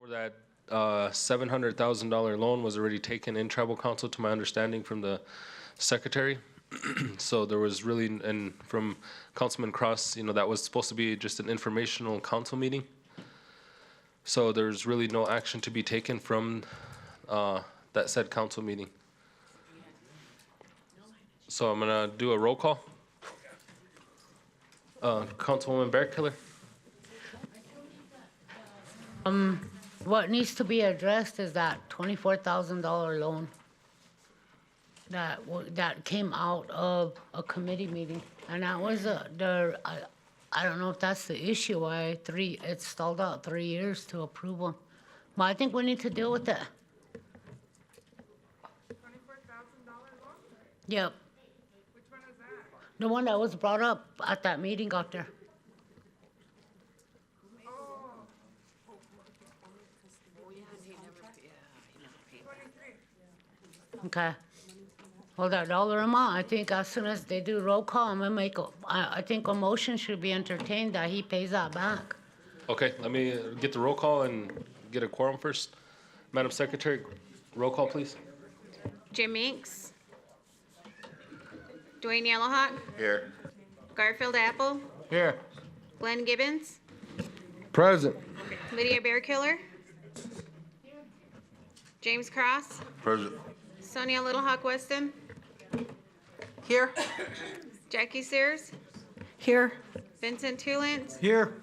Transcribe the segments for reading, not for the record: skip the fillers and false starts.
For that $700,000 loan was already taken in tribal council, to my understanding, from the secretary. So there was really, and from Councilman Cross, that was supposed to be just an informational council meeting. So there's really no action to be taken from that said council meeting. So I'm gonna do a roll call. Councilwoman Bearkiller. What needs to be addressed is that $24,000 loan that came out of a committee meeting, and that was I don't know if that's the issue. Why it stalled out 3 years to approve them, but I think we need to deal with that. $24,000 loan? Yep, Which one is that? the one that was brought up at that meeting out there. Oh, 23. Okay. Well, that dollar amount, I think as soon as they do roll call, I'm gonna make I think a motion should be entertained that he pays that back. Okay, let me get the roll call and get a quorum first. Madam Secretary, roll call, please. Jim Meeks. Dwayne Yellowhawk. Here. Garfield Apple. Here. Glenn Gibbons. Present. Lydia Bearkiller. James Cross. Present. Sonia Little Hawk Weston. Here. Jackie Sears. Here. Vincent Tulance. Here.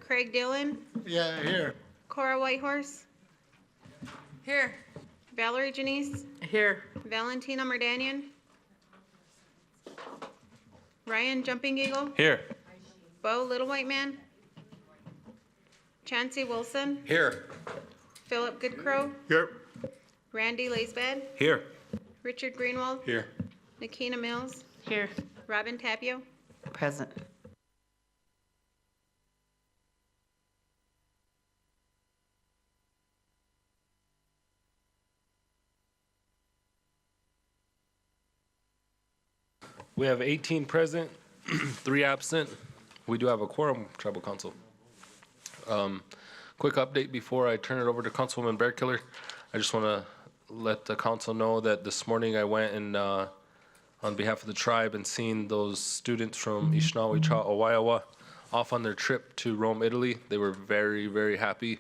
Craig Dillon. Yeah, here. Cora Whitehorse. Here. Valerie Janice. Here. Valentina Merdanian. Ryan Jumping Eagle. Here. Bo Little White Man. Chancey Wilson. Here. Philip Goodcrow. Here. Randy Laisbad. Here. Richard Greenwald. Here. Nakina Mills. Here. Robin Tapio. Present. We have 18 present, 3 absent. We do have a quorum, Tribal Council. Quick update before I turn it over to Councilwoman Bearkiller. I just want to let the council know that this morning I went and, on behalf of the tribe, and seen those students from Sioux off on their trip to Rome, Italy. They were very, very happy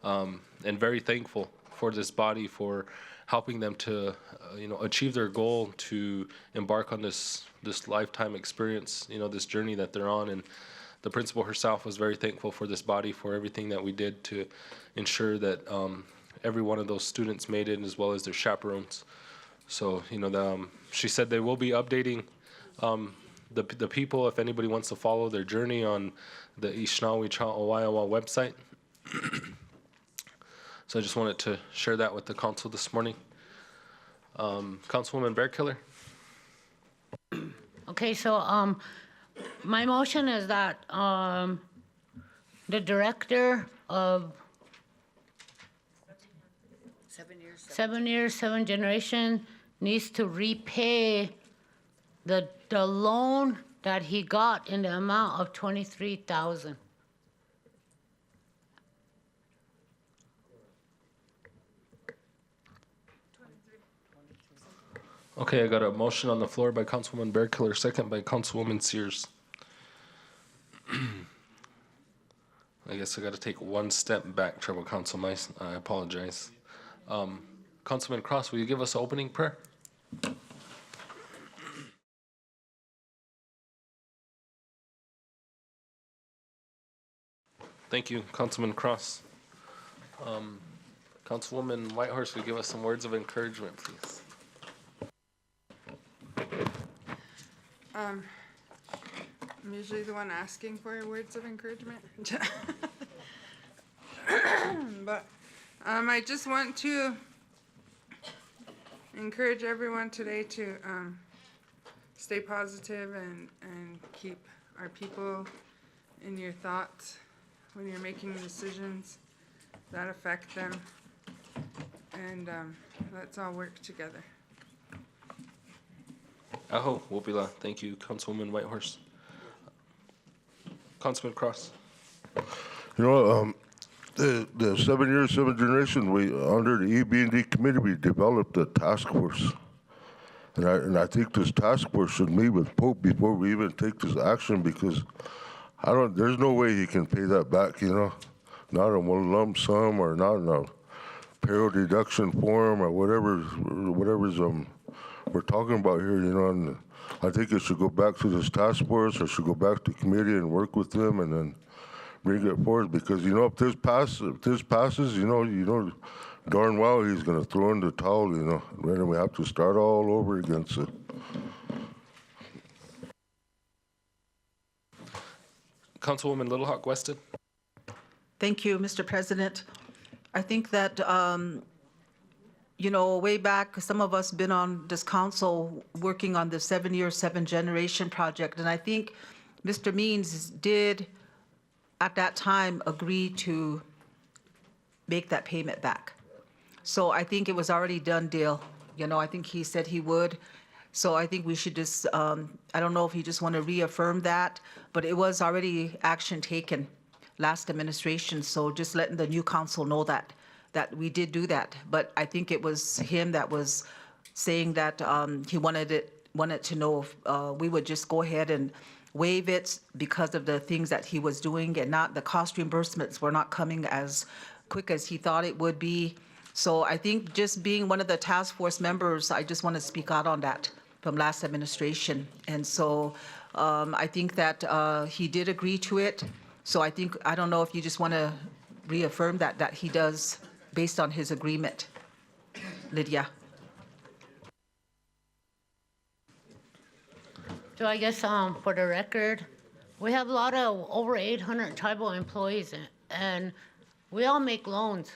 and very thankful for this body for helping them to, achieve their goal to embark on this lifetime experience, this journey that they're on. And the principal herself was very thankful for this body, for everything that we did to ensure that every one of those students made it, as well as their chaperones. So, she said they will be updating the people, if anybody wants to follow their journey, on the Sioux website. So I just wanted to share that with the council this morning. Councilwoman Bearkiller. Okay, so my motion is that the director of 7 years, 7 generation needs to repay the loan that he got in the amount of $23,000. Okay, I got a motion on the floor by Councilwoman Bearkiller, second by Councilwoman Sears. I guess I got to take one step back, Tribal Council. I apologize. Councilman Cross, will you give us an opening prayer? Thank you, Councilman Cross. Councilwoman Whitehorse, will you give us some words of encouragement, please? I'm usually the one asking for words of encouragement. But I just want to encourage everyone today to stay positive and keep our people in your thoughts when you're making decisions that affect them. And let's all work together. Aho, Wopila. Thank you, Councilwoman Whitehorse. Councilman Cross. You know, The 7 years, 7 generation, we, under the EB&D committee, we developed a task force. And I think this task force should meet with Pope before we even take this action, because there's no way he can pay that back, you know? Not in one lump sum, or not in a payroll deduction form, or whatever's we're talking about here, you know? And I think it should go back to this task force, or should go back to committee and work with them, and then bring it forward, because, you know, if this passes, you know darn well he's gonna throw in the towel, you know, and then we have to start all over again, so. Councilwoman Little Hawk Weston. Thank you, Mr. President. I think that, you know, way back, some of us been on this council working on the 7 year, 7 generation project, and I think Mr. Means did at that time agree to make that payment back. So I think it was already done deal. You know, I think he said he would. So I think we should just, I don't know if you just want to reaffirm that, but it was already action taken last administration. So just letting the new council know that we did do that. But I think it was him that was saying that he wanted to know if we would just go ahead and waive it because of the things that he was doing, and not the cost reimbursements were not coming as quick as he thought it would be. So I think just being one of the task force members, I just want to speak out on that from last administration. And so I think that he did agree to it. So I don't know if you just want to reaffirm that he does based on his agreement. Lydia. So I guess for the record, we have a lot of over 800 tribal employees, and we all make loans,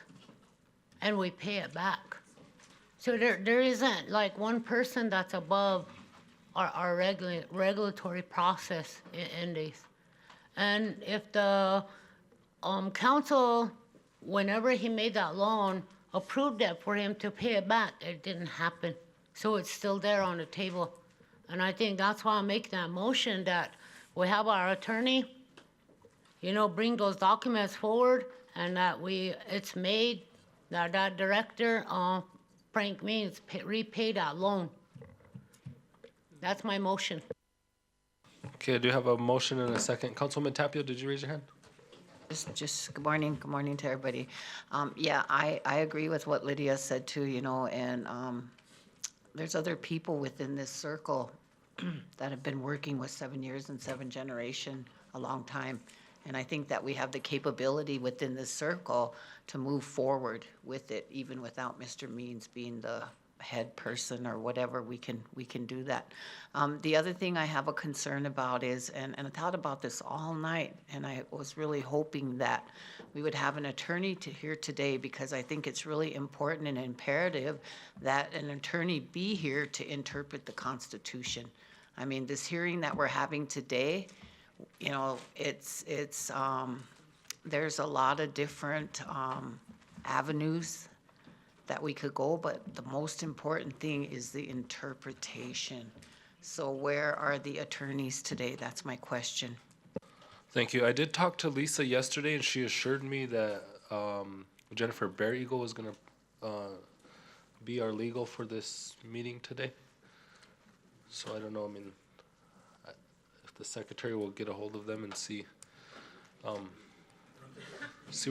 and we pay it back. So there isn't like one person that's above our regulatory process in this. And if the council, whenever he made that loan, approved it for him to pay it back, it didn't happen. So it's still there on the table. And I think that's why I'm making that motion, that we have our attorney, you know, bring those documents forward, and that it's made, that director, Frank Means, repay that loan. That's my motion. Okay, I do have a motion and a second. Councilwoman Tapia, did you raise your hand? Just good morning to everybody. Yeah, I agree with what Lydia said too, you know, and there's other people within this circle that have been working with 7 years and 7 generation a long time. And I think that we have the capability within this circle to move forward with it, even without Mr. Means being the head person or whatever. We can do that. The other thing I have a concern about is, and I thought about this all night, and I was really hoping that we would have an attorney here today, because I think it's really important and imperative that an attorney be here to interpret the Constitution. I mean, this hearing that we're having today, you know, there's a lot of different avenues that we could go, but the most important thing is the interpretation. So where are the attorneys today? That's my question. Thank you. I did talk to Lisa yesterday, and she assured me that Jennifer Bear Eagle was going to be our legal for this meeting today. So I don't know, I mean, if the secretary will get a hold of them and see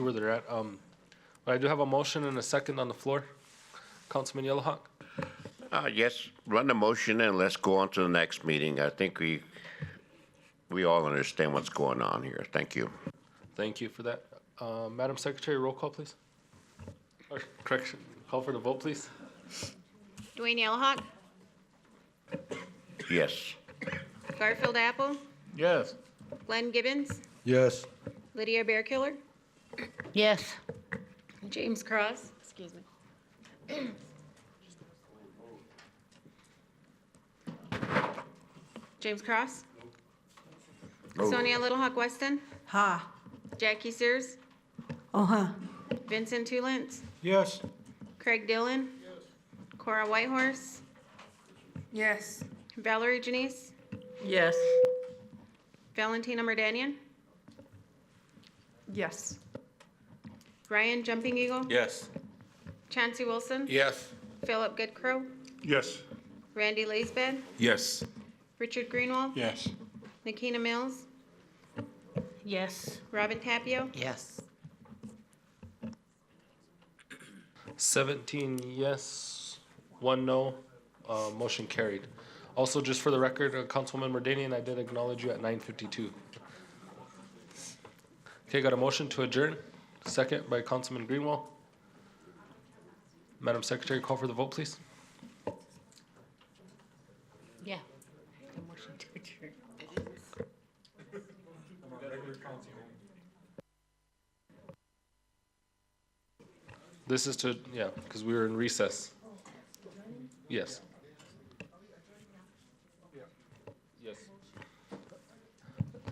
where they're at. But I do have a motion and a second on the floor. Councilman Yellowhawk? Yes, run the motion and let's go on to the next meeting. I think we all understand what's going on here. Thank you. Thank you for that. Madam Secretary, roll call, please. Or correction, call for the vote, please. Dwayne Yellowhawk, Yes. Garfield Apple, Yes. Glenn Gibbons, Yes. Lydia Bearkiller, Yes. James Cross, excuse me. James Cross, Sonia Little Hawk Weston, Ha. Jackie Sears, Uh-huh. Vincent Tulintz, Yes. Craig Dillon, Cora Whitehorse, Yes. Valerie Janice, Yes. Valentina Merdanian, Yes. Ryan Jumping Eagle, Yes. Chancey Wilson, Yes. Philip Goodcrow, Yes. Randy Laisbed, Yes. Richard Greenwald, Yes. Nikina Mills, Yes. Robin Tapio, Yes. 17 yes, 1 no, motion carried. Also, just for the record, Councilwoman Merdanian, I did acknowledge you at 9:52. Okay, got a motion to adjourn, second by Councilman Greenwald. Madam Secretary, call for the vote, please. Yeah. The motion to adjourn. This is to, yeah, because we were in recess. Yes. Yes.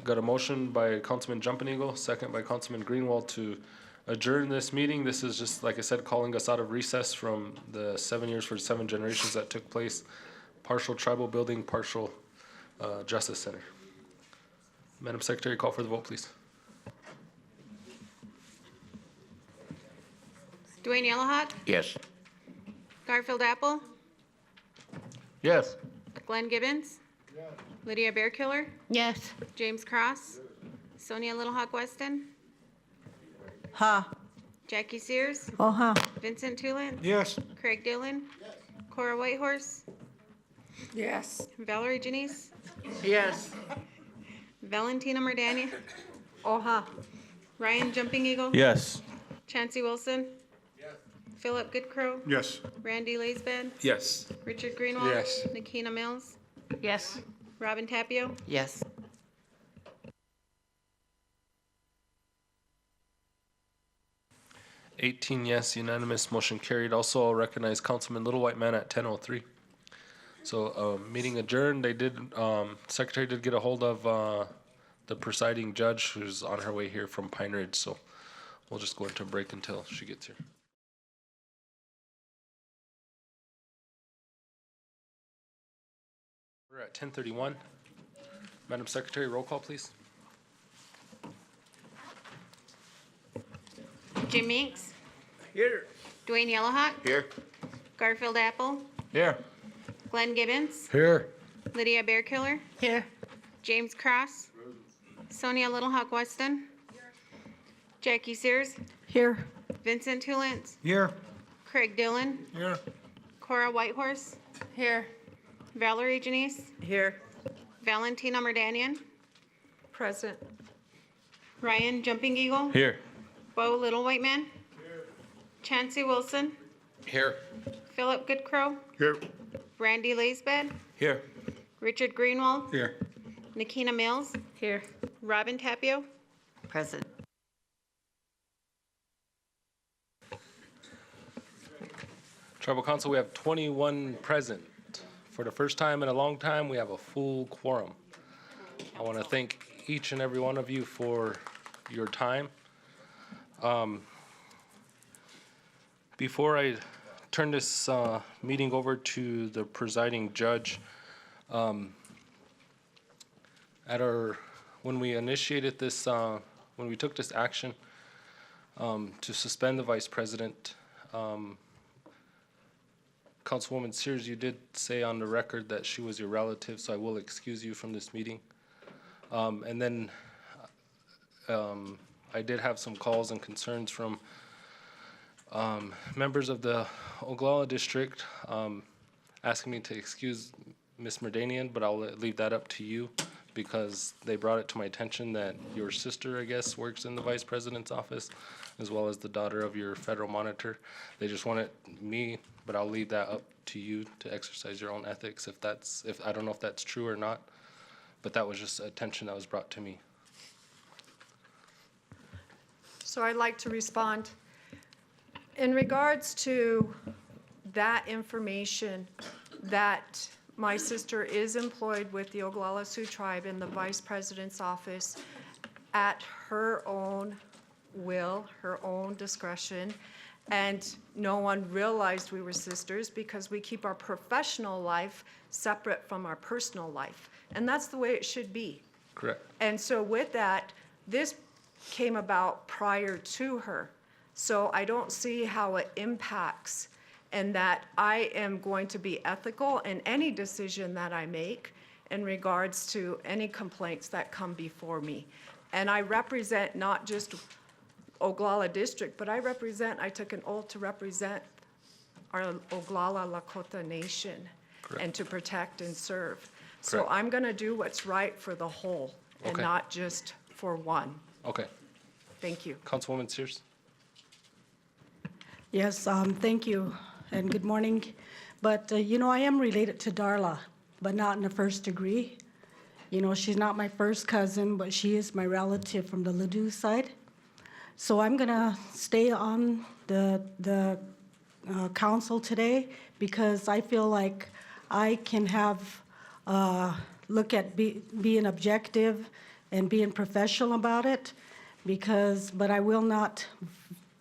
Got a motion by Councilman Jumping Eagle, second by Councilman Greenwald to adjourn this meeting. This is just, like I said, calling us out of recess from the 7 years for 7 generations that took place. Partial tribal building, partial justice center. Madam Secretary, call for the vote, please. Dwayne Yellowhawk, Yes. Garfield Apple, Yes. Glenn Gibbons, Lydia Bearkiller, Yes. James Cross, Sonia Little Hawk Weston, Ha. Jackie Sears, Uh-huh. Vincent Tulin, Yes. Craig Dillon, Cora Whitehorse, Yes. Valerie Janice, Yes. Valentina Merdania, Uh-huh. Ryan Jumping Eagle, Yes. Chancey Wilson, Philip Goodcrow, Yes. Randy Laisbed, Yes. Richard Greenwald, Yes. Nikina Mills, Yes. Robin Tapio, Yes. 18 yes, unanimous, motion carried. Also, I'll recognize Councilman Little White Man at 10:03. So, meeting adjourned. They did, Secretary did get a hold of the presiding judge who's on her way here from Pine Ridge. So we'll just go into a break until she gets here. We're at 10:31. Madam Secretary, roll call, please. Jim Meeks, Here. Dwayne Yellowhawk, Here? Garfield Apple, Here. Glenn Gibbons, Here. Lydia Bearkiller, Here. James Cross, Sonia Little Hawk Weston, Jackie Sears, Here. Vincent Tulin, Here. Craig Dillon, Here. Cora Whitehorse, Here. Valerie Janice, Here. Valentina Merdanian, Present. Ryan Jumping Eagle, Here. Bo Little White Man, Chancey Wilson, Here. Philip Goodcrow, Here. Randy Laisbed, Here. Richard Greenwald, Here. Nikina Mills, Here. Robin Tapio, Present. Tribal Council, we have 21 present. For the first time in a long time, we have a full quorum. I want to thank each and every one of you for your time. Before I turn this meeting over to the presiding judge, when we initiated this, when we took this action to suspend the vice president, Councilwoman Sears, you did say on the record that she was your relative, so I will excuse you from this meeting. And then I did have some calls and concerns from members of the Oglala district asking me to excuse Ms. Merdanian, but I'll leave that up to you because they brought it to my attention that your sister, I guess, works in the vice president's office, as well as the daughter of your federal monitor. They just wanted me, but I'll leave that up to you to exercise your own ethics if I don't know if that's true or not, but that was just attention that was brought to me. So I'd like to respond. In regards to that information, that my sister is employed with the Oglala Sioux tribe in the vice president's office at her own will, her own discretion, and no one realized we were sisters because we keep our professional life separate from our personal life. And that's the way it should be. Correct. And so with that, this came about prior to her. So I don't see how it impacts, and that I am going to be ethical in any decision that I make in regards to any complaints that come before me. And I represent not just Oglala District, but I took an oath to represent our Oglala Lakota Nation and to protect and serve. So Correct. I'm gonna do what's right for the whole and Okay. not just for one. Okay. Thank you. Councilwoman Sears? Yes, thank you, and good morning. But, I am related to Darla, but not in the first degree. She's not my first cousin, but she is my relative from the Ladue side. So I'm gonna stay on the council today because I feel like I can look at being objective and being professional about it but I will not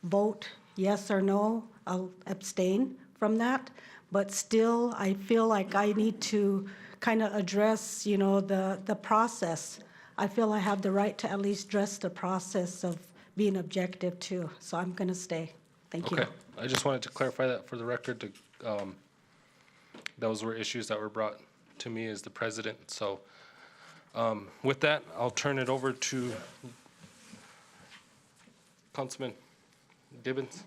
vote yes or no. I'll abstain from that. But still, I feel like I need to kind of address, the process. I feel I have the right to at least address the process of being objective too. So I'm going to stay. Thank you. Okay. I just wanted to clarify that for the record. Those were issues that were brought to me as the president. So with that, I'll turn it over to Councilman Gibbons.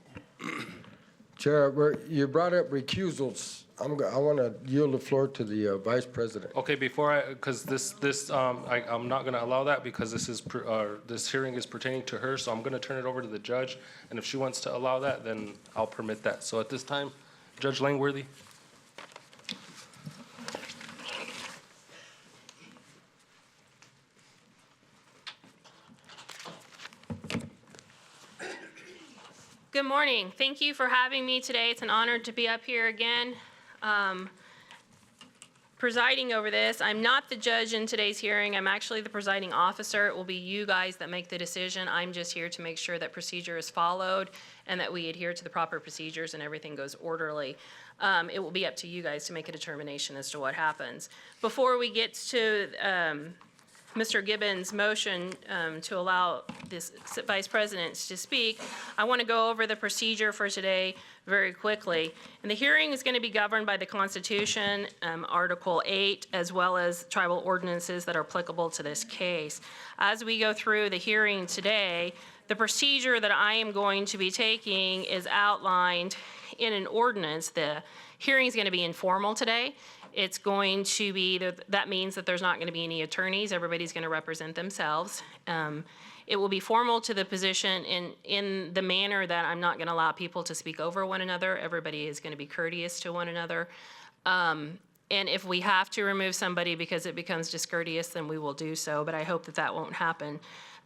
Chair, you brought up recusals. I want to yield the floor to the Vice President. Okay, because I'm not going to allow that because this hearing is pertaining to her, so I'm going to turn it over to the judge, and if she wants to allow that, then I'll permit that. So at this time, Judge Langworthy. Good morning. Thank you for having me today. It's an honor to be up here again. Presiding over this. I'm not the judge in today's hearing. I'm actually the presiding officer. It will be you guys that make the decision. I'm just here to make sure that procedure is followed and that we adhere to the proper procedures and everything goes orderly. It will be up to you guys to make a determination as to what happens. Before we get to Mr. Gibbons' motion to allow this Vice President to speak, I want to go over the procedure for today very quickly. And the hearing is going to be governed by the Constitution, Article 8, as well as tribal ordinances that are applicable to this case. As we go through the hearing today, the procedure that I am going to be taking is outlined in an ordinance. The hearing is going to be informal today. It's going to be, that means that there's not going to be any attorneys. Everybody's going to represent themselves. It will be formal to the position in the manner that I'm not going to allow people to speak over one another. Everybody is going to be courteous to one another. And if we have to remove somebody because it becomes discourteous, then we will do so, but I hope that that won't happen.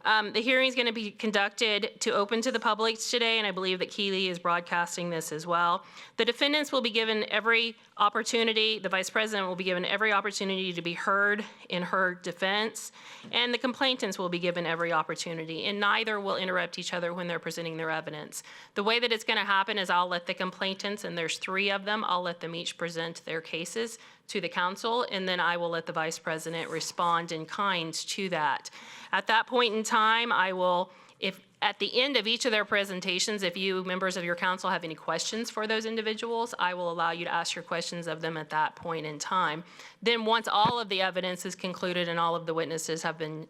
The hearing is going to be conducted to open to the public today, and I believe that Keeley is broadcasting this as well. The defendants will be given every opportunity, the Vice President will be given every opportunity to be heard in her defense, and the complainants will be given every opportunity, and neither will interrupt each other when they're presenting their evidence. The way that it's going to happen is I'll let the complainants, and there's 3 of them, I'll let them each present their cases to the council, and then I will let the Vice President respond in kind to that. At that point in time, I will, if at the end of each of their presentations, if you members of your council have any questions for those individuals, I will allow you to ask your questions of them at that point in time. Then once all of the evidence is concluded and all of the witnesses have been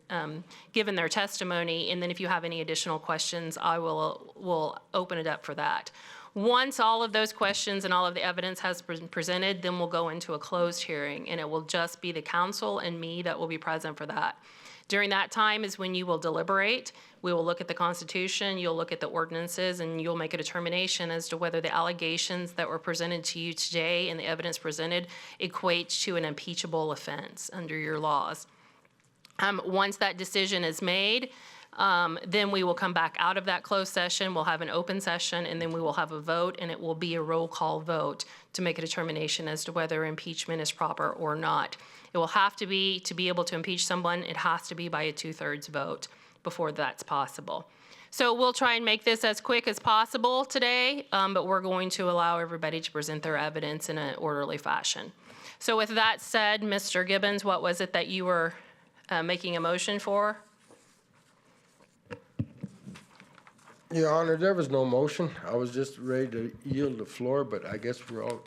given their testimony, and then if you have any additional questions, I will open it up for that. Once all of those questions and all of the evidence has been presented, then we'll go into a closed hearing, and it will just be the council and me that will be present for that. During that time is when you will deliberate. We will look at the Constitution, you'll look at the ordinances, and you'll make a determination as to whether the allegations that were presented to you today and the evidence presented equates to an impeachable offense under your laws. Once that decision is made, then we will come back out of that closed session, we'll have an open session, and then we will have a vote, and it will be a roll call vote to make a determination as to whether impeachment is proper or not. It will have to be able to impeach someone, it has to be by a 2/3 vote before that's possible. So we'll try and make this as quick as possible today, but we're going to allow everybody to present their evidence in an orderly fashion. So with that said, Mr. Gibbons, what was it that you were making a motion for? Your Honor, there was no motion. I was just ready to yield the floor, but I guess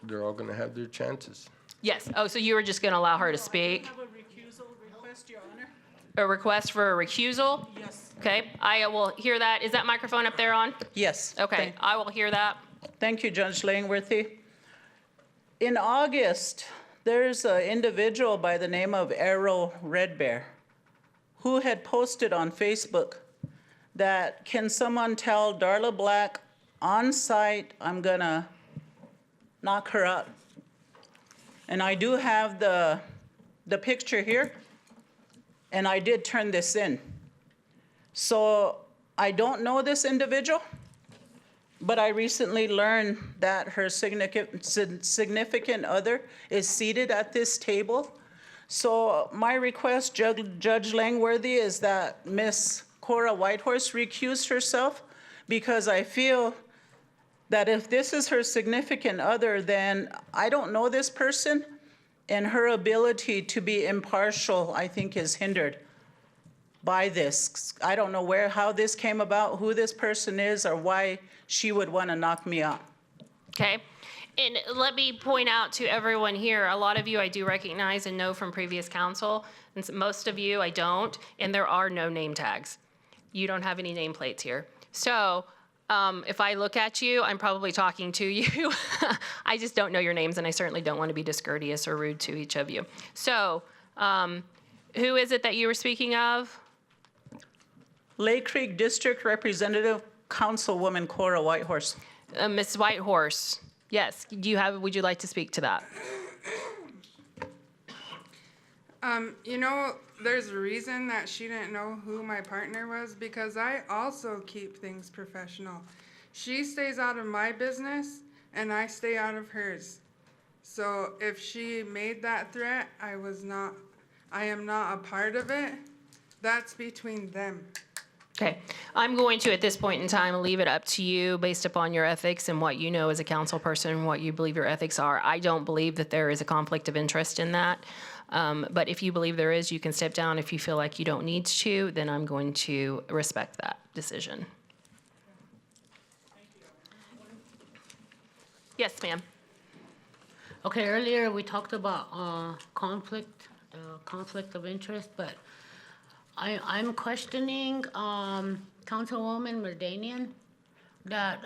they're all gonna have their chances. Yes. Oh, so you were just going to allow her to speak? Have a recusal request, Your Honor. A request for a recusal? Yes. Okay, I will hear that. Is that microphone up there on? Yes. Okay, I will hear that. Thank you, Judge Langworthy. In August, there's an individual by the name of Errol Red Bear who had posted on Facebook that, can someone tell Darla Black on site, I'm gonna knock her up. And I do have the picture here, and I did turn this in. So I don't know this individual, but I recently learned that her significant other is seated at this table. So my request, Judge Langworthy, is that Miss Cora Whitehorse recuse herself, because I feel that if this is her significant other, then I don't know this person, and her ability to be impartial, I think, is hindered by this. I don't know how this came about, who this person is, or why she would want to knock me out. Okay. And let me point out to everyone here, a lot of you I do recognize and know from previous council, and most of you I don't, and there are no name tags. You don't have any nameplates here. So if I look at you, I'm probably talking to you. I just don't know your names, and I certainly don't want to be discourteous or rude to each of you. So who is it that you were speaking of? Lake Creek District Representative Councilwoman Cora Whitehorse. Ms. Whitehorse. Yes. Would you like to speak to that? You know, there's a reason that she didn't know who my partner was, because I also keep things professional. She stays out of my business and I stay out of hers. So if she made that threat, I am not a part of it. That's between them. Okay. I'm going to, at this point in time, leave it up to you based upon your ethics and what you know as a council person and what you believe your ethics are. I don't believe that there is a conflict of interest in that. But if you believe there is, you can step down. If you feel like you don't need to, then I'm going to respect that decision. Yes, ma'am. Okay, earlier we talked about conflict of interest, but I'm questioning Councilwoman Merdanian that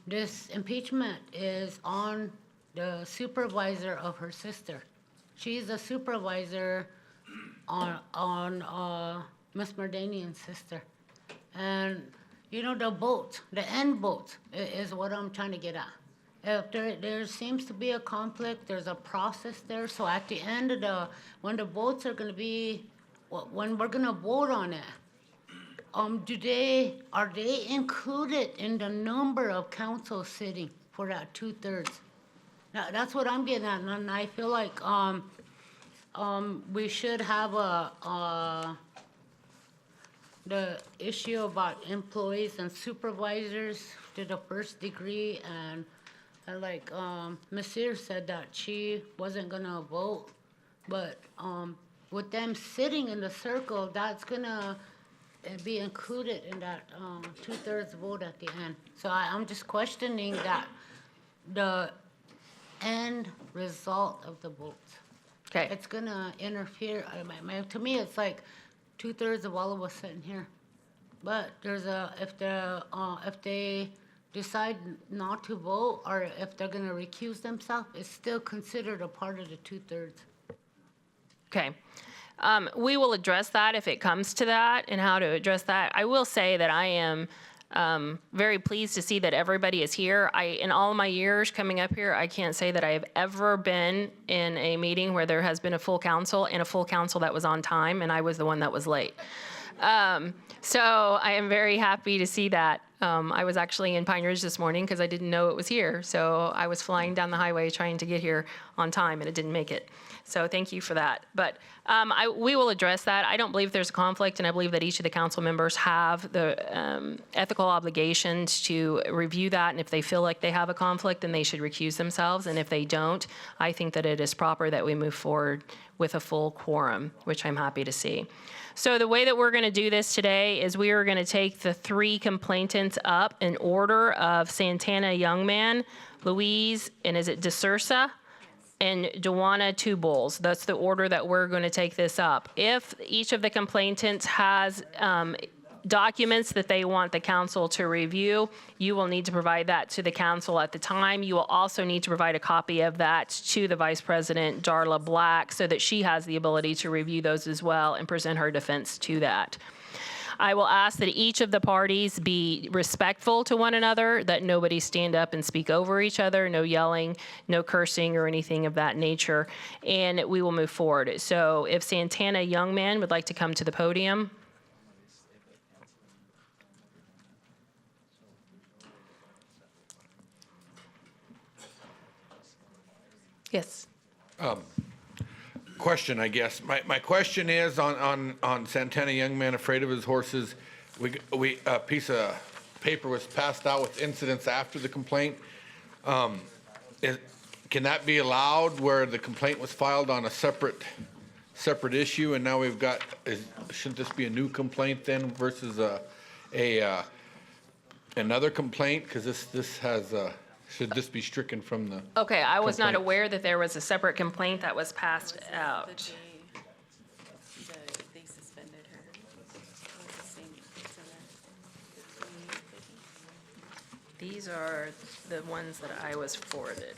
this impeachment is on the supervisor of her sister. She's a supervisor on Miss Merdanian's sister. And, you know, the end vote is what I'm trying to get at. If there seems to be a conflict, there's a process there, so at the end of when the votes are gonna be, when we're gonna vote on it, are they included in the number of council sitting for that 2/3? Now, that's what I'm getting at, and I feel like we should have the issue about employees and supervisors to the first degree, and like Ms. Sears said that she wasn't gonna vote, but with them sitting in the circle, that's gonna be included in that 2/3 vote at the end. So I'm just questioning that, the end result of the vote. Okay. It's gonna interfere, to me, it's like 2/3 of all of us sitting here. But if they decide not to vote, or if they're gonna recuse themselves, it's still considered a part of the 2/3. Okay. We will address that if it comes to that and how to address that. I will say that I am very pleased to see that everybody is here. In all my years coming up here, I can't say that I have ever been in a meeting where there has been a full council and a full council that was on time, and I was the one that was late. So I am very happy to see that. I was actually in Pine Ridge this morning because I didn't know it was here. So I was flying down the highway trying to get here on time, and it didn't make it. So thank you for that. But we will address that. I don't believe there's a conflict, and I believe that each of the council members have the ethical obligations to review that, and if they feel like they have a conflict, then they should recuse themselves, and if they don't, I think that it is proper that we move forward with a full quorum, which I'm happy to see. So the way that we're going to do this today is we are going to take the 3 complainants up in order of Santana Youngman, Louise, and is it DeSursa? And Pt1of2 Tubles. That's the order that we're going to take this up. If each of the complainants has documents that they want the council to review, you will need to provide that to the council at the time. You will also need to provide a copy of that to the Vice President, Darla Black, so that she has the ability to review those as well and present her defense to that. I will ask that each of the parties be respectful to one another, that nobody stand up and speak over each other, no yelling, no cursing or anything of that nature, and we will move forward. So if Santana Youngman would like to come to the podium. Yes. Question, I guess. My question is on Santana Youngman afraid of his horses. A piece of paper was passed out with incidents after the complaint. Can that be allowed where the complaint was filed on a separate issue, and now we've got? Shouldn't this be a new complaint then versus another complaint? Because this has. Should this be stricken from the? Okay, I was not complaint? aware that there was a separate complaint that was passed out. They suspended her. These are the ones that I was forwarded.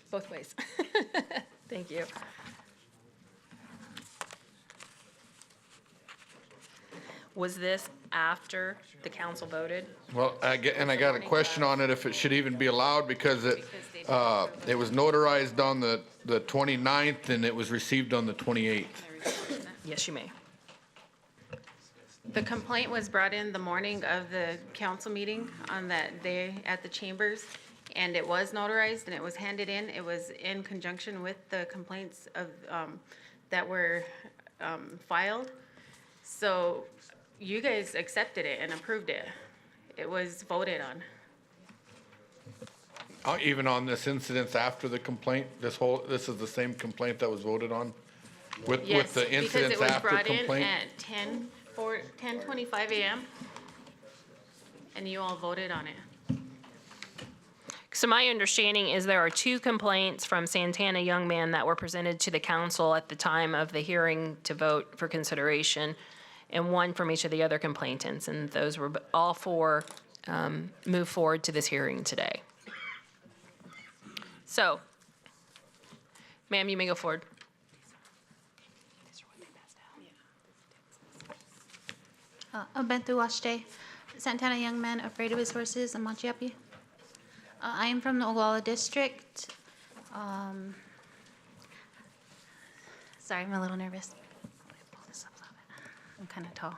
Both ways. Thank you. Was this after the council voted? Well, I got a question on it, if it should even be allowed, because it was notarized on the 29th and it was received on the 28th. Yes, you may. The complaint was brought in the morning of the council meeting on that day at the chambers, and it was notarized and it was handed in. It was in conjunction with the complaints of, that were filed. So you guys accepted it and approved it. It was voted on. Even on this incidents after the complaint, this is the same complaint that was voted on? With the incidents after complaint? Because it was brought in at 10:25 a.m. and you all voted on it. So my understanding is there are 2 complaints from Santana Youngman that were presented to the council at the time of the hearing to vote for consideration, and 1 from each of the other complainants, and those were all 4 move forward to this hearing today. So, ma'am, you may go forward. Pt1of2, Santana Youngman, afraid of his horses, and Machiapi. I am from the Oglala district. Sorry, I'm a little nervous. I'm kind of tall.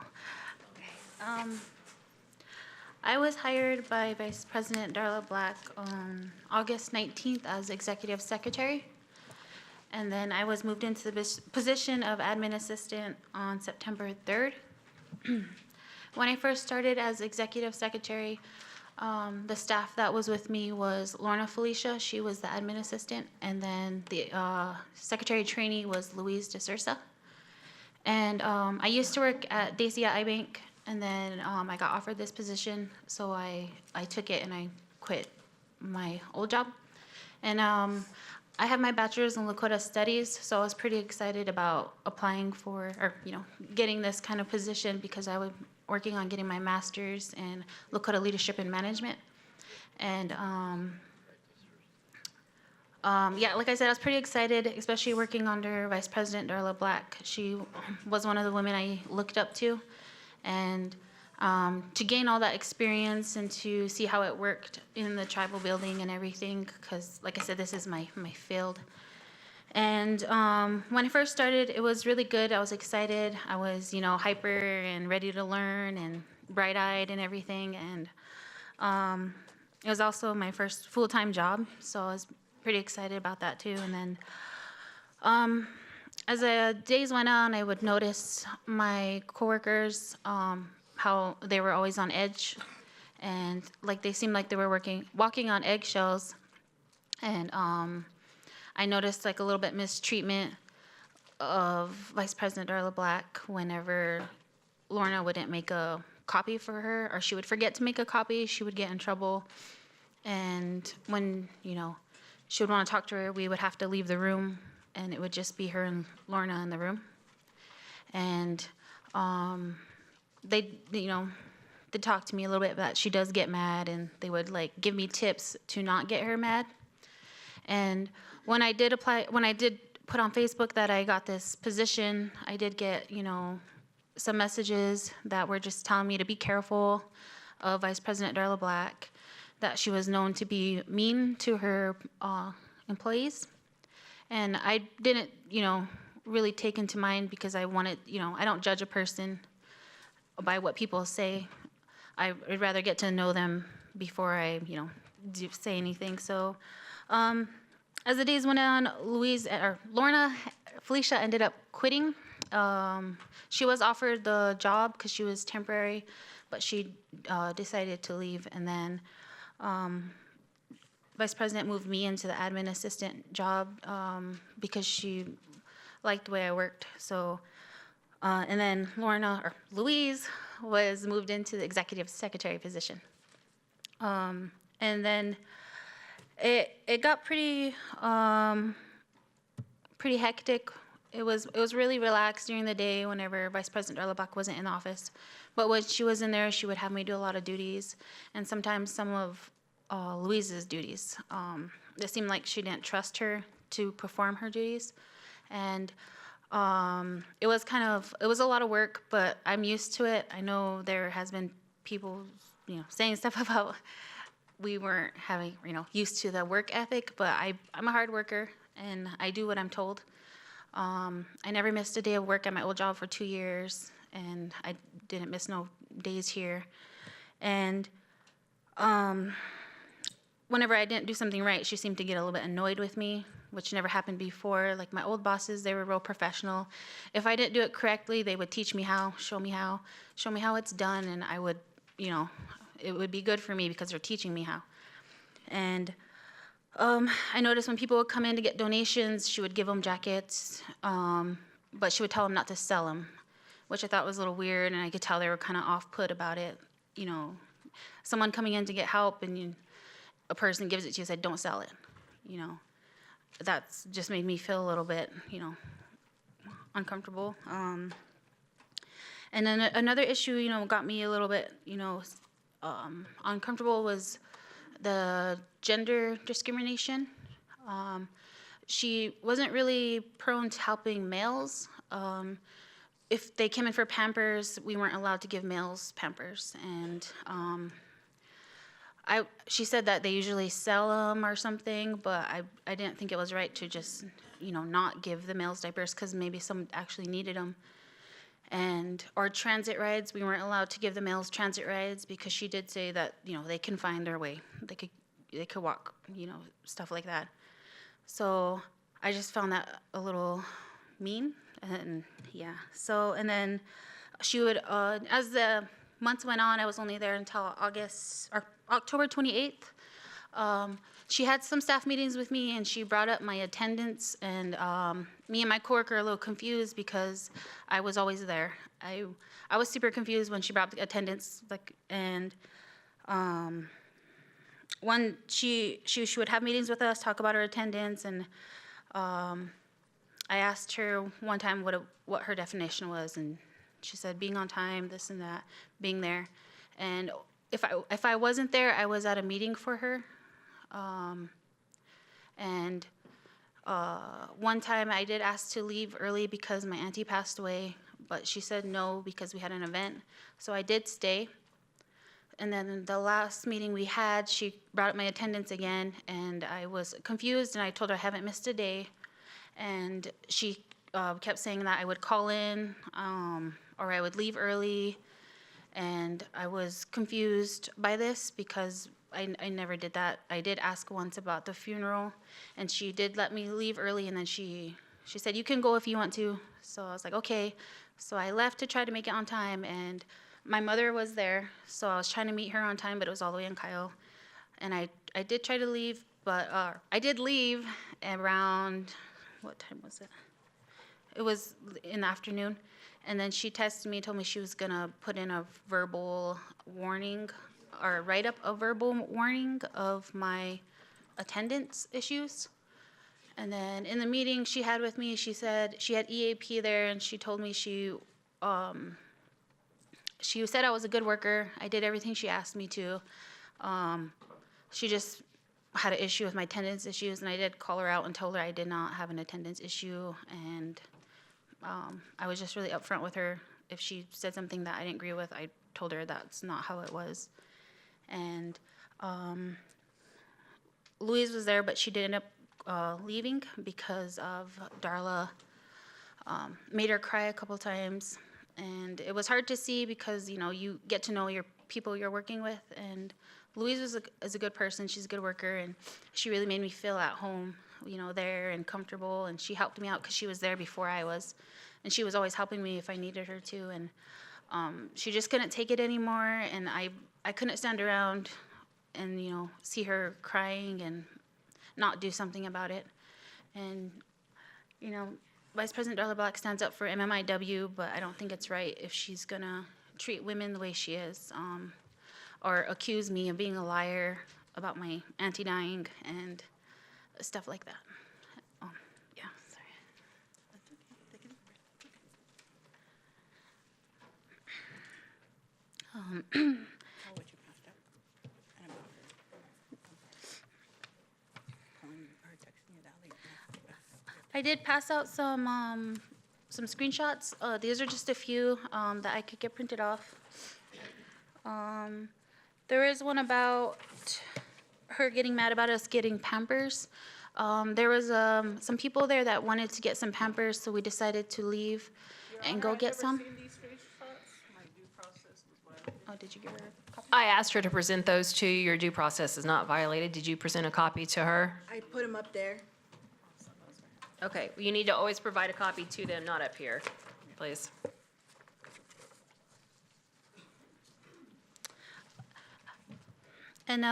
Okay. I was hired by Vice President Darla Black on August 19th as Executive Secretary. And then I was moved into the position of Admin Assistant on September 3rd. When I first started as Executive Secretary, the staff that was with me was Lorna Felicia. She was the Admin Assistant. And then the Secretary Trainee was Louise DeSursa. And I used to work at Daisy at iBank, and then I got offered this position, so I took it and I quit my old job. And I have my bachelor's in Lakota Studies, so I was pretty excited about applying for, or getting this kind of position, because I was working on getting my master's in Lakota Leadership and Management. And yeah, like I said, I was pretty excited, especially working under Vice President Darla Black. She was one of the women I looked up to. And to gain all that experience and to see how it worked in the tribal building and everything, because like I said, this is my field. And when I first started, it was really good. I was excited. I was, hyper and ready to learn. And, bright-eyed and everything, and it was also my first full-time job, so I was pretty excited about that too. And then as the days went on, I would notice my coworkers, how they were always on edge, and like they seemed like they were walking on eggshells. And I noticed like a little bit mistreatment of Vice President Darla Black whenever Lorna wouldn't make a copy for her, or she would forget to make a copy, she would get in trouble. And when, you know, she would want to talk to her, we would have to leave the room, and it would just be her and Lorna in the room. And they, you know, they talked to me a little bit about she does get mad, and they would like give me tips to not get her mad. And when I did put on Facebook that I got this position, I did get, you know, some messages that were just telling me to be careful of Vice President Darla Black, that she was known to be mean to her employees. And I didn't, you know, really take into mind, because I wanted, you know, I don't judge a person by what people say. I'd rather get to know them before I, you know, say anything. So as the days went on, Lorna Felicia ended up quitting. She was offered the job because she was temporary, but she decided to leave. And then Vice President moved me into the admin assistant job because she liked the way I worked. So, and then Louise was moved into the executive secretary position. And then it got pretty hectic. It was really relaxed during the day whenever Vice President Darla Black wasn't in the office. But when she was in there, she would have me do a lot of duties, and sometimes some of Louise's duties. It seemed like she didn't trust her to perform her duties. And it was a lot of work, but I'm used to it. I know there has been people, you know, saying stuff about we weren't having, you know, used to the work ethic, but I'm a hard worker, and I do what I'm told. I never missed a day of work at my old job for 2 years, and I didn't miss no days here. And whenever I didn't do something right, she seemed to get a little bit annoyed with me, which never happened before. Like my old bosses, they were real professional. If I didn't do it correctly, they would teach me how, show me how it's done, and I would, you know, it would be good for me because they're teaching me how. And I noticed when people would come in to get donations, she would give them jackets, but she would tell them not to sell them, which I thought was a little weird, and I could tell they were kind of off-put about it. You know, someone coming in to get help, and a person gives it to you and said, don't sell it. You know, that's just made me feel a little bit, you know, uncomfortable. And then another issue, you know, got me a little bit, you know, uncomfortable was the gender discrimination. She wasn't really prone to helping males. If they came in for Pampers, we weren't allowed to give males Pampers. And she said that they usually sell them or something, but I didn't think it was right to just, you know, not give the males diapers because maybe some actually needed them. Or transit rides, we weren't allowed to give the males transit rides because she did say that, you know, they can find their way. They could walk, you know, stuff like that. So I just found that a little mean, and yeah. So, and then she would, as the months went on, I was only there until October 28th. She had some staff meetings with me, and she brought up my attendance, and me and my coworker are a little confused because I was always there. I was super confused when she brought up the attendance, when she would have meetings with us, talk about her attendance, and I asked her one time what her definition was, and she said being on time, this and that, being there. And if I wasn't there, I was at a meeting for her. One time I did ask to leave early because my auntie passed away, but she said no because we had an event. So I did stay. And then the last meeting we had, she brought up my attendance again, and I was confused, and I told her I haven't missed a day. And she kept saying that I would call in, or I would leave early. And I was confused by this because I never did that. I did ask once about the funeral, and she did let me leave early, and then she said, you can go if you want to. So I was like, okay. So I left to try to make it on time, and my mother was there, so I was trying to meet her on time, but it was all the way in Kyle. And I did try to leave, but I did leave around, what time was it? It was in the afternoon. And then she texted me, told me she was gonna put in a verbal warning, or write up a verbal warning of my attendance issues. And then in the meeting she had with me, she said she had EAP there, and she told me she said I was a good worker. I did everything she asked me to. She just had an issue with my attendance issues, and I did call her out and told her I did not have an attendance issue. And I was just really upfront with her. If she said something that I didn't agree with, I told her that's not how it was. And Louise was there, but she did end up leaving because of Darla made her cry a couple times. And it was hard to see because, you know, you get to know your people you're working with. And Louise is a good person. She's a good worker, and she really made me feel at home, you know, there and comfortable. And she helped me out because she was there before I was. And she was always helping me if I needed her to. And she just couldn't take it anymore. And I couldn't stand around and, you know, see her crying and not do something about it. And, you know, Vice President Darla Black stands up for MMIW, but I don't think it's right if she's gonna treat women the way she is, or accuse me of being a liar about my anti-dying and stuff like that. Yeah, sorry. I did pass out some screenshots. These are just a few that I could get printed off. There is one about her getting mad about us getting Pampers. There was some people there that wanted to get some Pampers, so we decided to leave and go get some. Oh, did you give her a copy? I asked her to present those to you. Your due process is not violated. Did you present a copy to her? I put them up there. Okay, you need to always provide a copy to them, not up here, please. And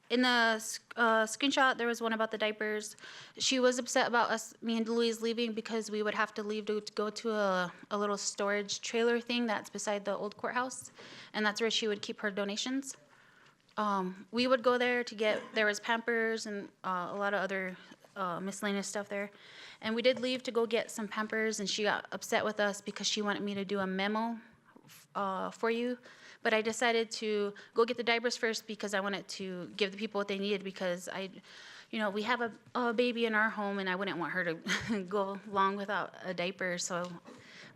in the screenshot, there was one about the diapers. She was upset about me and Louise leaving because we would have to leave to go to a little storage trailer thing that's beside the old courthouse, and that's where she would keep her donations. We would go there to get, there was Pampers and a lot of other miscellaneous stuff there. And we did leave to go get some Pampers, and she got upset with us because she wanted me to do a memo for you. But I decided to go get the diapers first because I wanted to give the people what they needed, because we have a baby in our home, and I wouldn't want her to go long without a diaper. So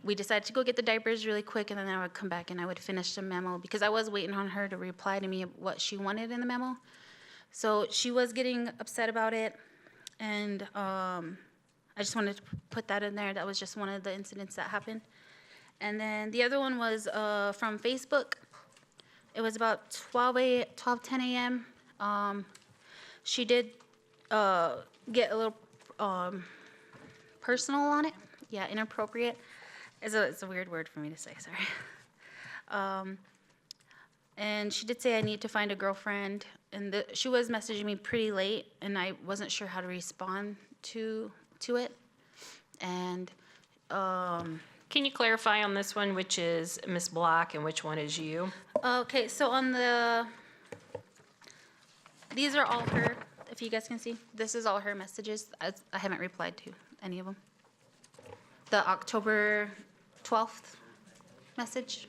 we decided to go get the diapers really quick, and then I would come back and I would finish the memo because I was waiting on her to reply to me what she wanted in the memo. So she was getting upset about it, and I just wanted to put that in there. That was just one of the incidents that happened. And then the other one was from Facebook. It was about 12:10 a.m. She did get a little personal on it. Yeah, inappropriate. It's a weird word for me to say, sorry. And she did say I need to find a girlfriend. And she was messaging me pretty late, and I wasn't sure how to respond to it. And can you clarify on this one, which is Ms. Black and which one is you? Okay, so on these are all her, if you guys can see. This is all her messages. I haven't replied to any of them. The October 12th message.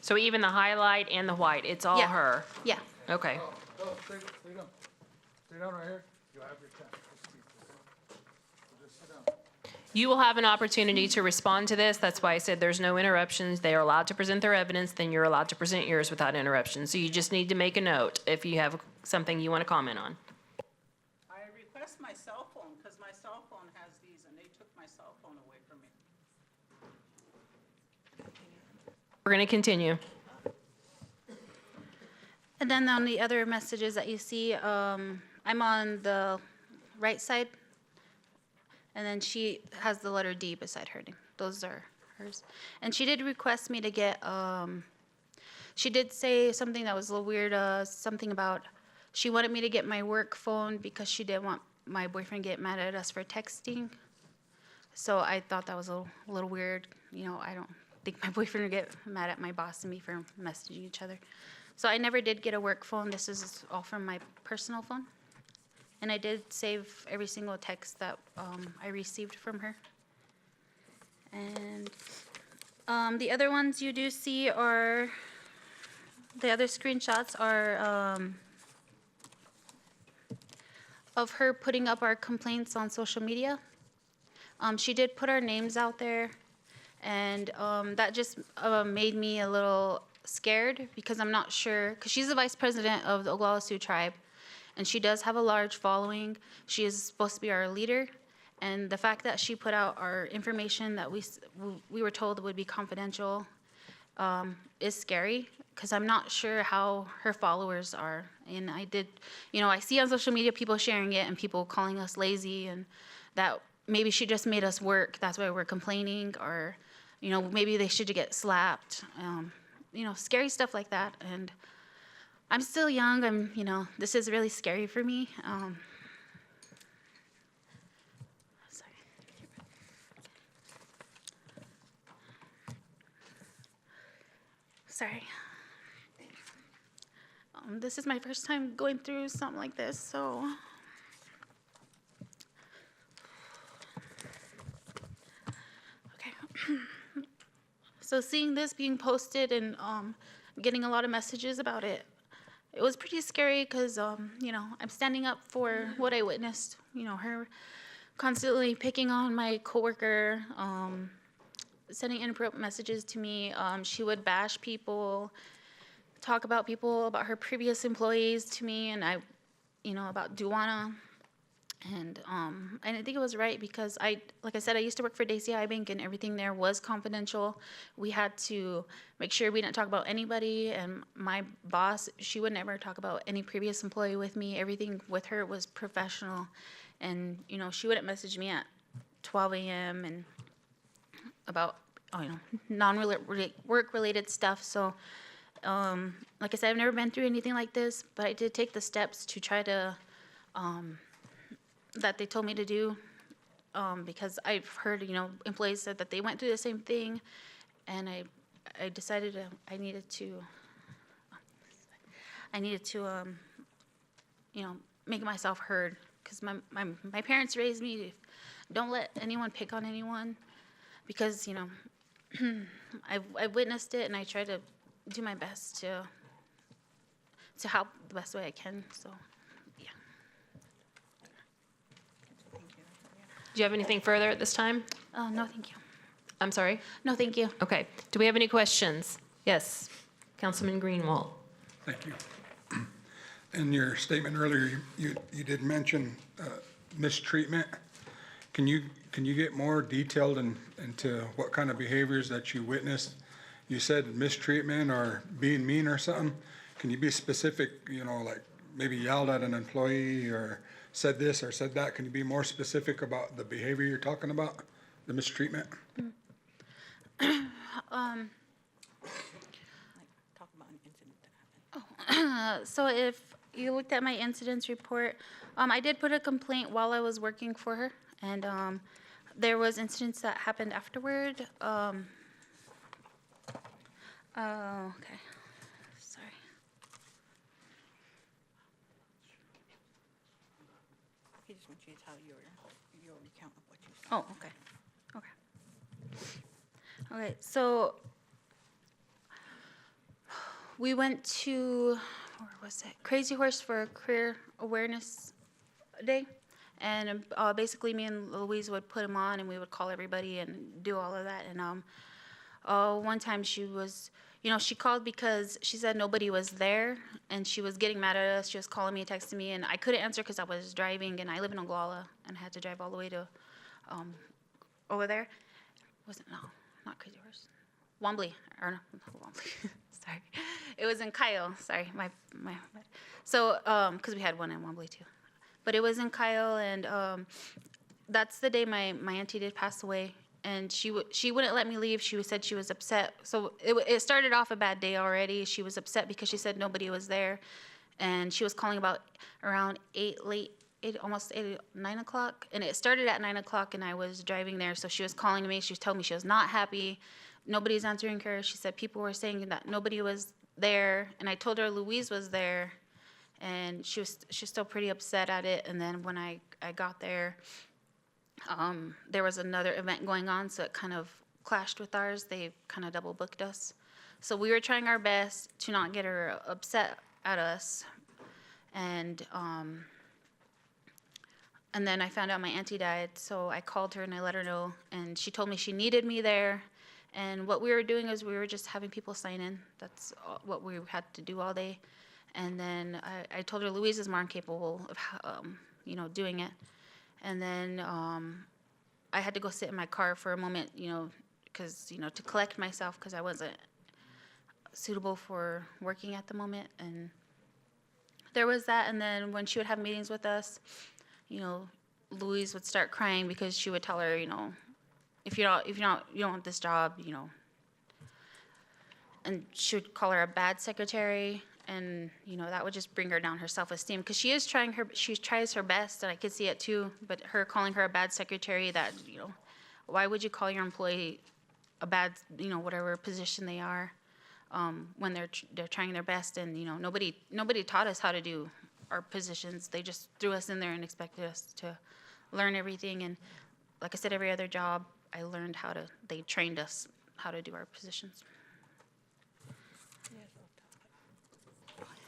So even the highlight and the white, it's all Yeah. her? Yeah. Okay. Stay down. Stay down right here. You'll have your chance. Just sit down. You will have an opportunity to respond to this. That's why I said there's no interruptions. They are allowed to present their evidence, then you're allowed to present yours without interruption. So you just need to make a note if you have something you want to comment on. I request my cell phone, because my cell phone has these, and they took my cell phone away from me. We're going to continue. And then on the other messages that you see, I'm on the right side, and then she has the letter D beside her name. Those are hers. And she did request me to get, she did say something that was a little weird, something about, she wanted me to get my work phone because she didn't want my boyfriend to get mad at us for texting. So I thought that was a little weird. You know, I don't think my boyfriend would get mad at my boss and me for messaging each other. So I never did get a work phone. This is all from my personal phone. And I did save every single text that I received from her. And the other ones you do see are, the other screenshots are of her putting up our complaints on social media. She did put our names out there, and that just made me a little scared because I'm not sure, because she's the vice president of the Oglala Sioux tribe, and she does have a large following. She is supposed to be our leader, and the fact that she put out our information that we were told would be confidential is scary, because I'm not sure how her followers are. And I did, you know, I see on social media people sharing it and people calling us lazy, and that maybe she just made us work, that's why we're complaining, or, you know, maybe they should get slapped. You know, scary stuff like that. And I'm still young, you know, this is really scary for me. Sorry. Sorry. This is my first time going through something like this, so. Okay. So seeing this being posted and getting a lot of messages about it, it was pretty scary because, you know, I'm standing up for what I witnessed. You know, her constantly picking on my coworker, sending inappropriate messages to me. She would bash people, talk about people, about her previous employees to me, and you know, about Duana. And I didn't think it was right because like I said, I used to work for DCI Bank and everything there was confidential. We had to make sure we didn't talk about anybody, and my boss, she would never talk about any previous employee with me. Everything with her was professional. And, you know, she wouldn't message me at 12 a.m. and about, you know, non-work-related stuff. So, like I said, I've never been through anything like this, but I did take the steps to try to, that they told me to do, because I've heard, you know, employees said that they went through the same thing, and I decided I needed to, you know, make myself heard, because my parents raised me, don't let anyone pick on anyone, because, you know, I've witnessed it, and I try to do my best to help the best way I can, so. Do you have anything further at this time? No, thank you. I'm sorry? No, thank you. Okay. Do we have any questions? Yes. Councilman Greenwald. Thank you. In your statement earlier, you did mention mistreatment. Can you get more detailed into what kind of behaviors that you witnessed? You said mistreatment or being mean or something. Can you be specific, you know, like maybe yelled at an employee or said this or said that? Can you be more specific about the behavior you're talking about, the mistreatment? So if you looked at my incidents report, I did put a complaint while I was working for her, and there was incidents that happened afterward. Okay, sorry. He just wants you to tell your recount of what you said. Oh, okay, okay. Okay, so we went to, where was it? Crazy Horse for Career Awareness Day. And basically me and Louise would put him on and we would call everybody and do all of that. And one time she was, you know, she called because she said nobody was there and she was getting mad at us. She was calling me, texting me, and I couldn't answer because I was driving, and I live in Oglala and I had to drive all the way to over there. Was it? No, not Crazy Horse. Wombly, or no, not Wombly. sorry. It was in Kyle, sorry, so, because we had one in Wombly too. But it was in Kyle, and that's the day my auntie did pass away. And she wouldn't let me leave. She said she was upset. So it started off a bad day already. She was upset because she said nobody was there. And she was calling about around 9 o'clock. And it started at 9 o'clock, and I was driving there. So she was calling me. She was telling me she was not happy. Nobody's answering her. She said people were saying that nobody was there. And I told her Louise was there. And she's still pretty upset at it. And then when I got there, there was another event going on, so it kind of clashed with ours. They kind of double booked us. So we were trying our best to not get her upset at us. And then I found out my auntie died, so I called her and I let her know, and she told me she needed me there. And what we were doing is we were just having people sign in. That's what we had to do all day. And then I told her Louise is more incapable of, doing it. And then I had to go sit in my car for a moment, because, to collect myself, because I wasn't suitable for working at the moment. And there was that. And then when she would have meetings with us, Louise would start crying because she would tell her, if you don't want this job, and she would call her a bad secretary. And, that would just bring her down, her self-esteem, because she tries her best, and I could see it too, but her calling her a bad secretary, that, why would you call your employee a bad, whatever position they are, when they're trying their best, and, nobody taught us how to do our positions. They just threw us in there and expected us to learn everything, and like I said, every other job, they trained us how to do our positions.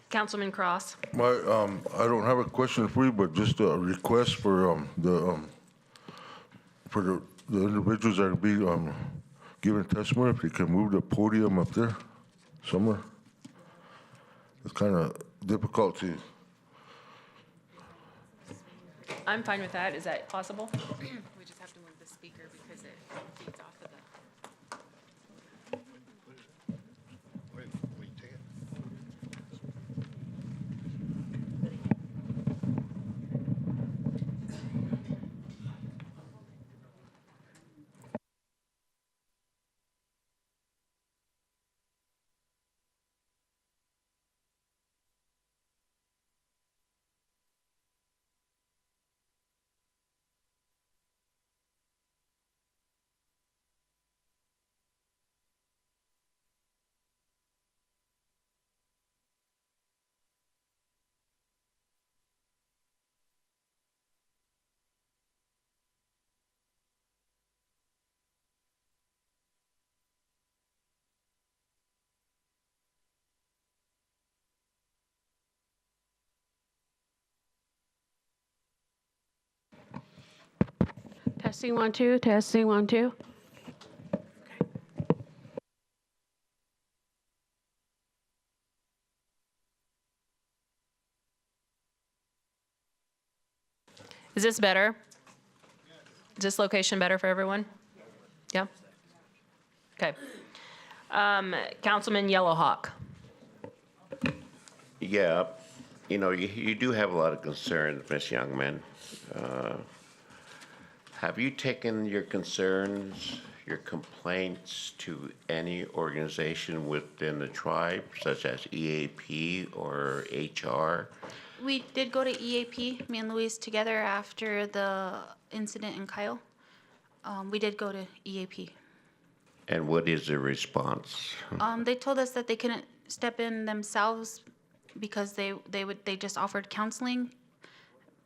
Councilman Cross. I don't have a question for you, but just a request for the individuals that will be giving testimony, if you can move the podium up there somewhere. It's kind of difficult to. I'm fine with that. Is that possible? We just have to move the speaker because it feeds off of the. Testing 1 2, testing 1 2. Is this better? Is this location better for everyone? Yeah? Okay. Councilman Yellowhawk. Yeah, you do have a lot of concerns, Ms. Youngman. Have you taken your concerns, your complaints to any organization within the tribe, such as EAP or HR? We did go to EAP, me and Louise together after the incident in Kyle. We did go to EAP. And what is the response? They told us that they couldn't step in themselves because they just offered counseling.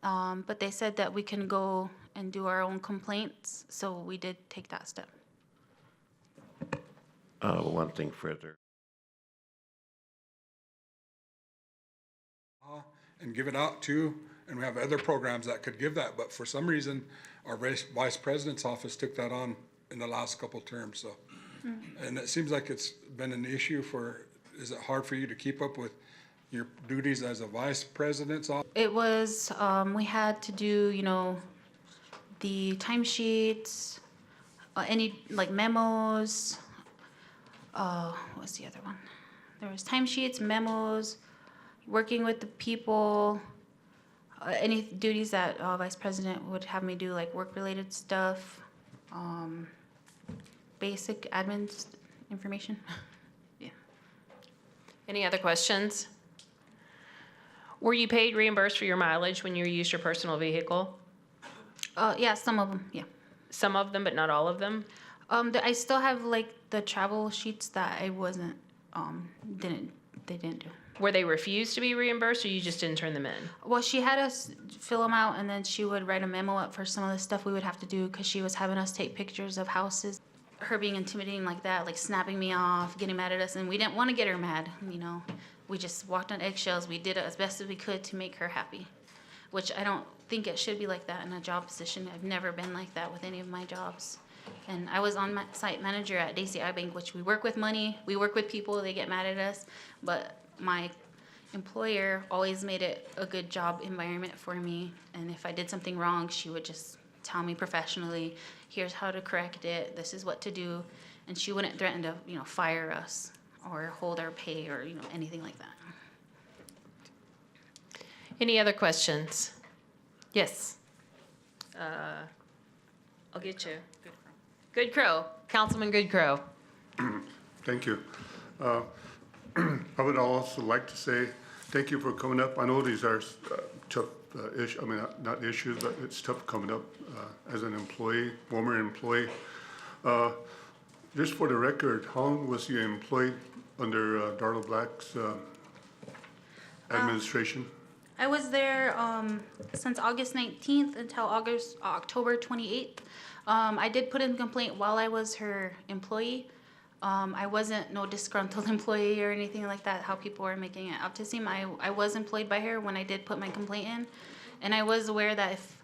But they said that we can go and do our own complaints, so we did take that step. One thing further. And give it out too, and we have other programs that could give that, but for some reason, our vice president's office took that on in the last couple terms, so. And it seems like it's been an issue is it hard for you to keep up with your duties as a vice president's office? It was, we had to do, the timesheets, any like memos. What's the other one? there was timesheets, memos, working with the people, any duties that Vice President would have me do, like work-related stuff, basic admin information. Yeah. Any other questions? Were you paid reimbursed for your mileage when you used your personal vehicle? Yeah, some of them, yeah. Some of them, but not all of them? I still have like the travel sheets that I wasn't, they didn't do. Were they refused to be reimbursed, or you just didn't turn them in? Well, she had us fill them out, and then she would write a memo up for some of the stuff we would have to do, because she was having us take pictures of houses. Her being intimidating like that, like snapping me off, getting mad at us, and we didn't want to get her mad, you know. We just walked on eggshells. We did it as best as we could to make her happy, which I don't think it should be like that in a job position. I've never been like that with any of my jobs. And I was on my site manager at Daisy iBank, which we work with money, we work with people, they get mad at us, but my employer always made it a good job environment for me. And if I did something wrong, she would just tell me professionally, here's how to correct it, this is what to do. And she wouldn't threaten to, you know, fire us or hold our pay or, you know, anything like that. Any other questions? Yes. I'll get you. Good Crow, Councilman Good Crow. Thank you. I would also like to say thank you for coming up. I know these are tough issues, I mean, not issues, but it's tough coming up as an employee, former employee. Just for the record, how long was you employed under Darla Black's administration? I was there since August 19th until October 28th. I did put in a complaint while I was her employee. I wasn't no disgruntled employee or anything like that, how people were making it out to seem. I was employed by her when I did put my complaint in. And I was aware that if,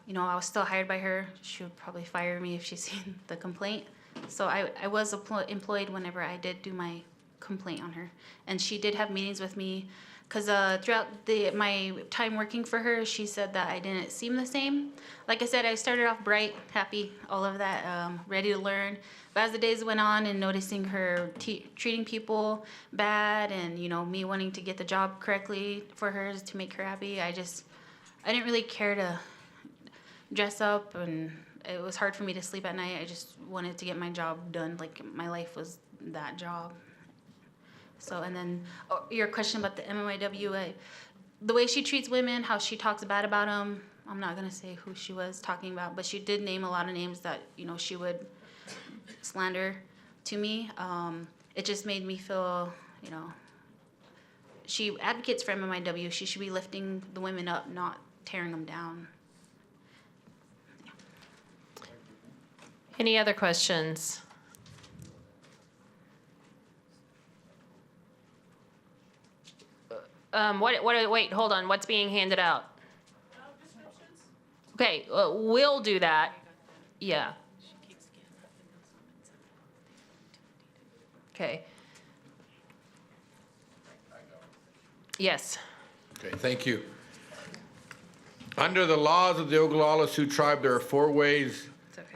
you know, I was still hired by her, she would probably fire me if she seen the complaint. So I was employed whenever I did do my complaint on her. And she did have meetings with me, because throughout my time working for her, she said that I didn't seem the same. Like I said, I started off bright, happy, all of that, ready to learn. But as the days went on and noticing her treating people bad and, you know, me wanting to get the job correctly for her to make her happy, I didn't really care to dress up, and it was hard for me to sleep at night. I just wanted to get my job done. Like, my life was that job. So, and then your question about the MMIW, the way she treats women, how she talks bad about them, I'm not going to say who she was talking about, but she did name a lot of names that, you know, she would slander to me. It just made me feel, you know, she advocates for MMIW. She should be lifting the women up, not tearing them down. Any other questions? Wait, hold on, what's being handed out? Okay, we'll do that, yeah. Okay. Yes. Okay, thank you. Under the laws of the Oglala Sioux tribe, there are 4 ways.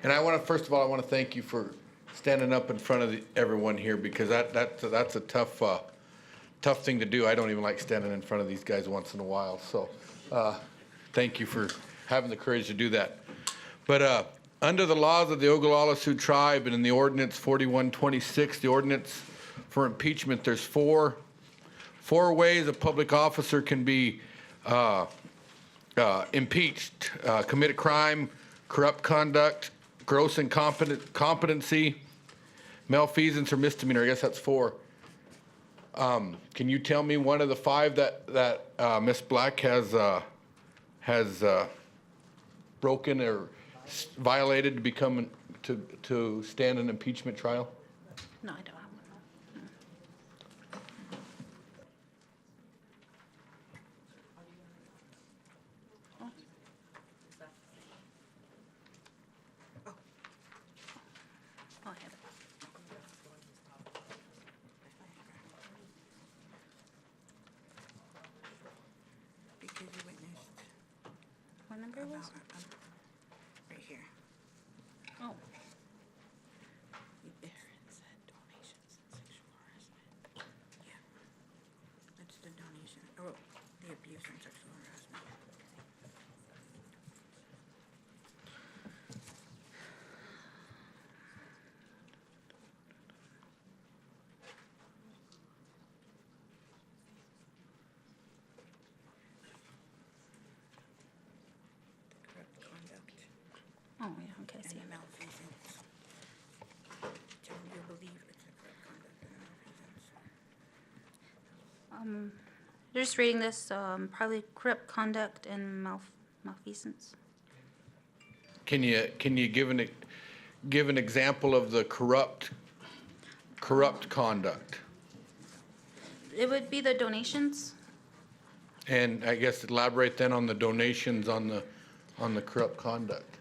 And I want to, first of all, I want to thank you for standing up in front of everyone here, because that's a tough thing to do. I don't even like standing in front of these guys once in a while. So thank you for having the courage to do that. But under the laws of the Oglala Sioux tribe and in the ordinance 4126, the ordinance for impeachment, there's four ways a public officer can be impeached: commit a crime, corrupt conduct, gross incompetency, malfeasance, or misdemeanor. I guess that's 4. Can you tell me one of the 5 that Ms. Black has broken or violated to become to stand an impeachment trial? No, I don't have one. Oh, I have it. Because you witnessed What number was? right here. Oh. You there and said donations and sexual harassment. malfeasance. Tell them you believe it's a corrupt conduct and malfeasance. Just reading this, probably corrupt conduct and malfeasance. Can you give an example of the corrupt conduct? It would be the donations. And I guess elaborate then on the donations on the corrupt conduct.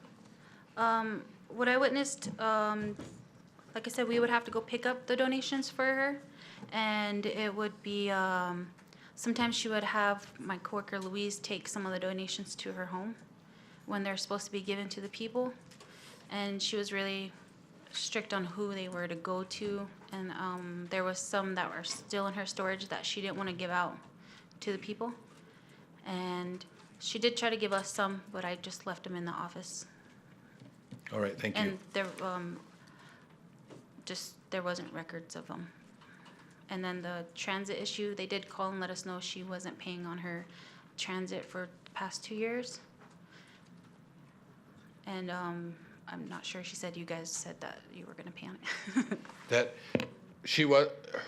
What I witnessed, like I said, we would have to go pick up the donations for her, and it would be, sometimes she would have my coworker Louise take some of the donations to her home when they're supposed to be given to the people, and she was really strict on who they were to go to, and there was some that were still in her storage that she didn't want to give out to the people, and she did try to give us some, but I just left them in the office. All right, thank you. And there, there wasn't records of them. And then the transit issue, they did call and let us know she wasn't paying on her transit for the past 2 years. And I'm not sure, she said you guys said that you were gonna pay on it. That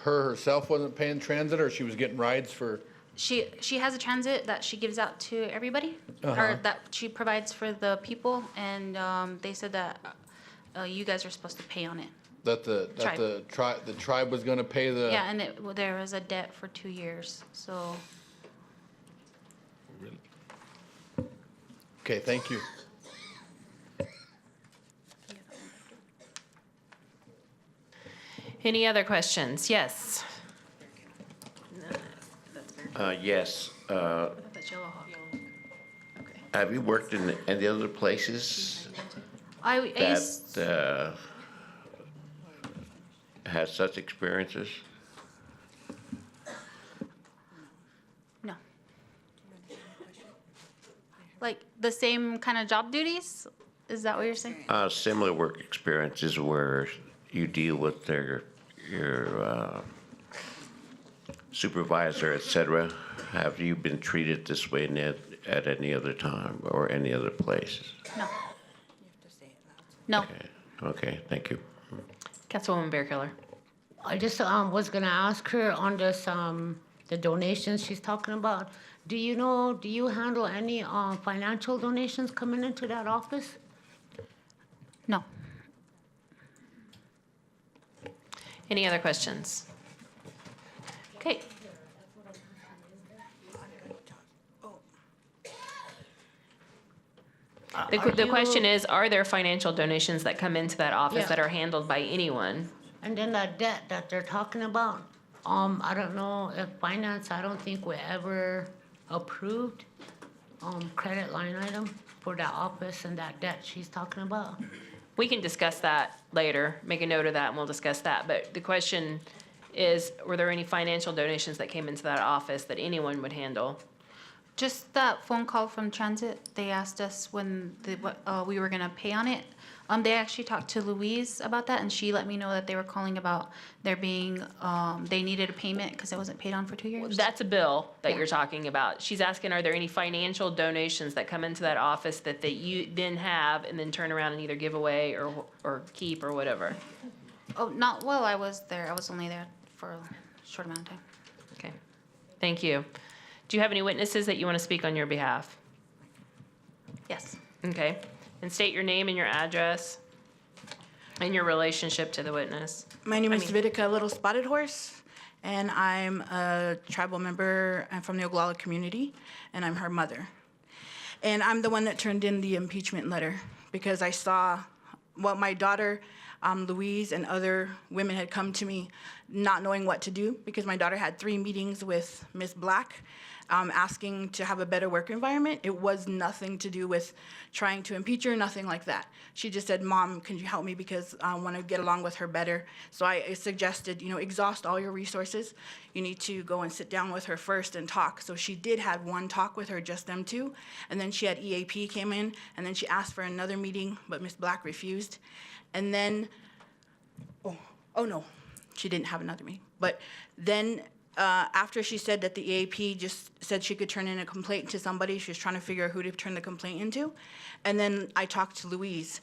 herself wasn't paying transit, or she was getting rides for? She has a transit that she gives out to everybody, or that she provides for the people, and they said that you guys are supposed to pay on it. That the tribe was going to pay the? Yeah, and there was a debt for 2 years, so. Really? Okay, thank you. Any other questions? Yes. Yes. Have you worked in any other places that had such experiences? No. Like the same kind of job duties? Is that what you're saying? Similar work experiences where you deal with your supervisor, et cetera. Have you been treated this way at any other time or any other places? No. No. Okay, thank you. Councilwoman Bearkiller. I just was gonna ask her on this, the donations she's talking about. Do you handle any financial donations coming into that office? No. Any other questions? Okay. The question is, are there financial donations that come into that office Yeah. that are handled by anyone? And then that debt that they're talking about, I don't know if finance, I don't think we ever approved, credit line item for that office and that debt she's talking about. We can discuss that later, make a note of that, and we'll discuss that. But the question is, were there any financial donations that came into that office that anyone would handle? Just that phone call from transit, they asked us when we were gonna pay on it. They actually talked to Louise about that, and she let me know that they were calling about there being, they needed a payment because it wasn't paid on for 2 years. That's a bill that you're talking about. She's asking, are there any financial donations that come into that office that you then have and then turn around and either give away or keep or whatever? Oh, not while I was there. I was only there for a short amount of time. Okay, thank you. Do you have any witnesses that you want to speak on your behalf? Yes. Okay, and state your name and your address and your relationship to the witness. My name is Vitica Little Spotted Horse, and I'm a tribal member. I'm from the Oglala community, and I'm her mother. And I'm the one that turned in the impeachment letter because I saw what my daughter, Louise, and other women had come to me not knowing what to do because my daughter had 3 meetings with Ms. Black asking to have a better work environment. It was nothing to do with trying to impeach her, nothing like that. She just said, Mom, can you help me because I want to get along with her better. So I suggested, exhaust all your resources. You need to go and sit down with her first and talk. So she did have one talk with her, just them two. And then she had EAP came in, and then she asked for another meeting, but Ms. Black refused. And then, oh no, she didn't have another meeting. But then after she said that the EAP just said she could turn in a complaint to somebody, she was trying to figure out who to turn the complaint into. And then I talked to Louise.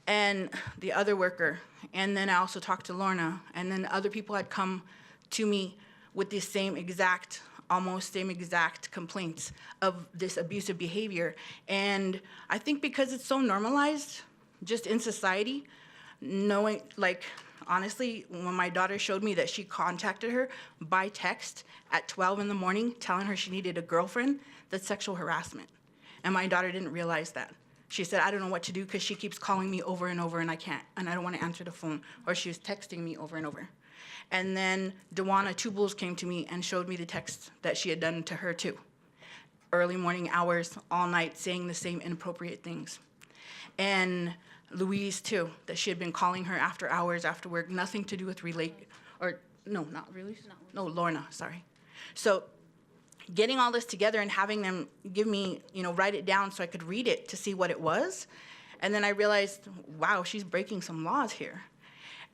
and the other worker. And then I also talked to Lorna, and then other people had come to me with the almost same exact complaints of this abusive behavior. And I think because it's so normalized, just in society, knowing, like, honestly, when my daughter showed me that she contacted her by text at 12 in the morning, telling her she needed a girlfriend, that's sexual harassment. And my daughter didn't realize that. She said, I don't know what to do because she keeps calling me over and over and I can't, and I don't want to answer the phone. Or she was texting me over and over. And then Pt1of2 came to me and showed me the text that she had done to her too. Early morning hours, all night, saying the same inappropriate things. And Louise too, that she had been calling her after hours, after work, nothing to do with Lorna, sorry. So getting all this together and having them give me, write it down so I could read it to see what it was. And then I realized, wow, she's breaking some laws here.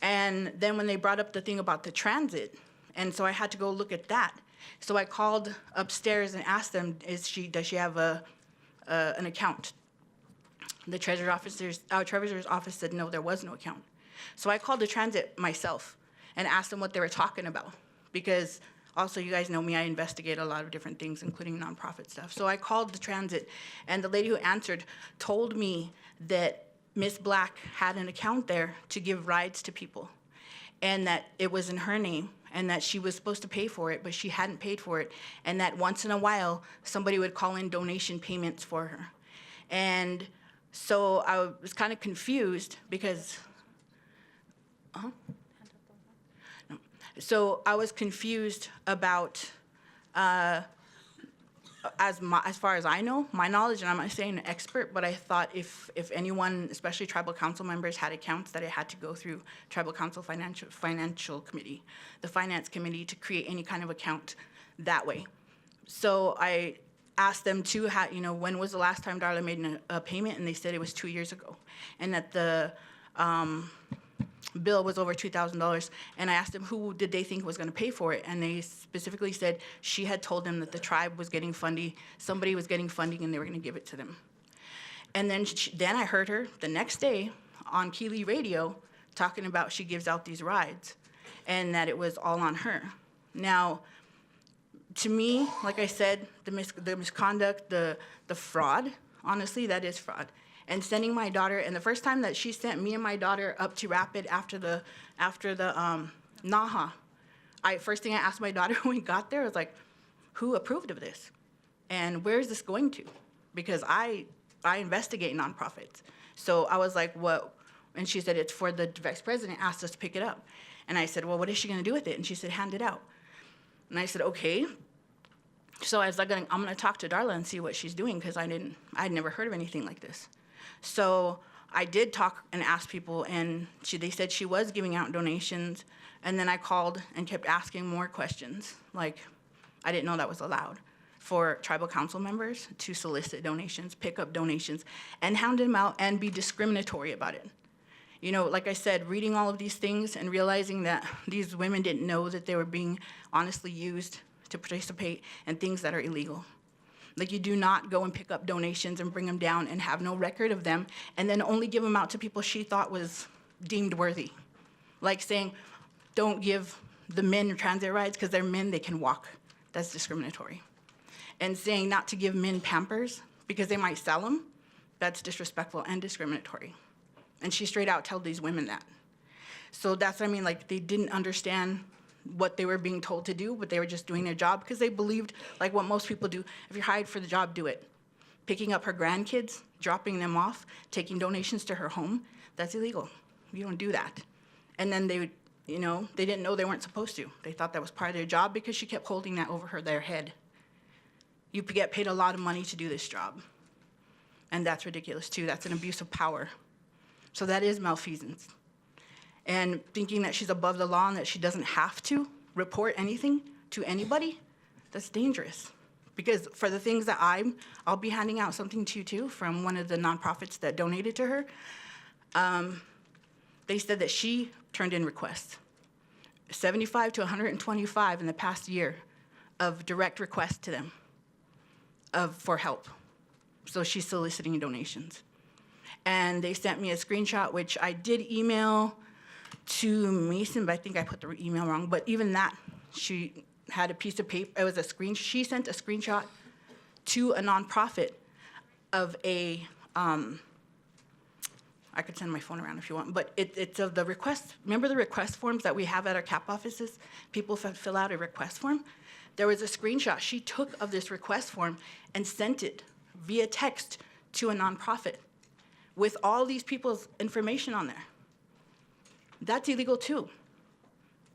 And then when they brought up the thing about the transit, and so I had to go look at that. So I called upstairs and asked them, does she have an account? The treasurer's office said no, there was no account. So I called the transit myself and asked them what they were talking about, because also, you guys know me, I investigate a lot of different things, including nonprofit stuff. So I called the transit, and the lady who answered told me that Miss Black had an account there to give rides to people, and that it was in her name, and that she was supposed to pay for it, but she hadn't paid for it, and that once in a while, somebody would call in donation payments for her. And so I was kind of confused because, So I was confused about, as far as I know, my knowledge, and I'm not saying an expert, but I thought if anyone, especially tribal council members, had accounts, that it had to go through tribal council financial committee, the finance committee, to create any kind of account that way. So I asked them too, when was the last time Darla made a payment, and they said it was 2 years ago, and that the bill was over $2,000, and I asked them who did they think was going to pay for it, and they specifically said she had told them that the tribe was getting funding, somebody was getting funding, and they were going to give it to them. And then then I heard her the next day on Keeley Radio talking about she gives out these rides, and that it was all on her. Now, to me, like I said, the misconduct, the fraud, honestly, that is fraud. And sending my daughter, and the first time that she sent me and my daughter up to Rapid after the NAHA, first thing I asked my daughter when we got there was like, who approved of this? And where is this going to? Because I investigate nonprofits. So I was like, what? And she said, it's for the vice president asked us to pick it up. And I said, well, what is she gonna do with it? And she said, hand it out. And I said, okay. So I was like, I'm gonna talk to Darla and see what she's doing, because I'd never heard of anything like this. So I did talk and ask people, and they said she was giving out donations, and then I called and kept asking more questions. Like, I didn't know that was allowed for tribal council members to solicit donations, pick up donations, and hand them out and be discriminatory about it. Like I said, reading all of these things and realizing that these women didn't know that they were being honestly used to participate in things that are illegal. Like, you do not go and pick up donations and bring them down and have no record of them, and then only give them out to people she thought was deemed worthy. Like saying, don't give the men transit rides because they're men, they can walk. That's discriminatory. And saying not to give men Pampers because they might sell them, that's disrespectful and discriminatory. And she straight out told these women that. So that's what I mean, like, they didn't understand what they were being told to do, but they were just doing their job because they believed, like what most people do, if you're hired for the job, do it. Picking up her grandkids, dropping them off, taking donations to her home, that's illegal. You don't do that. And then they didn't know they weren't supposed to. They thought that was part of their job because she kept holding that over their head. You get paid a lot of money to do this job. And that's ridiculous too. That's an abuse of power. So that is malfeasance. And thinking that she's above the law and that she doesn't have to report anything to anybody, that's dangerous. Because for the things that I'll be handing out something to you too from one of the nonprofits that donated to her. They said that she turned in requests, 75 to 125 in the past year of direct requests to them for help. So she's soliciting donations. And they sent me a screenshot, which I did email to Mason, but I think I put the email wrong. But even that, she had a piece of paper, it was a she sent a screenshot to a nonprofit of a, I could send my phone around if you want, but it's of the request, remember the request forms that we have at our CAP offices? People fill out a request form. There was a screenshot she took of this request form and sent it via text to a nonprofit with all these people's information on there. That's illegal too.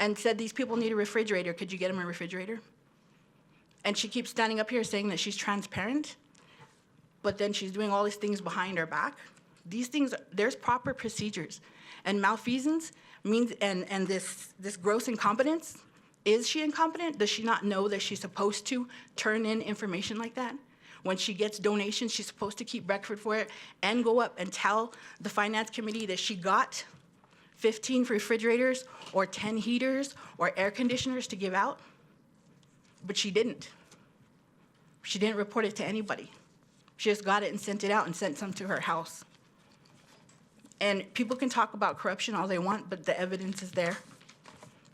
And said these people need a refrigerator. Could you get them a refrigerator? And she keeps standing up here saying that she's transparent, but then she's doing all these things behind her back. These things, there's proper procedures. And malfeasance means, and this gross incompetence, is she incompetent? Does she not know that she's supposed to turn in information like that? When she gets donations, she's supposed to keep record for it and go up and tell the finance committee that she got 15 refrigerators or 10 heaters or air conditioners to give out, but she didn't. She didn't report it to anybody. She just got it and sent it out and sent some to her house. And people can talk about corruption all they want, but the evidence is there.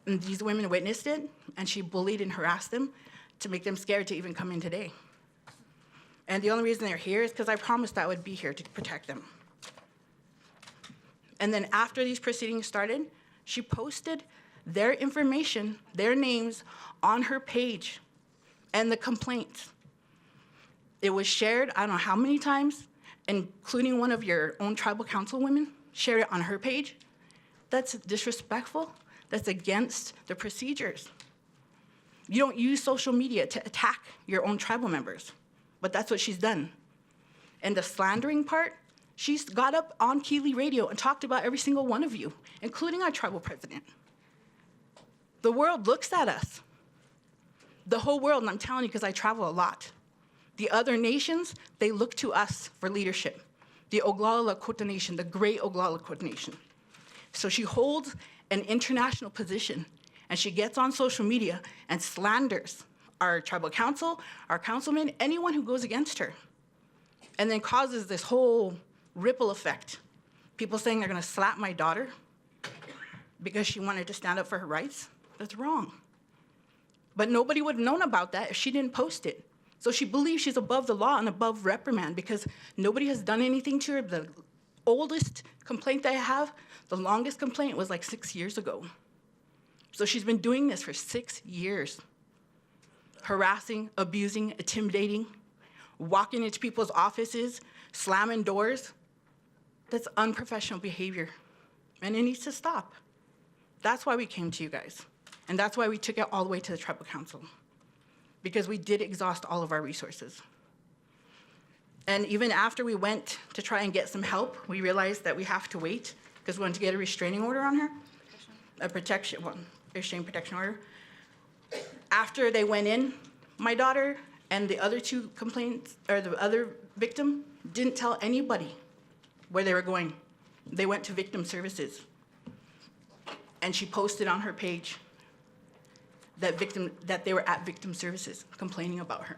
And these women witnessed it, and she bullied and harassed them to make them scared to even come in today. And the only reason they're here is because I promised I would be here to protect them. And then after these proceedings started, she posted their information, their names, on her page and the complaints. It was shared, I don't know how many times, including one of your own tribal councilwomen shared it on her page. That's disrespectful. That's against the procedures. You don't use social media to attack your own tribal members, but that's what she's done. And the slandering part, she's got up on Keeley Radio and talked about every single one of you, including our tribal president. The world looks at us. The whole world, and I'm telling you because I travel a lot. The other nations, they look to us for leadership. The Oglala Lakota Nation, the great Oglala Lakota Nation. So she holds an international position, and she gets on social media and slanders our tribal council, our councilmen, anyone who goes against her, and then causes this whole ripple effect. People saying they're gonna slap my daughter because she wanted to stand up for her rights. That's wrong. But nobody would have known about that if she didn't post it. So she believes she's above the law and above reprimand because nobody has done anything to her. The oldest complaint that I have, the longest complaint was like 6 years ago. So she's been doing this for 6 years. Harassing, abusing, intimidating, walking into people's offices, slamming doors. That's unprofessional behavior, and it needs to stop. That's why we came to you guys, and that's why we took it all the way to the tribal council, because we did exhaust all of our resources. And even after we went to try and get some help, we realized that we have to wait because we wanted to get a restraining order on her, restraining protection order. After they went in, my daughter and the other two complaints, or the other victim, didn't tell anybody where they were going. They went to victim services. And she posted on her page that they were at victim services complaining about her.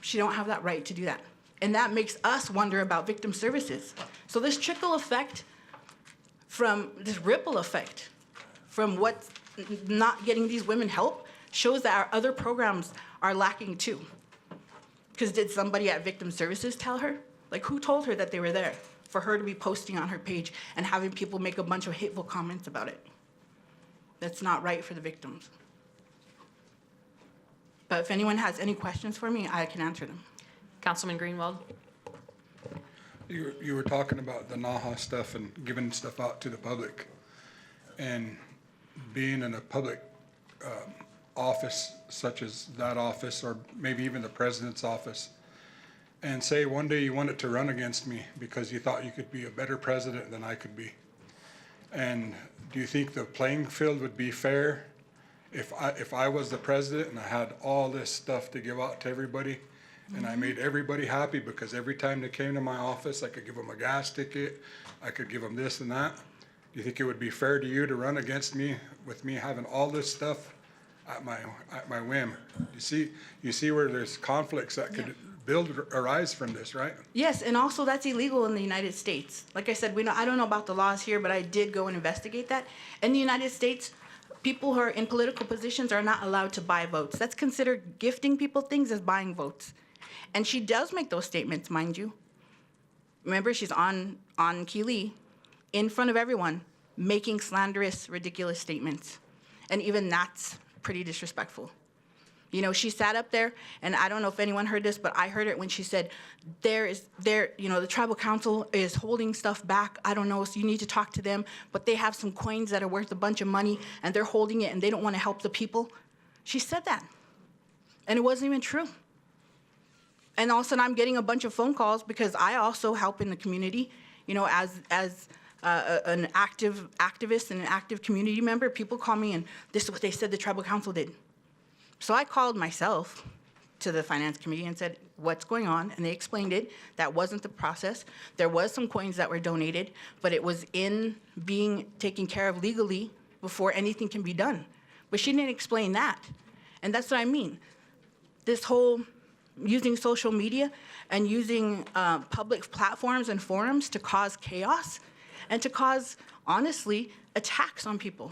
She don't have that right to do that. And that makes us wonder about victim services. So this trickle effect from this ripple effect from what's not getting these women help shows that our other programs are lacking too. Because did somebody at victim services tell her? Like, who told her that they were there for her to be posting on her page and having people make a bunch of hateful comments about it? That's not right for the victims. But if anyone has any questions for me, I can answer them. Councilman Greenwald. You were talking about the NAHA stuff and giving stuff out to the public. And being in a public office such as that office, or maybe even the president's office, and say one day you wanted to run against me because you thought you could be a better president than I could be. And do you think the playing field would be fair if I was the president and I had all this stuff to give out to everybody, and I made everybody happy because every time they came to my office, I could give them a gas ticket, I could give them this and that? Do you think it would be fair to you to run against me with me having all this stuff at my whim? You see where there's conflicts that could build arise from this, right? Yes, and also that's illegal in the United States. Like I said, I don't know about the laws here, but I did go and investigate that. In the United States, people who are in political positions are not allowed to buy votes. That's considered gifting people things as buying votes. And she does make those statements, mind you. Remember, she's on Keeley in front of everyone, making slanderous, ridiculous statements. And even that's pretty disrespectful. You know, she sat up there, and I don't know if anyone heard this, but I heard it when she said, the tribal council is holding stuff back. I don't know, so you need to talk to them, but they have some coins that are worth a bunch of money, and they're holding it, and they don't want to help the people. She said that, and it wasn't even true. And all of a sudden, I'm getting a bunch of phone calls because I also help in the community, you know, as an activist and an active community member. People call me, and this is what they said the tribal council did. So I called myself to the finance committee and said, what's going on? And they explained it. That wasn't the process. There was some coins that were donated, but it was in being taken care of legally before anything can be done. But she didn't explain that. And that's what I mean. This whole using social media and using public platforms and forums to cause chaos and to cause, honestly, attacks on people.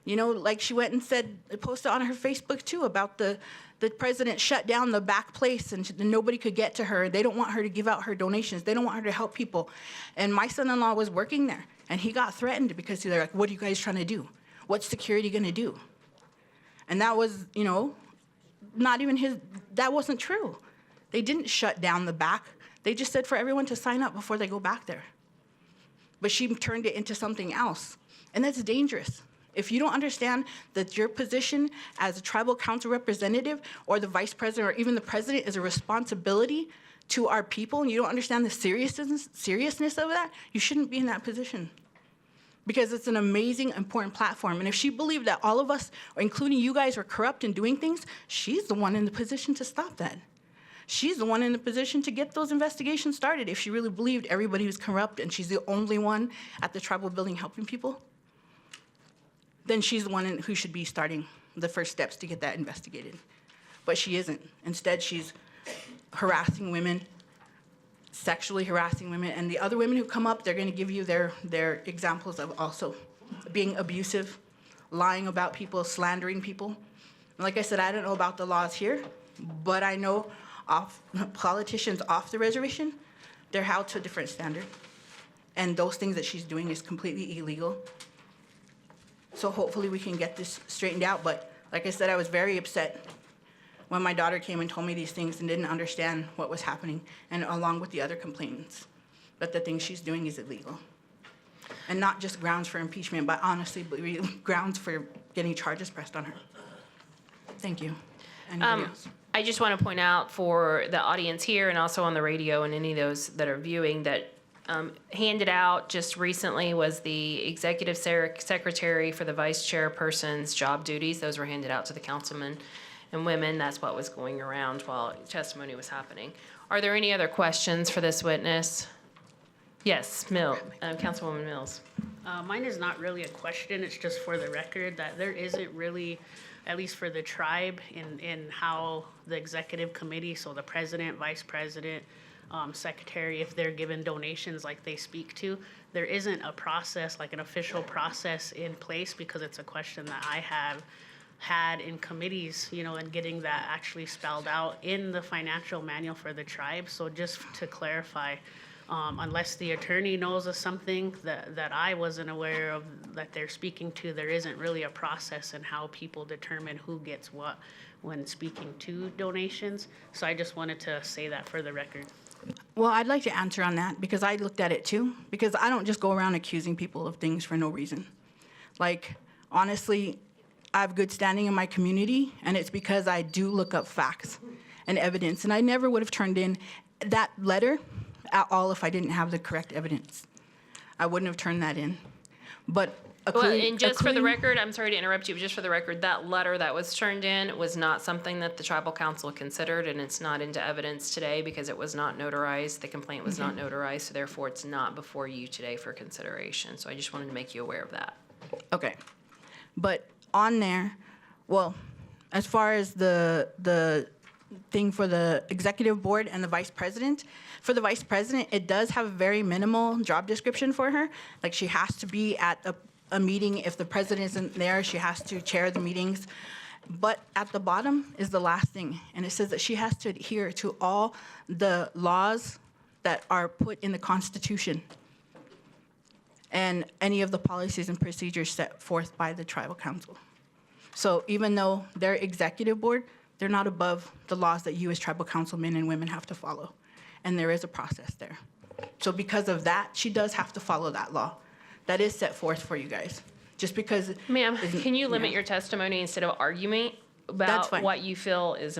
You know, like she went and said, posted on her Facebook too about the president shut down the back place and nobody could get to her. They don't want her to give out her donations. They don't want her to help people. And my son-in-law was working there, and he got threatened because they're like, what are you guys trying to do? What's security gonna do? And that was, you know, not even that wasn't true. They didn't shut down the back. They just said for everyone to sign up before they go back there. But she turned it into something else, and that's dangerous. If you don't understand that your position as a tribal council representative or the vice president or even the president is a responsibility to our people, and you don't understand the seriousness of that, you shouldn't be in that position. Because it's an amazing, important platform. And if she believed that all of us, including you guys, are corrupt and doing things, she's the one in the position to stop that. She's the one in the position to get those investigations started if she really believed everybody was corrupt and she's the only one at the tribal building helping people. Then she's the one who should be starting the first steps to get that investigated. But she isn't. Instead, she's harassing women, sexually harassing women, and the other women who come up, they're gonna give you their examples of also being abusive, lying about people, slandering people. And like I said, I don't know about the laws here, but I know politicians off the reservation, they're held to a different standard. And those things that she's doing is completely illegal. So hopefully we can get this straightened out. But like I said, I was very upset when my daughter came and told me these things and didn't understand what was happening, and along with the other complainants, that the things she's doing is illegal. And not just grounds for impeachment, but honestly, grounds for getting charges pressed on her. Thank you. Anybody else? I just want to point out for the audience here and also on the radio and any of those that are viewing that handed out just recently was the executive secretary for the vice chairperson's job duties. Those were handed out to the councilmen and women. That's what was going around while testimony was happening. Are there any other questions for this witness? Yes, Councilwoman Mills. Mine is not really a question. It's just for the record that there isn't really, at least for the tribe, in how the executive committee, so the president, vice president, secretary, if they're given donations like they speak to, there isn't a process, like an official process in place, because it's a question that I have had in committees, you know, and getting that actually spelled out in the financial manual for the tribe. So just to clarify, unless the attorney knows of something that I wasn't aware of that they're speaking to, there isn't really a process in how people determine who gets what when speaking to donations. So I just wanted to say that for the record. Well, I'd like to answer on that because I looked at it too, because I don't just go around accusing people of things for no reason. Like, honestly, I have good standing in my community, and it's because I do look up facts and evidence, and I never would have turned in that letter at all if I didn't have the correct evidence. I wouldn't have turned that in. But and just for the record, I'm sorry to interrupt you, but just for the record, that letter that was turned in was not something that the tribal council considered, and it's not into evidence today because it was not notarized. The complaint was not notarized, so therefore it's not before you today for consideration. So I just wanted to make you aware of that. Okay. But on there, well, as far as the thing for the executive board and the vice president. For the vice president, it does have a very minimal job description for her. Like, she has to be at a meeting. If the president isn't there, she has to chair the meetings. But at the bottom is the last thing, and it says that she has to adhere to all the laws that are put in the Constitution and any of the policies and procedures set forth by the tribal council. So even though they're executive board, they're not above the laws that you as tribal councilmen and women have to follow. And there is a process there. So because of that, she does have to follow that law that is set forth for you guys. Just because. Ma'am, can you limit your testimony instead of argument That's about fine. what you feel is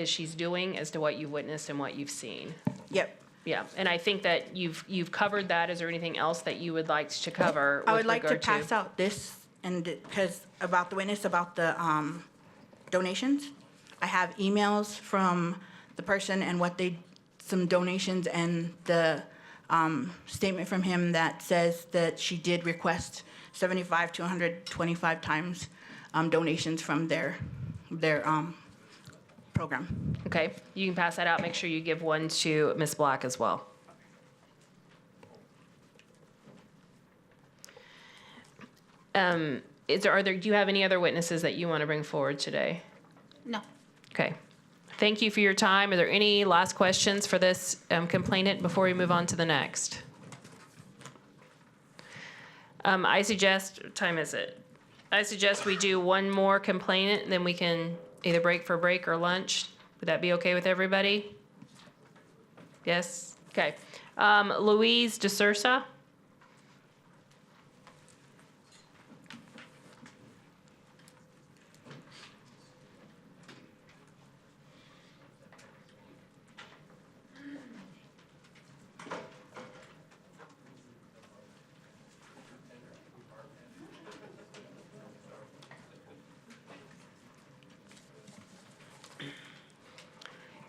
she's doing as to what you've witnessed and what you've seen? Yep. Yeah, and I think that you've covered that. Is there anything else that you would like to cover I with would like to regard pass out this, and because about the witness about the donations. I have emails from the person and some donations, and the statement from him that says that she did request 75 to 125 times donations from their program. Okay, you can pass that out. Make sure you give one to Ms. Black as well. Do you have any other witnesses that you want to bring forward today? No. Okay. Thank you for your time. Are there any last questions for this complainant before we move on to the next? I suggest, what time is it? I suggest we do one more complainant, and then we can either break for break or lunch. Would that be okay with everybody? Yes? Okay. Louise DeSouza?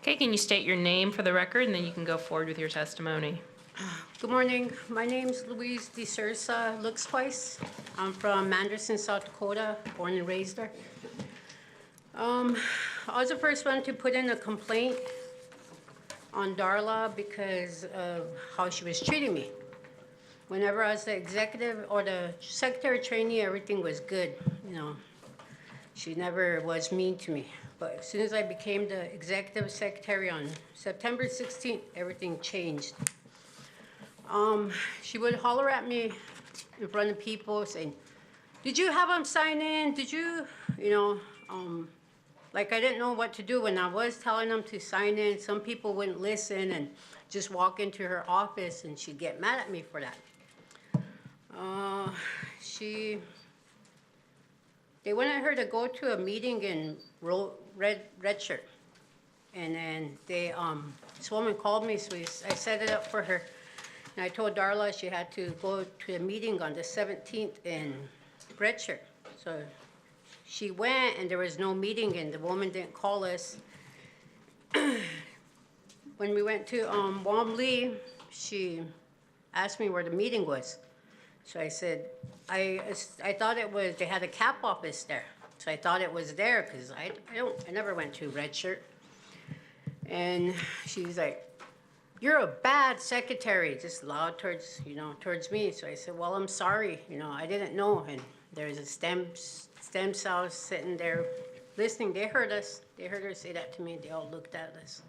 Okay, can you state your name for the record, and then you can go forward with your testimony. Good morning. My name's Louise DeSouza Looks Twice. I'm from Manderson, South Dakota, born and raised there. I was the first one to put in a complaint on Darla because of how she was treating me. Whenever I was the executive or the secretary trainee, everything was good, you know. She never was mean to me. But as soon as I became the executive secretary on September 16th, everything changed. She would holler at me in front of people saying, "Did you have them sign in? Did you," you know, like I didn't know what to do when I was telling them to sign in. Some people wouldn't listen and just walk into her office, and she'd get mad at me for that. They wanted her to go to a meeting in Red Shirt. And then this woman called me, so I set it up for her. And I told Darla she had to go to a meeting on the 17th in Red Shirt. So she went, and there was no meeting, and the woman didn't call us. When we went to Wamlee, she asked me where the meeting was. So I said, I thought it was, they had a cap office there. So I thought it was there, because I never went to Red Shirt. And she's like, "You're a bad secretary," just loud towards me. So I said, "Well, I'm sorry, I didn't know." And there's a stem cells sitting there listening. They heard us. They heard her say that to me. They all looked at us.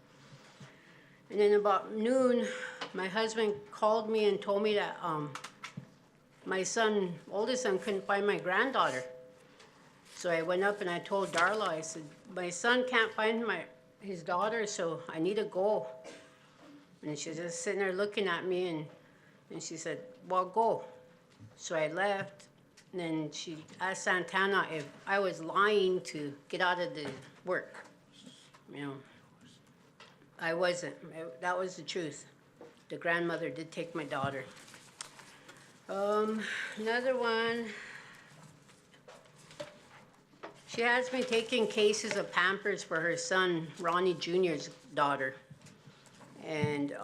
And then about noon, my husband called me and told me that my oldest son, couldn't find my granddaughter. So I went up and I told Darla, I said, "My son can't find his daughter, so I need to go." And she's just sitting there looking at me, and she said, "Well, go." So I left, and then she asked Santana if I was lying to get out of the work. I wasn't. That was the truth. The grandmother did take my daughter. Another one, she has me taking cases of Pampers for her son, Ronnie Jr.'s daughter. And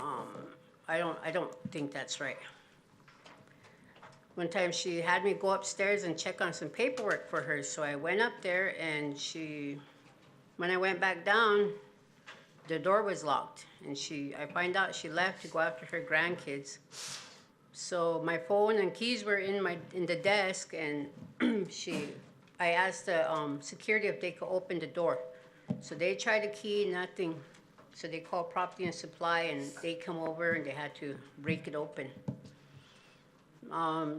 I don't think that's right. One time she had me go upstairs and check on some paperwork for her, so I went up there, and when I went back down, the door was locked, and I find out she left to go after her grandkids. So my phone and keys were in the desk, and I asked the security if they could open the door. So they tried the key, nothing. So they called Property and Supply, and they come over and they had to break it open.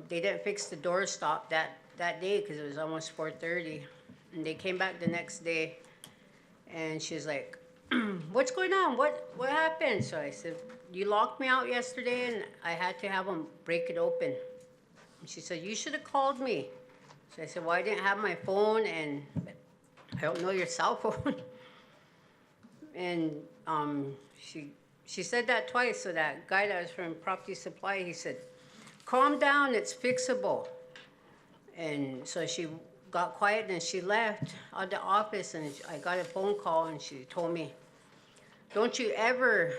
They didn't fix the door stop that day because it was almost 4:30, and they came back the next day, and she's like, "What's going on? What happened?" So I said, "You locked me out yesterday, and I had to have them break it open." And she said, "You should have called me." So I said, "Well, I didn't have my phone, and I don't know your cell phone." And she said that twice. So that guy that was from Property Supply, he said, "Calm down, it's fixable." And so she got quiet and she left out of the office, and I got a phone call and she told me, "Don't you ever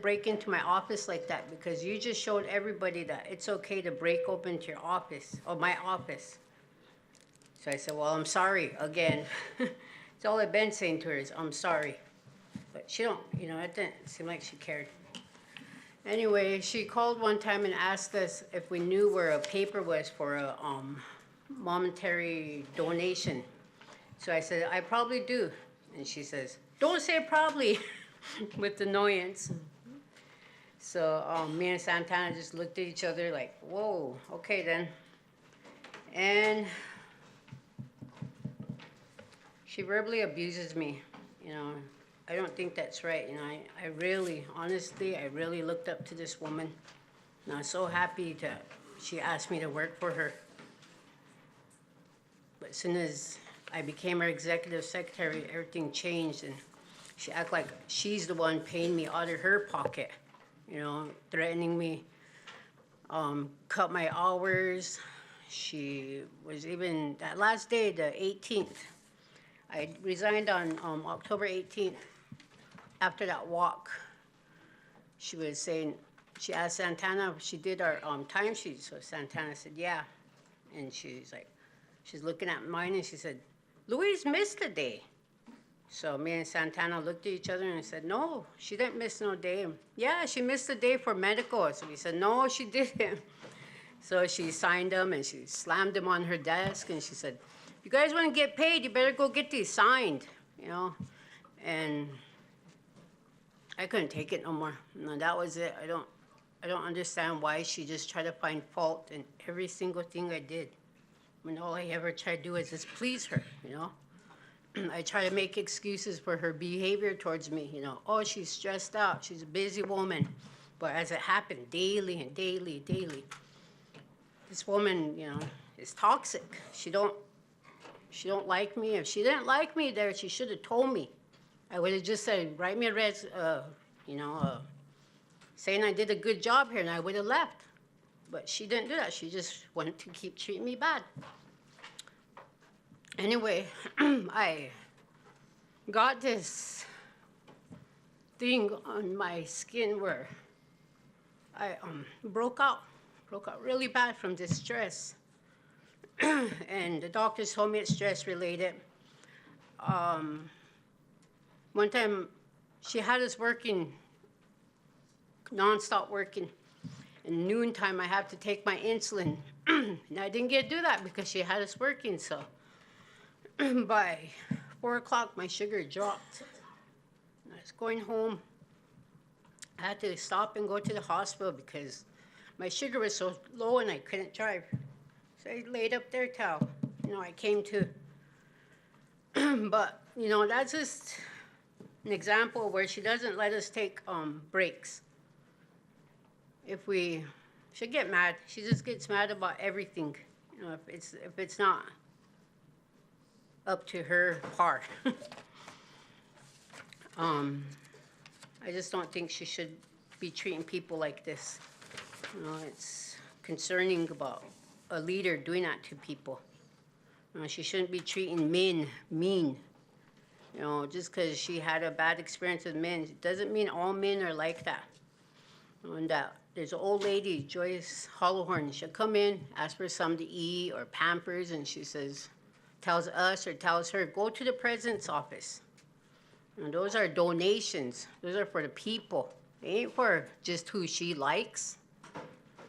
break into my office like that, because you just showed everybody that it's okay to break open to your office, or my office." So I said, "Well, I'm sorry again." It's all I've been saying to her is, "I'm sorry." But she don't, it didn't seem like she cared. Anyway, she called one time and asked us if we knew where a paper was for a monetary donation. So I said, "I probably do." And she says, "Don't say probably," with annoyance. So me and Santana just looked at each other like, "Whoa, okay then." And she verbally abuses me, I don't think that's right. I really, honestly, I really looked up to this woman. And I was so happy that she asked me to work for her. But as soon as I became her executive secretary, everything changed, and she acted like she's the one paying me out of her pocket, threatening me, cut my hours. She was even, that last day, the 18th, I resigned on October 18th. After that walk, she was saying, she asked Santana if she did our timesheet. So Santana said, "Yeah." And she's looking at mine, and she said, "Louise missed a day." So me and Santana looked at each other and said, "No, she didn't miss no day." "Yeah, she missed a day for medical." So we said, "No, she didn't." So she signed them, and she slammed them on her desk, and she said, "If you guys want to get paid, you better go get these signed," And I couldn't take it no more. No, that was it. I don't understand why she just tried to find fault in every single thing I did, when all I ever tried to do is just please her, I try to make excuses for her behavior towards me, "Oh, she's stressed out, she's a busy woman." But as it happened daily and daily, this woman, is toxic. She don't like me. If she didn't like me there, she should have told me. I would have just said, "Write me a saying I did a good job here," and I would have left. But she didn't do that. She just wanted to keep treating me bad. Anyway, I got this thing on my skin where I broke out really bad from this stress. And the doctors told me it's stress related. One time, she had us working, nonstop working. In noontime, I have to take my insulin. And I didn't get to do that because she had us working. So by 4 o'clock, my sugar dropped. I was going home. I had to stop and go to the hospital because my sugar was so low and I couldn't drive. So I laid up there till, I came to. But, that's just an example where she doesn't let us take breaks. If she get mad, she just gets mad about everything. If it's not up to her par. I just don't think she should be treating people like this. It's concerning about a leader doing that to people. She shouldn't be treating men mean. Just because she had a bad experience with men, it doesn't mean all men are like that. And there's an old lady, Joyce Hollowhorn. She'll come in, ask for something to eat or Pampers, and she tells us or tells her, "Go to the president's office." And those are donations. Those are for the people. They ain't for just who she likes.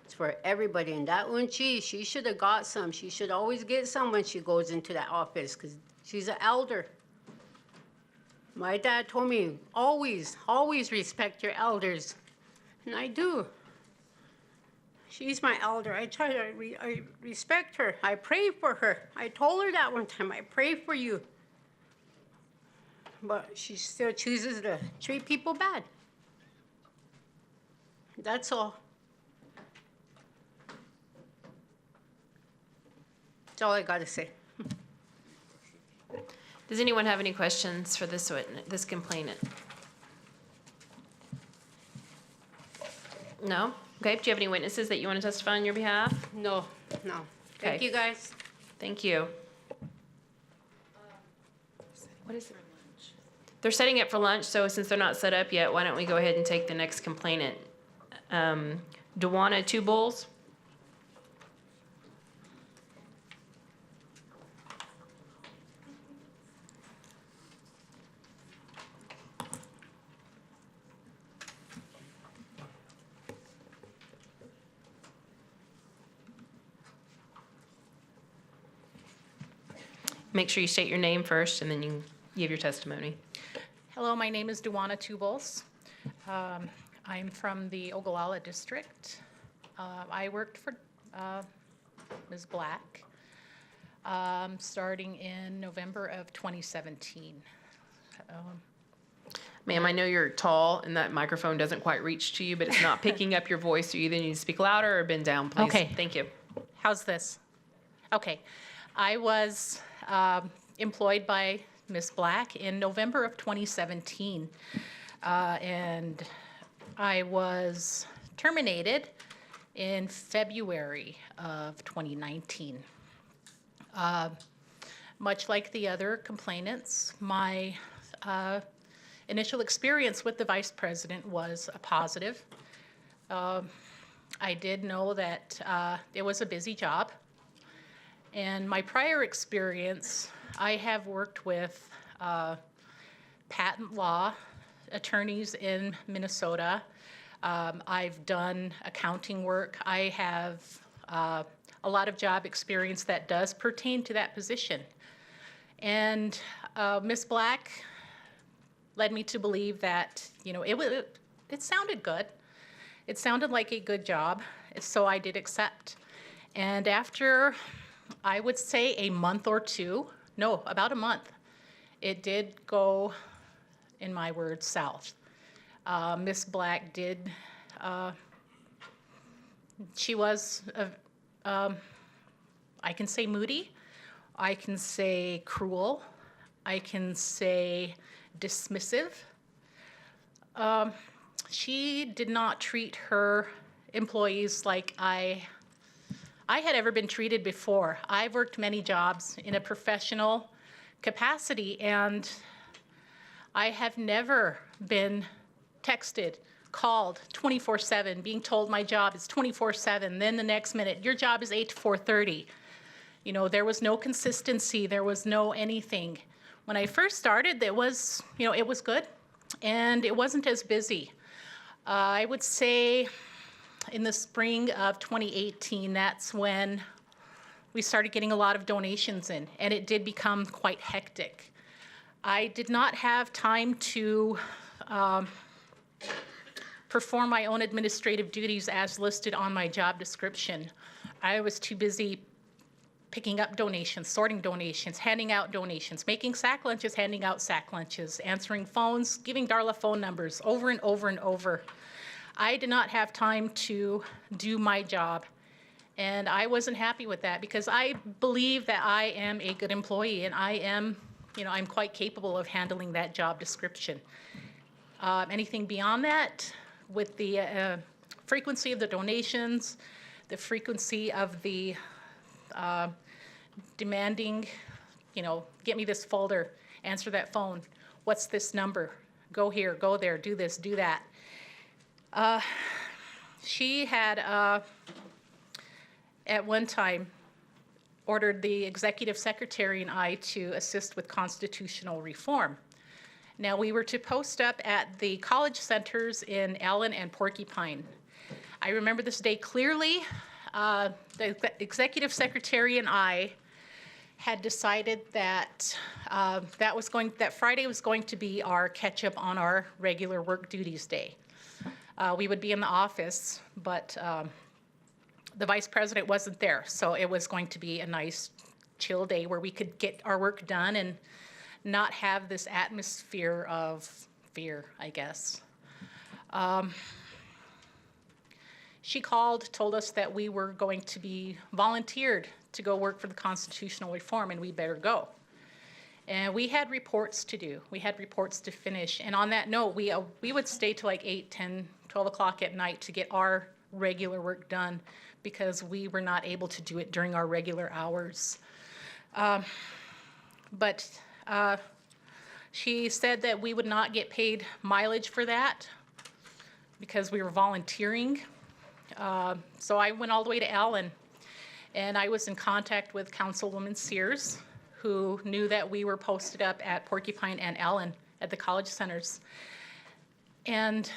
It's for everybody. And that Unchi, she should have got some. She should always get some when she goes into that office because she's an elder. My dad told me, always, always respect your elders. And I do. She's my elder. I respect her. I pray for her. I told her that one time. I pray for you. But she still chooses to treat people bad. That's all. That's all I gotta say. Does anyone have any questions for this witness, this complainant? No? Okay, do you have any witnesses that you want to testify on your behalf? No. Thank Okay. you, guys. Thank you. What is it? They're setting it for lunch, so since they're not set up yet, why don't we go ahead and take the next complainant? Pt1of2 Bulls? Make sure you state your name first, and then you give your testimony. Hello, my name is Pt1of2 Bulls. I'm from the Oglala district. I worked for Ms. Black starting in November of 2017. Ma'am, I know you're tall and that microphone doesn't quite reach to you, but it's not picking up your voice. So you either need to speak louder or bend down, please. Okay. Thank you. How's this? Okay. I was employed by Ms. Black in November of 2017, and I was terminated in February of 2019. Much like the other complainants, my initial experience with the vice president was a positive. I did know that it was a busy job. And my prior experience, I have worked with patent law attorneys in Minnesota. I've done accounting work. I have a lot of job experience that does pertain to that position. And Ms. Black led me to believe that, you know, it sounded good. It sounded like a good job, so I did accept. And after, I would say a month or two, no, about a month, it did go, in my words, south. Ms. Black did, she was, I can say moody, I can say cruel, I can say dismissive. She did not treat her employees like I had ever been treated before. I've worked many jobs in a professional capacity, and I have never been texted, called 24/7, being told my job is 24/7, then the next minute, your job is 8 to 4:30. You know, there was no consistency, there was no anything. When I first started, it was, you know, it was good, and it wasn't as busy. I would say in the spring of 2018, that's when we started getting a lot of donations in, and it did become quite hectic. I did not have time to perform my own administrative duties as listed on my job description. I was too busy picking up donations, sorting donations, handing out donations, making sack lunches, handing out sack lunches, answering phones, giving Darla phone numbers over and over and over. I did not have time to do my job, and I wasn't happy with that because I believe that I am a good employee, and I am, you know, I'm quite capable of handling that job description. Anything beyond that, with the frequency of the donations, the frequency of the demanding, you know, get me this folder, answer that phone, what's this number, go here, go there, do this, do that. She had, at one time, ordered the executive secretary and I to assist with constitutional reform. Now, we were to post up at the college centers in Allen and Porcupine. I remember this day clearly. The executive secretary and I had decided that that Friday was going to be our catch up on our regular work duties day. We would be in the office, but the vice president wasn't there, so it was going to be a nice chill day where we could get our work done and not have this atmosphere of fear, I guess. She called, told us that we were going to be volunteered to go work for the constitutional reform, and we better go. And we had reports to do. We had reports to finish. And on that note, we would stay till like 8, 10, 12 o'clock at night to get our regular work done because we were not able to do it during our regular hours. But she said that we would not get paid mileage for that because we were volunteering. So I went all the way to Allen, and I was in contact with Councilwoman Sears, who knew that we were posted up at Porcupine and Allen at the college centers. And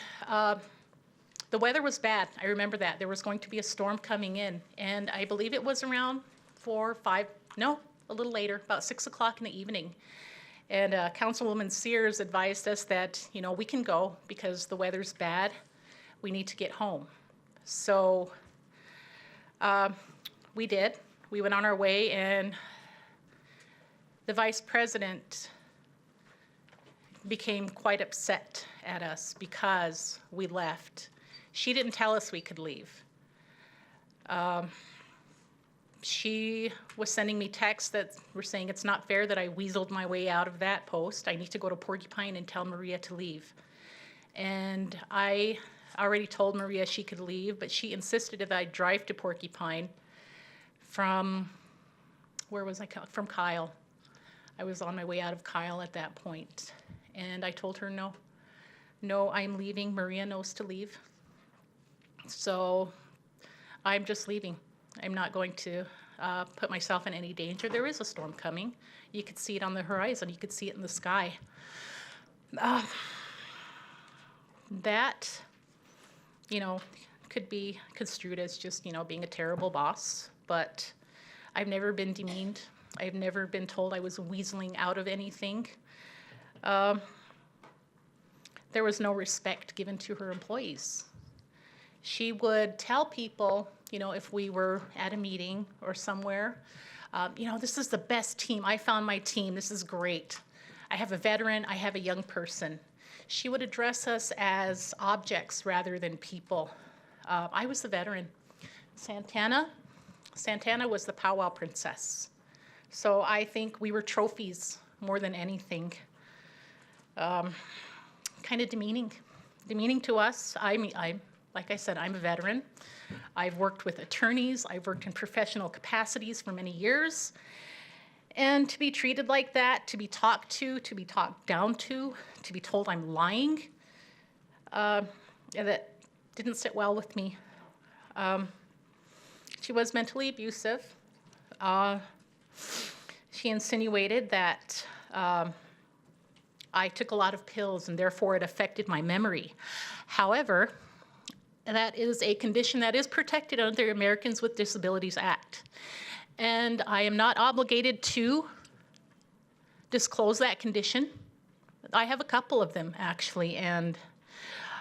the weather was bad. I remember that. There was going to be a storm coming in, and I believe it was around 4, 5, no, a little later, about 6 o'clock in the evening. And Councilwoman Sears advised us that, you know, we can go because the weather's bad. We need to get home. So we did. We went on our way, and the vice president became quite upset at us because we left. She didn't tell us we could leave. She was sending me texts that were saying it's not fair that I weaseled my way out of that post. I need to go to Porcupine and tell Maria to leave. And I already told Maria she could leave, but she insisted that I drive to Porcupine from, where was I? From Kyle. I was on my way out of Kyle at that point. And I told her, no, I'm leaving. Maria knows to leave. So I'm just leaving. I'm not going to put myself in any danger. There is a storm coming. You could see it on the horizon. You could see it in the sky. That, you know, could be construed as just, you know, being a terrible boss. But I've never been demeaned. I've never been told I was weaseling out of anything. There was no respect given to her employees. She would tell people, you know, if we were at a meeting or somewhere, you know, this is the best team. I found my team. This is great. I have a veteran. I have a young person. She would address us as objects rather than people. I was the veteran. Santana was the powwow princess. So I think we were trophies more than anything. Kind of demeaning to us. I mean, like I said, I'm a veteran. I've worked with attorneys. I've worked in professional capacities for many years. And to be treated like that, to be talked to be talked down to be told I'm lying, that didn't sit well with me. She was mentally abusive. She insinuated that I took a lot of pills and therefore it affected my memory. However, that is a condition that is protected under the Americans with Disabilities Act. And I am not obligated to disclose that condition. I have a couple of them, actually. And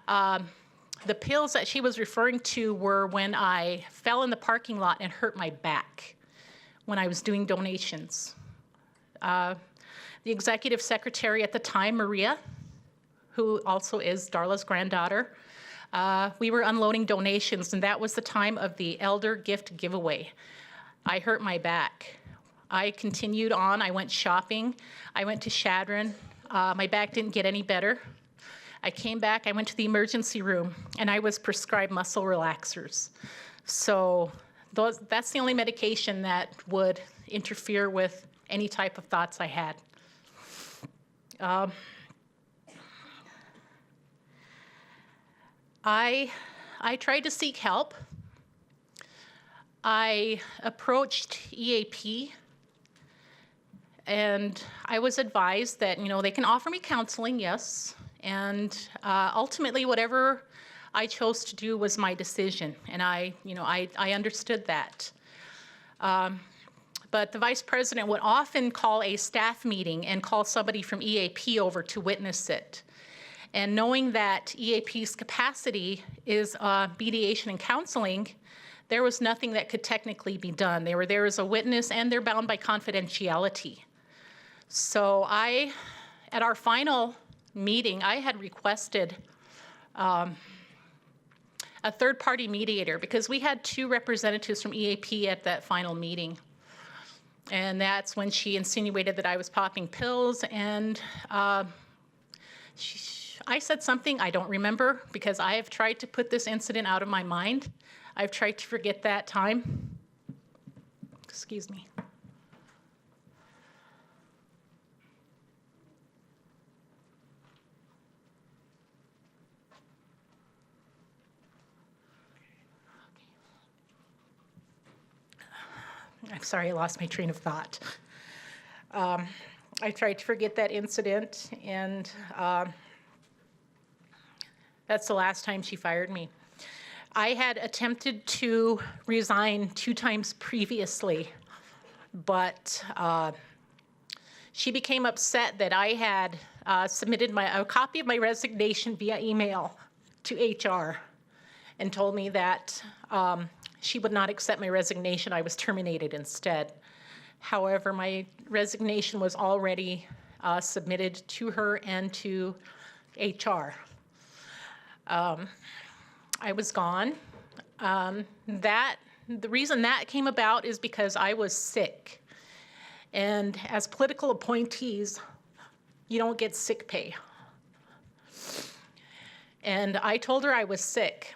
the pills that she was referring to were when I fell in the parking lot and hurt my back when I was doing donations. The executive secretary at the time, Maria, who also is Darla's granddaughter, we were unloading donations, and that was the time of the elder gift giveaway. I hurt my back. I continued on. I went shopping. I went to Chadron. My back didn't get any better. I came back. I went to the emergency room, and I was prescribed muscle relaxers. So that's the only medication that would interfere with any type of thoughts I had. I tried to seek help. I approached EAP And I was advised that, they can offer me counseling, yes. And ultimately, whatever I chose to do was my decision. And I understood that. But the vice president would often call a staff meeting and call somebody from EAP over to witness it. And knowing that EAP's capacity is mediation and counseling, there was nothing that could technically be done. They were there as a witness, and they're bound by confidentiality. So at our final meeting, I had requested a third-party mediator because we had 2 representatives from EAP at that final meeting. And that's when she insinuated that I was popping pills, and I said something I don't remember because I have tried to put this incident out of my mind. I've tried to forget that time. Excuse me. I'm sorry, I lost my train of thought. I tried to forget that incident, and that's the last time she fired me. I had attempted to resign 2 times previously, but she became upset that I had submitted a copy of my resignation via email to HR and told me that she would not accept my resignation. I was terminated instead. However, my resignation was already submitted to her and to HR. I was gone. The reason that came about is because I was sick. And as political appointees, you don't get sick pay. And I told her I was sick.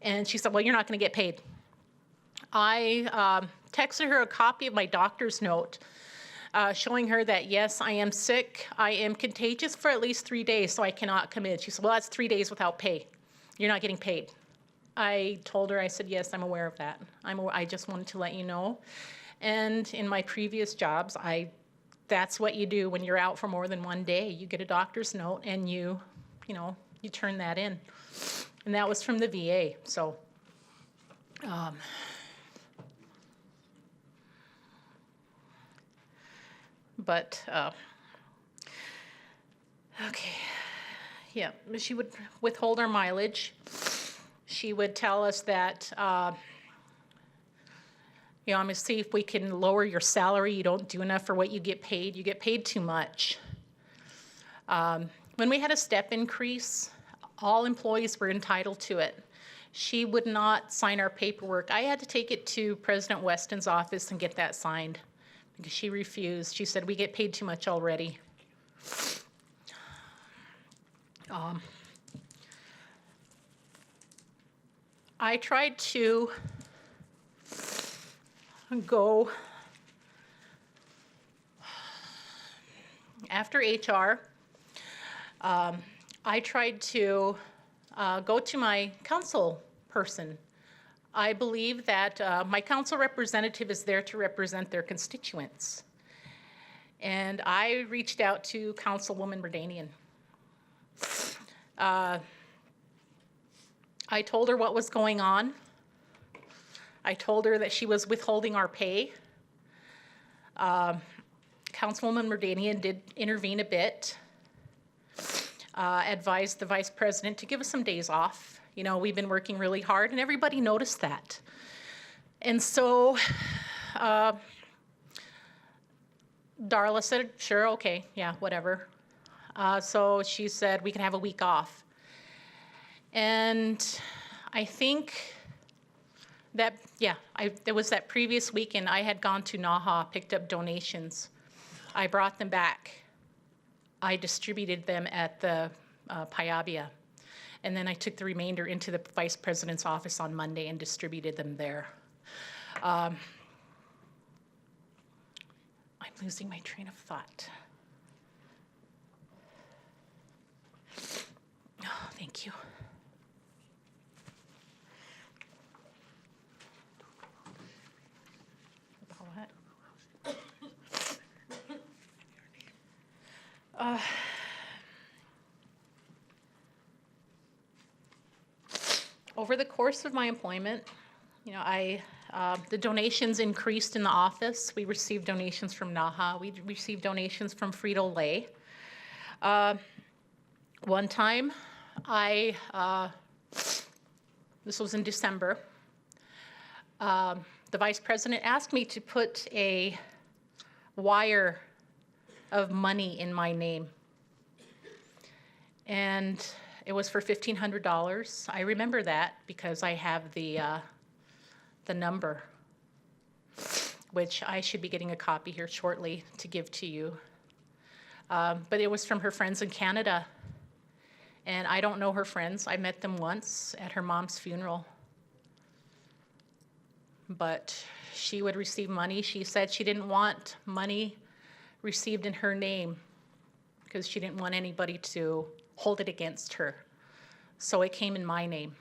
And she said, well, you're not going to get paid. I texted her a copy of my doctor's note showing her that, yes, I am sick. I am contagious for at least 3 days, so I cannot come in. She said, well, that's 3 days without pay. You're not getting paid. I told her, I said, yes, I'm aware of that. I just wanted to let you know. And in my previous jobs, that's what you do when you're out for more than 1 day. You get a doctor's note and you turn that in. And that was from the VA, so. Okay, yeah, she would withhold our mileage. She would tell us that, I'm gonna see if we can lower your salary. You don't do enough for what you get paid. You get paid too much. When we had a step increase, all employees were entitled to it. She would not sign our paperwork. I had to take it to President Weston's office and get that signed because she refused. She said, we get paid too much already. I tried to go after HR. I tried to go to my council person. I believe that my council representative is there to represent their constituents. And I reached out to Councilwoman Berdanian. I told her what was going on. I told her that she was withholding our pay. Councilwoman Merdanian did intervene a bit, advised the vice president to give us some days off. We've been working really hard, and everybody noticed that. And so Darla said, sure, okay, yeah, whatever. So she said we can have a week off. And I think that, there was that previous weekend I had gone to Naha, picked up donations. I brought them back. I distributed them at the Payabia. And then I took the remainder into the vice president's office on Monday and distributed them there. I'm losing my train of thought. Oh, thank you. About what? Over the course of my employment, you know, the donations increased in the office. We received donations from NAHA. We received donations from Frito-Lay. One time, this was in December, the vice president asked me to put a wire of money in my name. And it was for $1,500. I remember that because I have the number, which I should be getting a copy here shortly to give to you. But it was from her friends in Canada. And I don't know her friends. I met them once at her mom's funeral. But she would receive money. She said she didn't want money received in her name because she didn't want anybody to hold it against her. So it came in my name.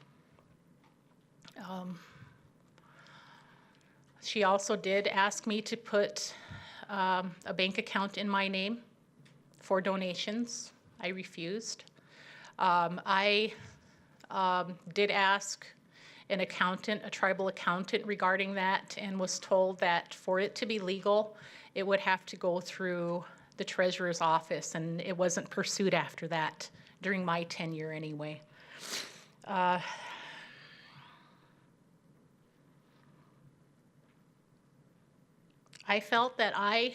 She also did ask me to put a bank account in my name for donations. I refused. I did ask an accountant, a tribal accountant, regarding that, and was told that for it to be legal, it would have to go through the treasurer's office, and it wasn't pursued after that, during my tenure anyway. I felt that I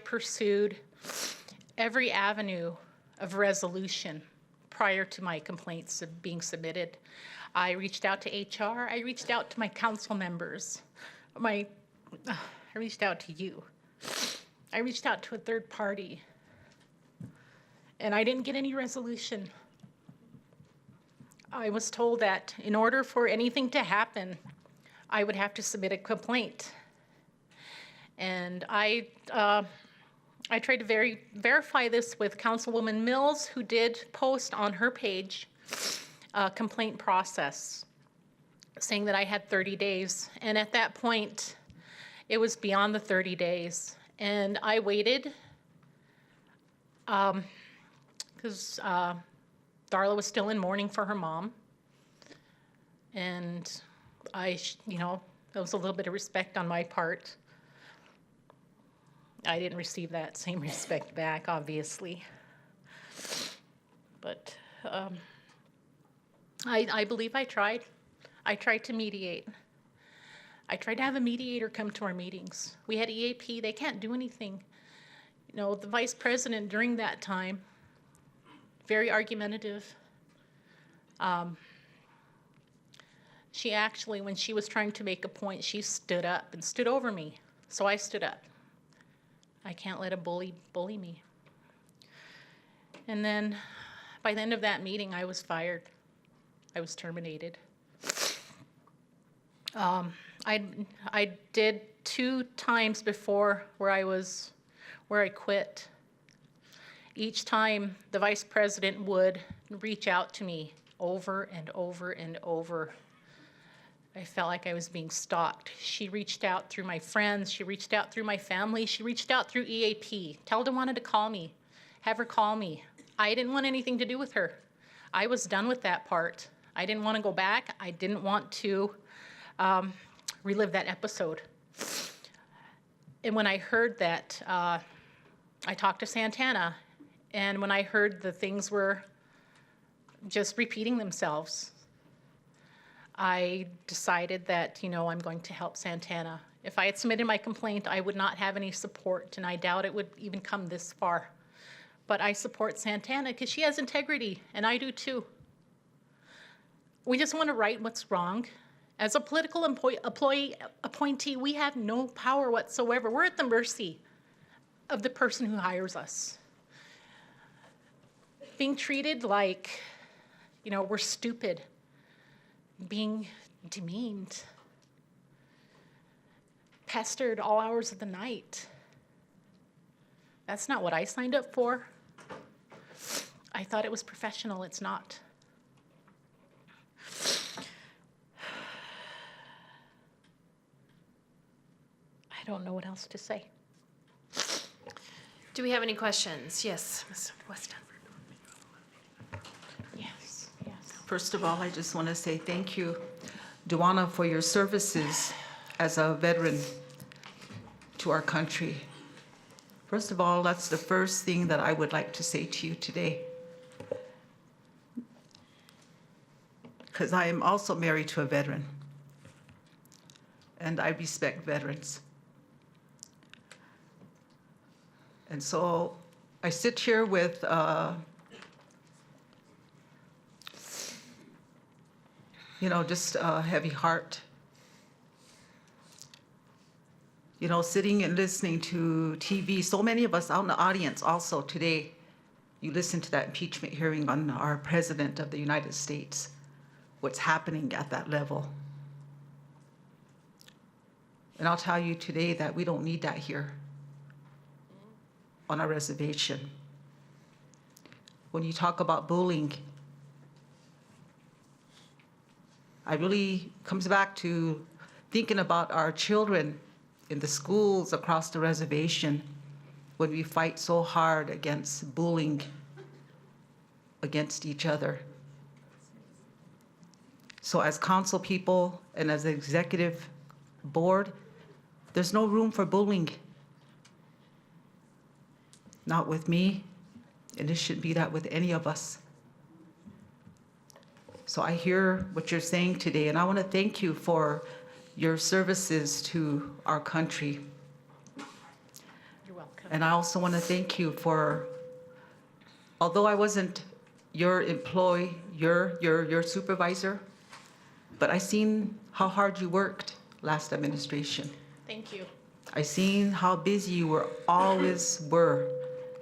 pursued every avenue of resolution prior to my complaints being submitted. I reached out to HR, I reached out to my council members, I reached out to you. I reached out to a third party, and I didn't get any resolution. I was told that in order for anything to happen, I would have to submit a complaint. And I tried to verify this with Councilwoman Mills, who did post on her page a complaint process, saying that I had 30 days. And at that point, it was beyond the 30 days. And I waited, because Darla was still in mourning for her mom. And there was a little bit of respect on my part. I didn't receive that same respect back, obviously. But I believe I tried. I tried to mediate. I tried to have a mediator come to our meetings. We had EAP, they can't do anything. You know, the vice president during that time, very argumentative. She actually, when she was trying to make a point, she stood up and stood over me. So I stood up. I can't let a bully me. And then by the end of that meeting, I was fired. I was terminated. I did 2 times before where I quit. Each time the vice president would reach out to me over and over and over. I felt like I was being stalked. She reached out through my friends. She reached out through my family. She reached out through EAP. Telda wanted to call me, have her call me. I didn't want anything to do with her. I was done with that part. I didn't want to go back. I didn't want to relive that episode. And when I heard that, I talked to Santana, and when I heard the things were just repeating themselves, I decided that, I'm going to help Santana. If I had submitted my complaint, I would not have any support, and I doubt it would even come this far. But I support Santana because she has integrity, and I do too. We just want to right what's wrong. As a political appointee, we have no power whatsoever. We're at the mercy of the person who hires us. Being treated like, we're stupid. Being demeaned, pestered all hours of the night. That's not what I signed up for. I thought it was professional. It's not. I don't know what else to say. Do we have any questions? Yes, Ms. Weston. Yes, yes. First of all, I just want to say thank you, Pt1of, for your services as a veteran to our country. First of all, that's the first thing that I would like to say to you today. Because I am also married to a veteran, and I respect veterans. And so I sit here with just a heavy heart. Sitting and listening to TV, so many of us out in the audience also today, you listened to that impeachment hearing on our President of the United States, what's happening at that level. And I'll tell you today that we don't need that here on our reservation. When you talk about bullying, I really comes back to thinking about our children in the schools across the reservation when we fight so hard against bullying against each other. So as council people and as executive board, there's no room for bullying. Not with me, and it shouldn't be that with any of us. So I hear what you're saying today, and I want to thank you for your services to our country. You're welcome. And I also want to thank you for, although I wasn't your employee, your supervisor, but I seen how hard you worked last administration. Thank you. I seen how busy you always were.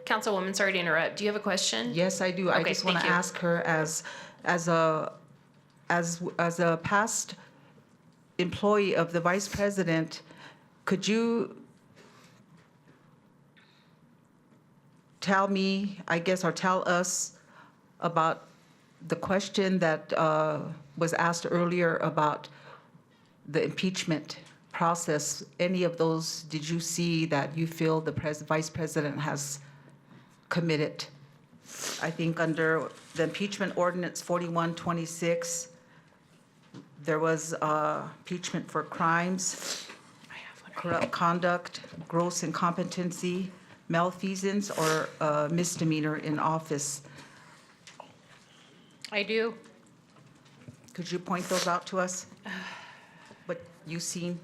Councilwoman, sorry to interrupt. Do you have a question? Yes, I do. I Okay, just want to thank you. ask her as a past employee of the Vice President, could you tell me, I guess, or tell us about the question that was asked earlier about the impeachment process? Any of those did you see that you feel the Vice President has committed? I think under the impeachment ordinance 4126, there was impeachment for crimes, corrupt conduct, gross incompetency, malfeasance, or misdemeanor in office. I do. Could you point those out to us? What you seen?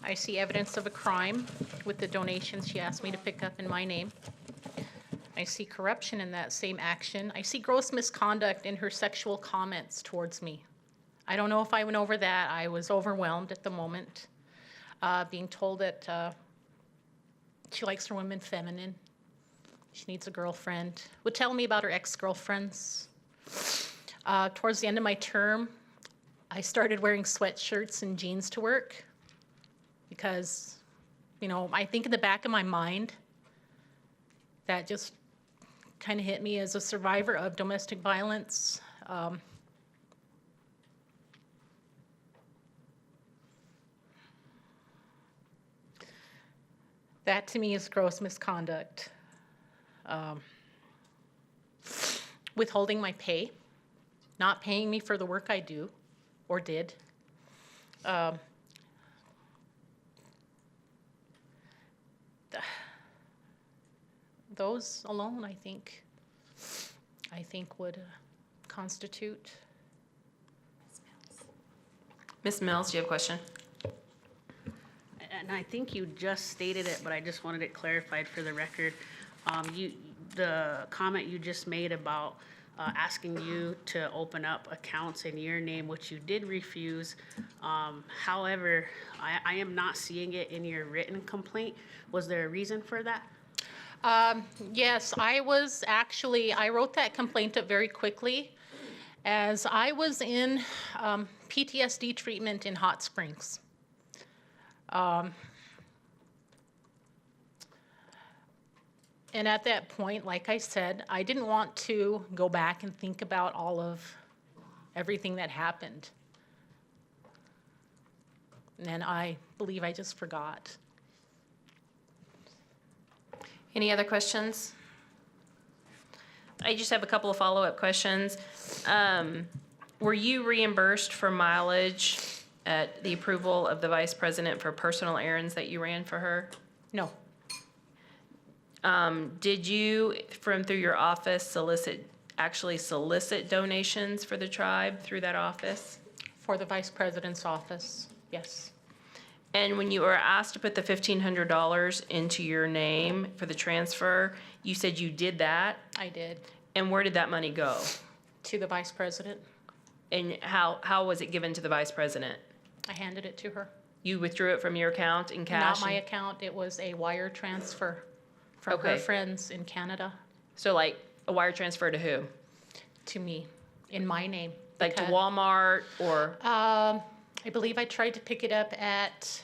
I see evidence of a crime with the donations she asked me to pick up in my name. I see corruption in that same action. I see gross misconduct in her sexual comments towards me. I don't know if I went over that. I was overwhelmed at the moment, being told that she likes her women feminine. She needs a girlfriend. Would tell me about her ex-girlfriends. Towards the end of my term, I started wearing sweatshirts and jeans to work because, I think in the back of my mind, that just kind of hit me as a survivor of domestic violence. That to me is gross misconduct. Withholding my pay, not paying me for the work I do or did. Those alone, I think would constitute. Ms. Mills, do you have a question? And I think you just stated it, but I just wanted it clarified for the record. The comment you just made about asking you to open up accounts in your name, which you did refuse. However, I am not seeing it in your written complaint. Was there a reason for that? Yes, I wrote that complaint up very quickly as I was in PTSD treatment in Hot Springs. And at that point, like I said, I didn't want to go back and think about all of everything that happened. and I believe I just forgot. Any other questions? I just have a couple of follow-up questions. Were you reimbursed for mileage at the approval of the vice president for personal errands that you ran for her? No, Did you, through your office, actually solicit donations for the tribe through that office? for the vice president's office, yes. And when you were asked to put the $1,500 into your name for the transfer, you said you did that? I did, And where did that money go? to the vice president. And how was it given to the vice president? I handed it to her. You withdrew it from your account in cash? Not my account, it was a wire transfer from her Okay. friends in Canada So like a wire transfer to who? to me, in my name. Like to because- Walmart or? I believe I tried to pick it up at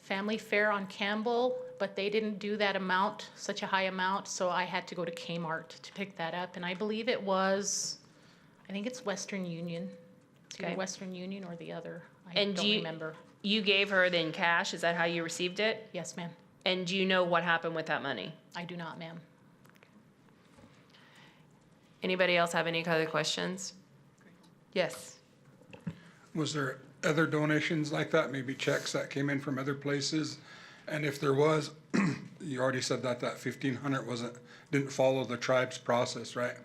Family Fare on Campbell, but they didn't do that amount, such a high amount, so I had to go to Kmart to pick that up. And I believe it was, I think it's Western Union. It's either Okay. Western Union or the other. I And don't remember. You gave her then cash? Is that how you received it? Yes, ma'am. And do you know what happened with that money? I do not, ma'am. Anybody else have any other questions? Yes. Was there other donations like that, maybe checks that came in from other places? And if there was, you already said that 1,500 didn't follow the tribe's process, right?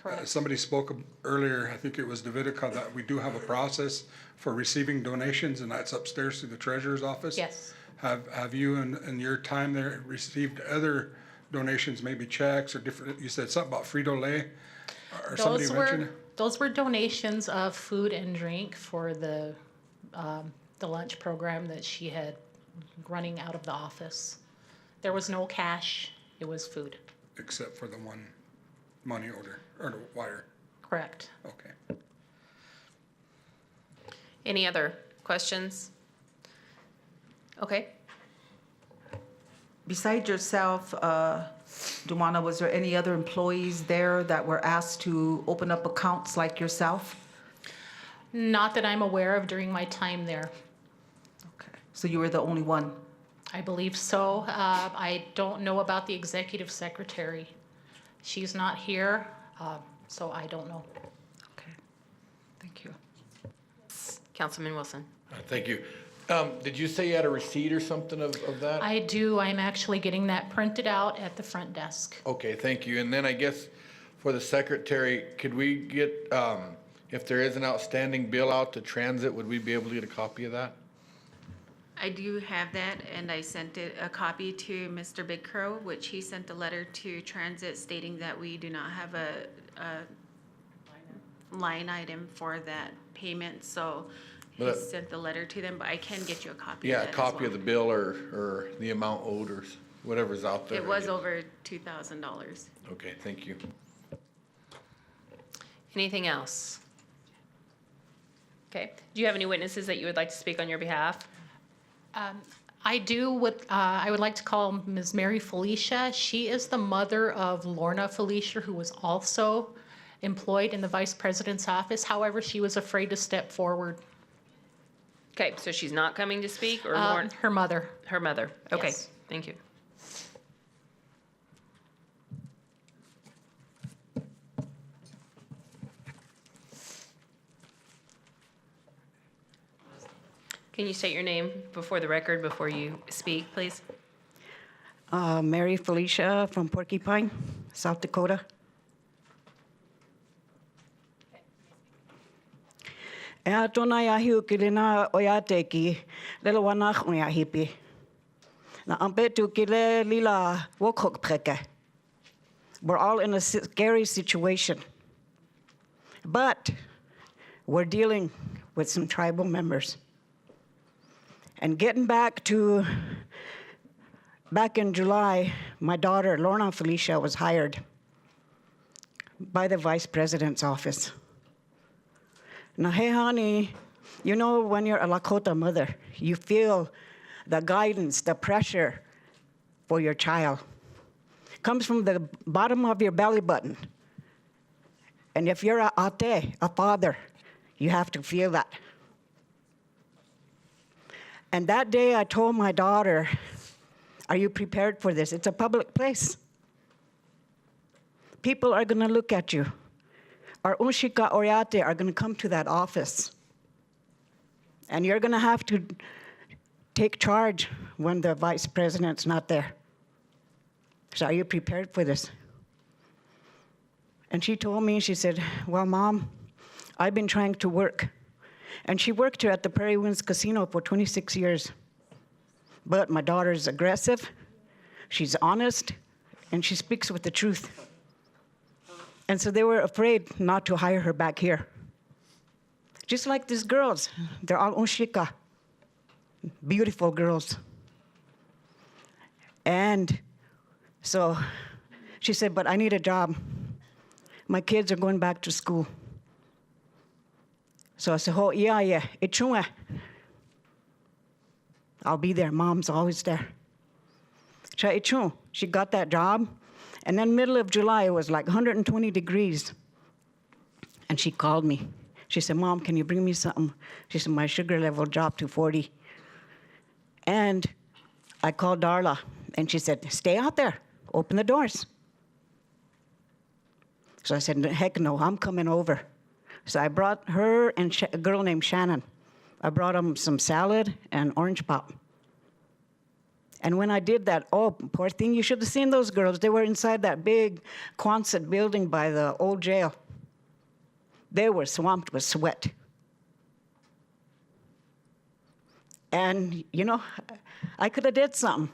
Correct. Somebody spoke earlier, I think it was Davidica, that we do have a process for receiving donations, and that's upstairs to the treasurer's office. Yes. Have you in your time there received other donations, maybe checks or different, you said something about Frito-Lay? Or somebody mentioned it? Those were donations of food and drink for the lunch program that she had running out of the office. There was no cash, it was food. Except for the one money order, or the wire, Correct. okay. Any other questions? Okay. Besides yourself, Dumana, was there any other employees there that were asked to open up accounts like yourself? Not that I'm aware of during my time there. Okay. So you were the only one? I believe so. I don't know about the executive secretary. She's not here, so I don't know. Okay, thank you. Councilman Wilson. Thank you. Did you say you had a receipt or something of that? I do. I'm actually getting that printed out at the front desk. Okay, thank you. And then I guess for the secretary, could we get, if there is an outstanding bill out to transit, would we be able to get a copy of that? I do have that, and I sent a copy to Mr. Big Crow, which he sent a letter to Transit stating that we do not have a line item for that payment, so he But- sent the letter to them, but I can get you a copy of Yeah, that a as copy well. of the bill or the amount owed or whatever's out there. It was over $2,000. Okay, thank you. Anything else? Okay. Do you have any witnesses that you would like to speak on your behalf? I do. I would like to call Ms. Mary Felicia. She is the mother of Lorna Felicia, who was also employed in the vice president's office. However, she was afraid to step forward. Okay, so she's not coming to speak or more? Her mother. Her mother. Okay, Yes. thank you. Can you state your name before the record before you speak, please? Mary Felicia from Porcupine, South Dakota. E atona ia hiu ki lena o ia te ki, lelo wanach o ia hipi. Na ampetu ki le lila wokok preke. We're all in a scary situation. But we're dealing with some tribal members. And getting back in July, my daughter, Lorna Felicia, was hired by the vice president's office. Now, hey, honey, you know when you're a Lakota mother, you feel the guidance, the pressure for your child. Comes from the bottom of your belly button. And if you're a ate, a father, you have to feel that. And that day I told my daughter, are you prepared for this? It's a public place. People are gonna look at you. Our Unshika Oriate are gonna come to that office. And you're gonna have to take charge when the vice president's not there. So are you prepared for this? And she told me, she said, well, Mom, I've been trying to work. And she worked here at the Prairie Winds Casino for 26 years. But my daughter's aggressive, she's honest, and she speaks with the truth. And so they were afraid not to hire her back here. Just like these girls, they're all Unshika, beautiful girls. And so she said, but I need a job. My kids are going back to school. So I said, oh, yeah, itchunga. I'll be there, Mom's always there. She got that job, and then middle of July, it was like 120 degrees. And she called me. She said, Mom, can you bring me something? She said, my sugar level dropped to 40. And I called Darla, and she said, stay out there, open the doors. So I said, heck no, I'm coming over. So I brought her and a girl named Shannon. I brought them some salad and orange pop. And when I did that, oh, poor thing, you should have seen those girls. They were inside that big Quonset building by the old jail. They were swamped with sweat. And, you know, I could have did something.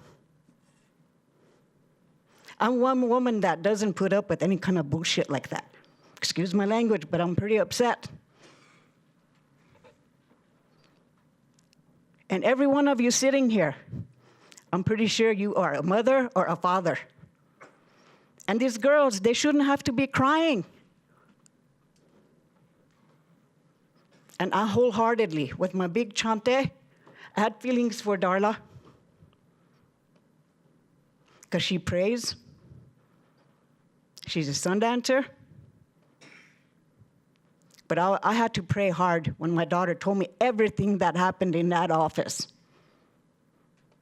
I'm one woman that doesn't put up with any kind of bullshit like that. Excuse my language, but I'm pretty upset. And every one of you sitting here, I'm pretty sure you are a mother or a father. And these girls, they shouldn't have to be crying. And I wholeheartedly, with my big chante, I had feelings for Darla. Because she prays. She's a sun dancer. But I had to pray hard when my daughter told me everything that happened in that office,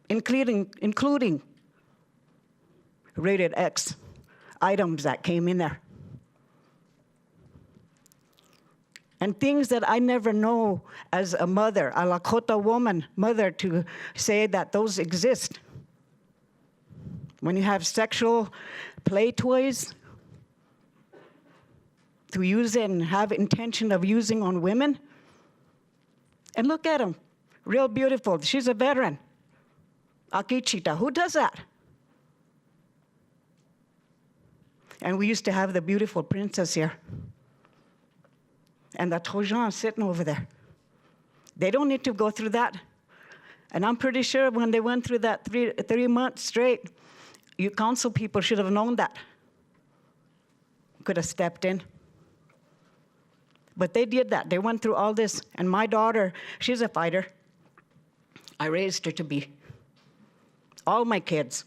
including rated X items that came in there. And things that I never know as a mother, a Lakota woman, mother, to say that those exist. When you have sexual play toys, to use it and have intention of using on women. And look at him, real beautiful. She's a veteran. Akichita, who does that? And we used to have the beautiful princess here. And the Trojan sitting over there. They don't need to go through that. And I'm pretty sure when they went through that three months straight, you council people should have known that. Could have stepped in. But they did that. They went through all this. And my daughter, she's a fighter. I raised her to be. All my kids.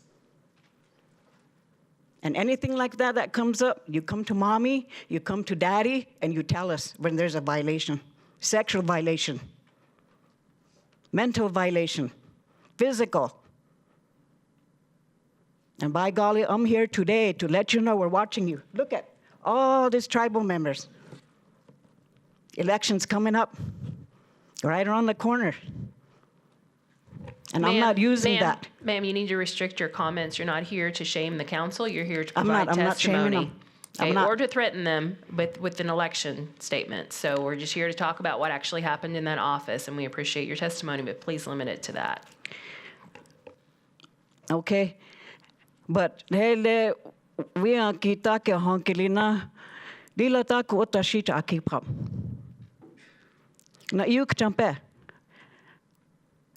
And anything like that that comes up, you come to mommy, you come to daddy, and you tell us when there's a violation. Sexual violation. Mental violation. Physical. And by golly, I'm here today to let you know we're watching you. Look at all these tribal members. Elections coming up, right around the corner. And I'm not using that. Ma'am, you need to restrict your comments. You're not here to shame the council. You're here to provide I'm not shaming testimony. them. Okay, or to threaten them with an election statement. So we're just here to talk about what actually happened in that office, and we appreciate your testimony, but please limit it to that. Okay. But hele we kita ke honkilina dila ta ku otashita akipam. Na yuk champe.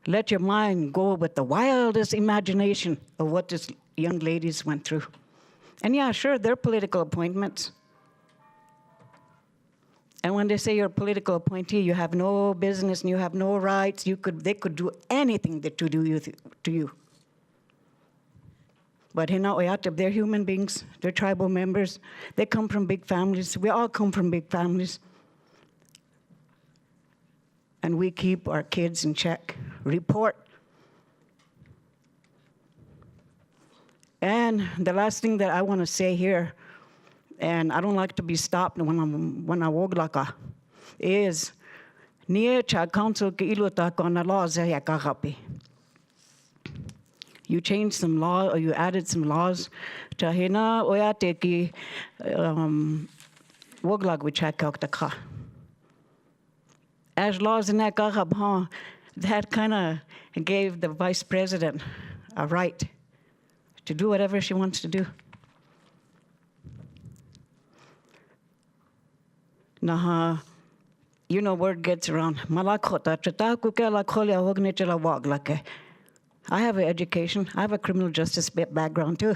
Let your mind go with the wildest imagination of what this young ladies went through. And yeah, sure, they're political appointments. And when they say you're a political appointee, you have no business and you have no rights. They could do anything to do to you. But they're human beings. They're tribal members. They come from big families. We all come from big families. and we keep our kids in check. Report. And the last thing that I want to say here, and I don't like to be stopped when I Oglala, is near cha council ke ilota kona laws ya kagapi. You changed some law, or you added some laws to hina oyate ki Oglala we check out the ka. As laws in that kagab, that kind of gave the vice president a right to do whatever she wants to do. Naha, you know, word gets around. Malakota, chataku ke la kolia hogne chela waglake. I have an education. I have a criminal justice background too.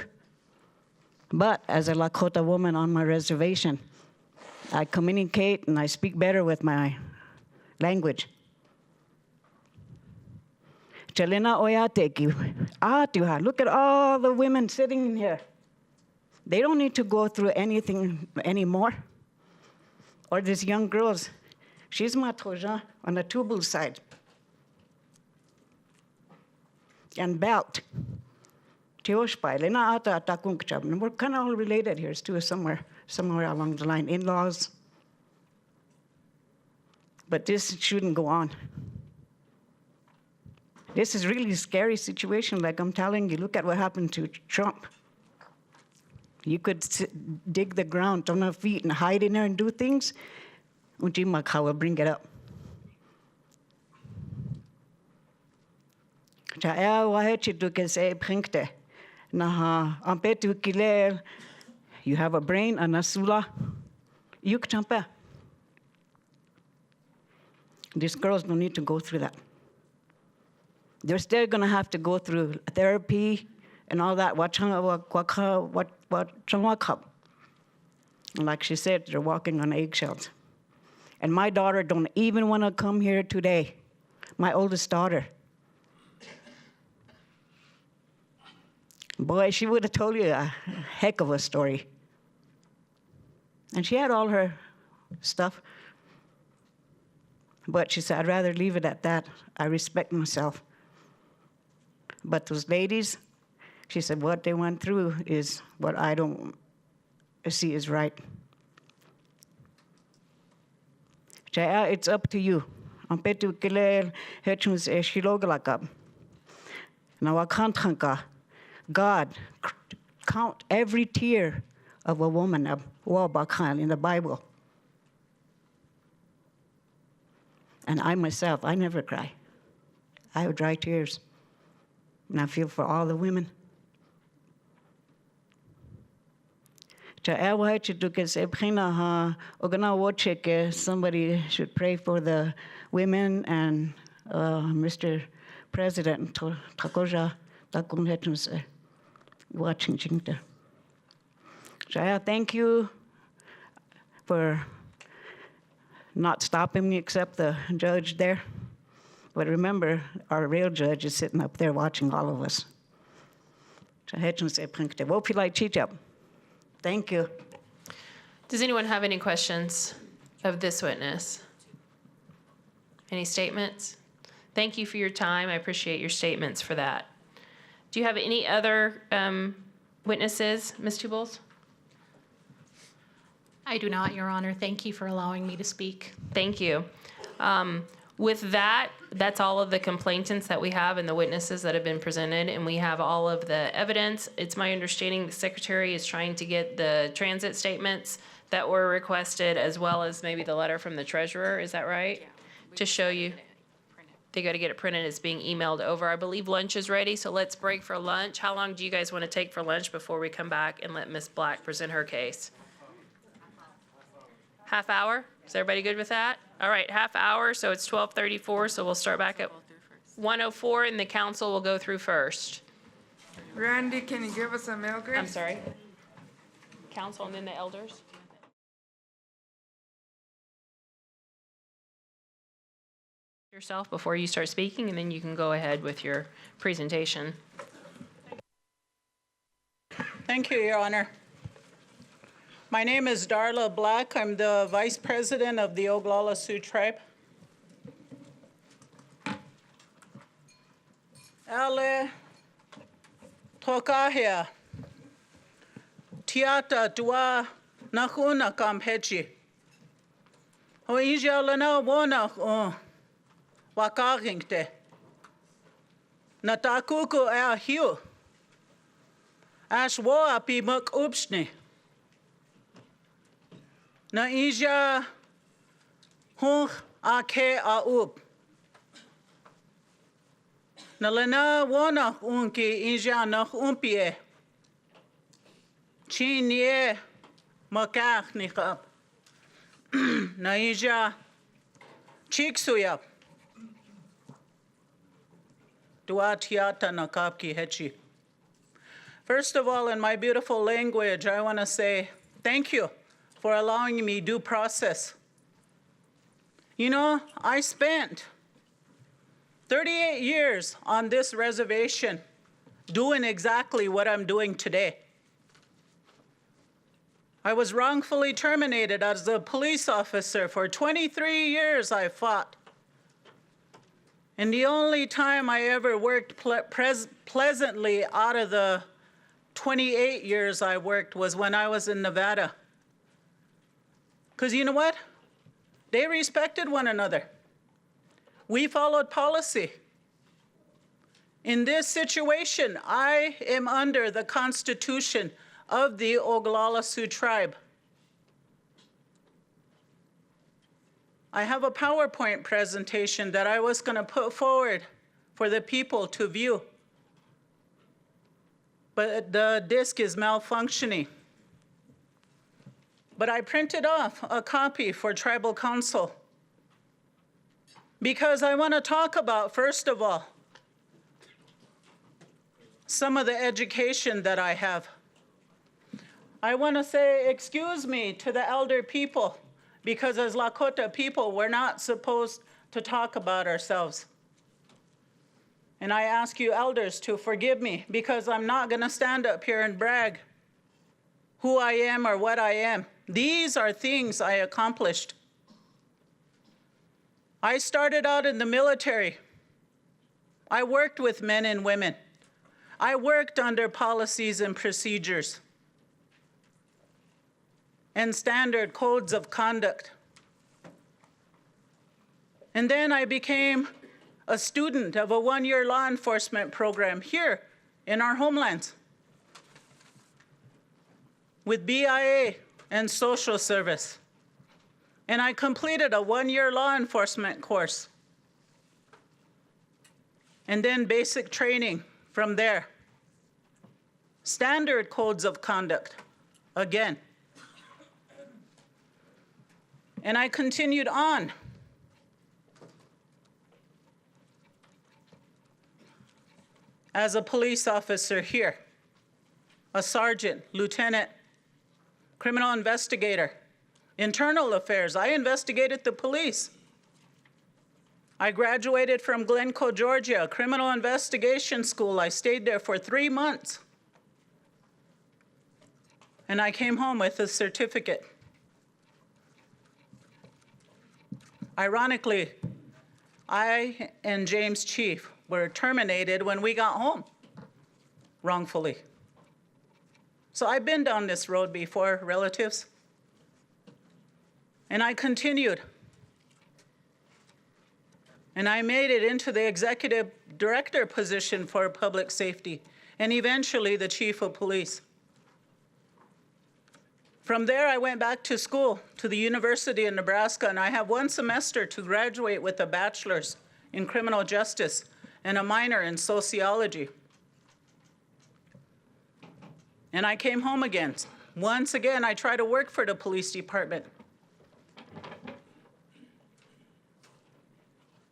But as a Lakota woman on my reservation, I communicate and I speak better with my language. Chalena oyateki. Look at all the women sitting in here. They don't need to go through anything anymore. Or these young girls. She's matroja on the tubal side. And belt. We're kind of all related here too, somewhere along the line. In-laws. But this shouldn't go on. This is really a scary situation, like I'm telling you. Look at what happened to Trump. You could dig the ground on our feet and hide in there and do things. Ujimaka will bring it up. You have a brain, a nasula. You can. These girls don't need to go through that. They're still going to have to go through therapy and all that. Like she said, they're walking on eggshells. And my daughter don't even want to come here today. My oldest daughter. Boy, she would have told you a heck of a story. And she had all her stuff. But she said, I'd rather leave it at that. I respect myself. But those ladies, she said, what they went through is what I don't see is right. It's up to you. God, count every tear of a woman in the Bible. And I myself, I never cry. I have dry tears. And I feel for all the women. Somebody should pray for the women and Mr. President. Watching Jingta. Thank you for not stopping me except the judge there. But remember, our real judge is sitting up there watching all of us. Thank you. Does anyone have any questions of this witness? Any statements? Thank you for your time. I appreciate your statements for that. Do you have any other witnesses, Ms. Tubles? I do not, Your Honor. Thank you for allowing me to speak. Thank you. With that, that's all of the complainants that we have and the witnesses that have been presented, and we have all of the evidence. It's my understanding the secretary is trying to get the transit statements that were requested, as well as maybe the letter from the treasurer. Is that right? Yeah, to show you. They got to get it printed. It's being emailed over. I believe lunch is ready, so let's break for lunch. How long do you guys want to take for lunch before we come back and let Ms. Black present her case? Half hour? Is everybody good with that? All right, half hour, so it's 12:34, so we'll start back at 1:04, and the council will go through first. Randy, can you give us a mail grace? I'm sorry. Council and then the elders. Yourself before you start speaking, and then you can go ahead with your presentation. Thank you, Your Honor. My name is Darla Black. I'm the Vice President of the Oglala Sioux Tribe. ale tokahia. Tiata tua nakuna kampechi. Ho ija lana wona wakarinkte. Natakuku a hiu. Ash wo api muk upsni. Na ija hung a ke a up. Na lana wona unki ija nach umpie. Chinie makach nikap. Na ija chiksuyap. Duatiata nakapki hechi. First of all, in my beautiful language, I want to say thank you for allowing me due process. You know, I spent 38 years on this reservation doing exactly what I'm doing today. I was wrongfully terminated as a police officer. For 23 years I fought. And the only time I ever worked pleasantly out of the 28 years I worked was when I was in Nevada. Because you know what? They respected one another. We followed policy. In this situation, I am under the Constitution of the Oglala Sioux tribe. I have a PowerPoint presentation that I was going to put forward for the people to view. But the disk is malfunctioning. But I printed off a copy for Tribal Council because I want to talk about, first of all, some of the education that I have. I want to say excuse me to the elder people because as Lakota people, we're not supposed to talk about ourselves. And I ask you elders to forgive me because I'm not going to stand up here and brag who I am or what I am. These are things I accomplished. I started out in the military. I worked with men and women. I worked under policies and procedures and standard codes of conduct. And then I became a student of a one-year law enforcement program here in our homelands with BIA and social service. And I completed a one-year law enforcement course and then basic training from there. Standard codes of conduct, again. And I continued on. As a police officer here, a sergeant, lieutenant, criminal investigator, internal affairs. I investigated the police. I graduated from Glencoe, Georgia, criminal investigation school. I stayed there for 3 months. And I came home with a certificate. Ironically, I and James Chief were terminated when we got home, wrongfully. So I've been down this road before, relatives. And I continued. And I made it into the executive director position for public safety, and eventually the chief of police. From there, I went back to school, to the University of Nebraska, and I have 1 semester to graduate with a bachelor's in criminal justice and a minor in sociology. And I came home again. Once again, I tried to work for the police department.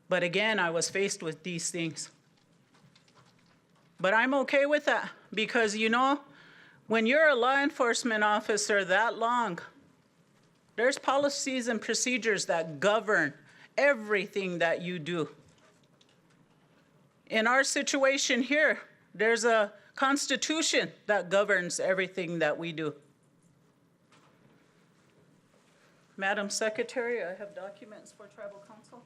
But again, I was faced with these things. But I'm okay with that because, you know, when you're a law enforcement officer that long, there's policies and procedures that govern everything that you do. In our situation here, there's a constitution that governs everything that we do. Madam Secretary, I have documents for Tribal Council.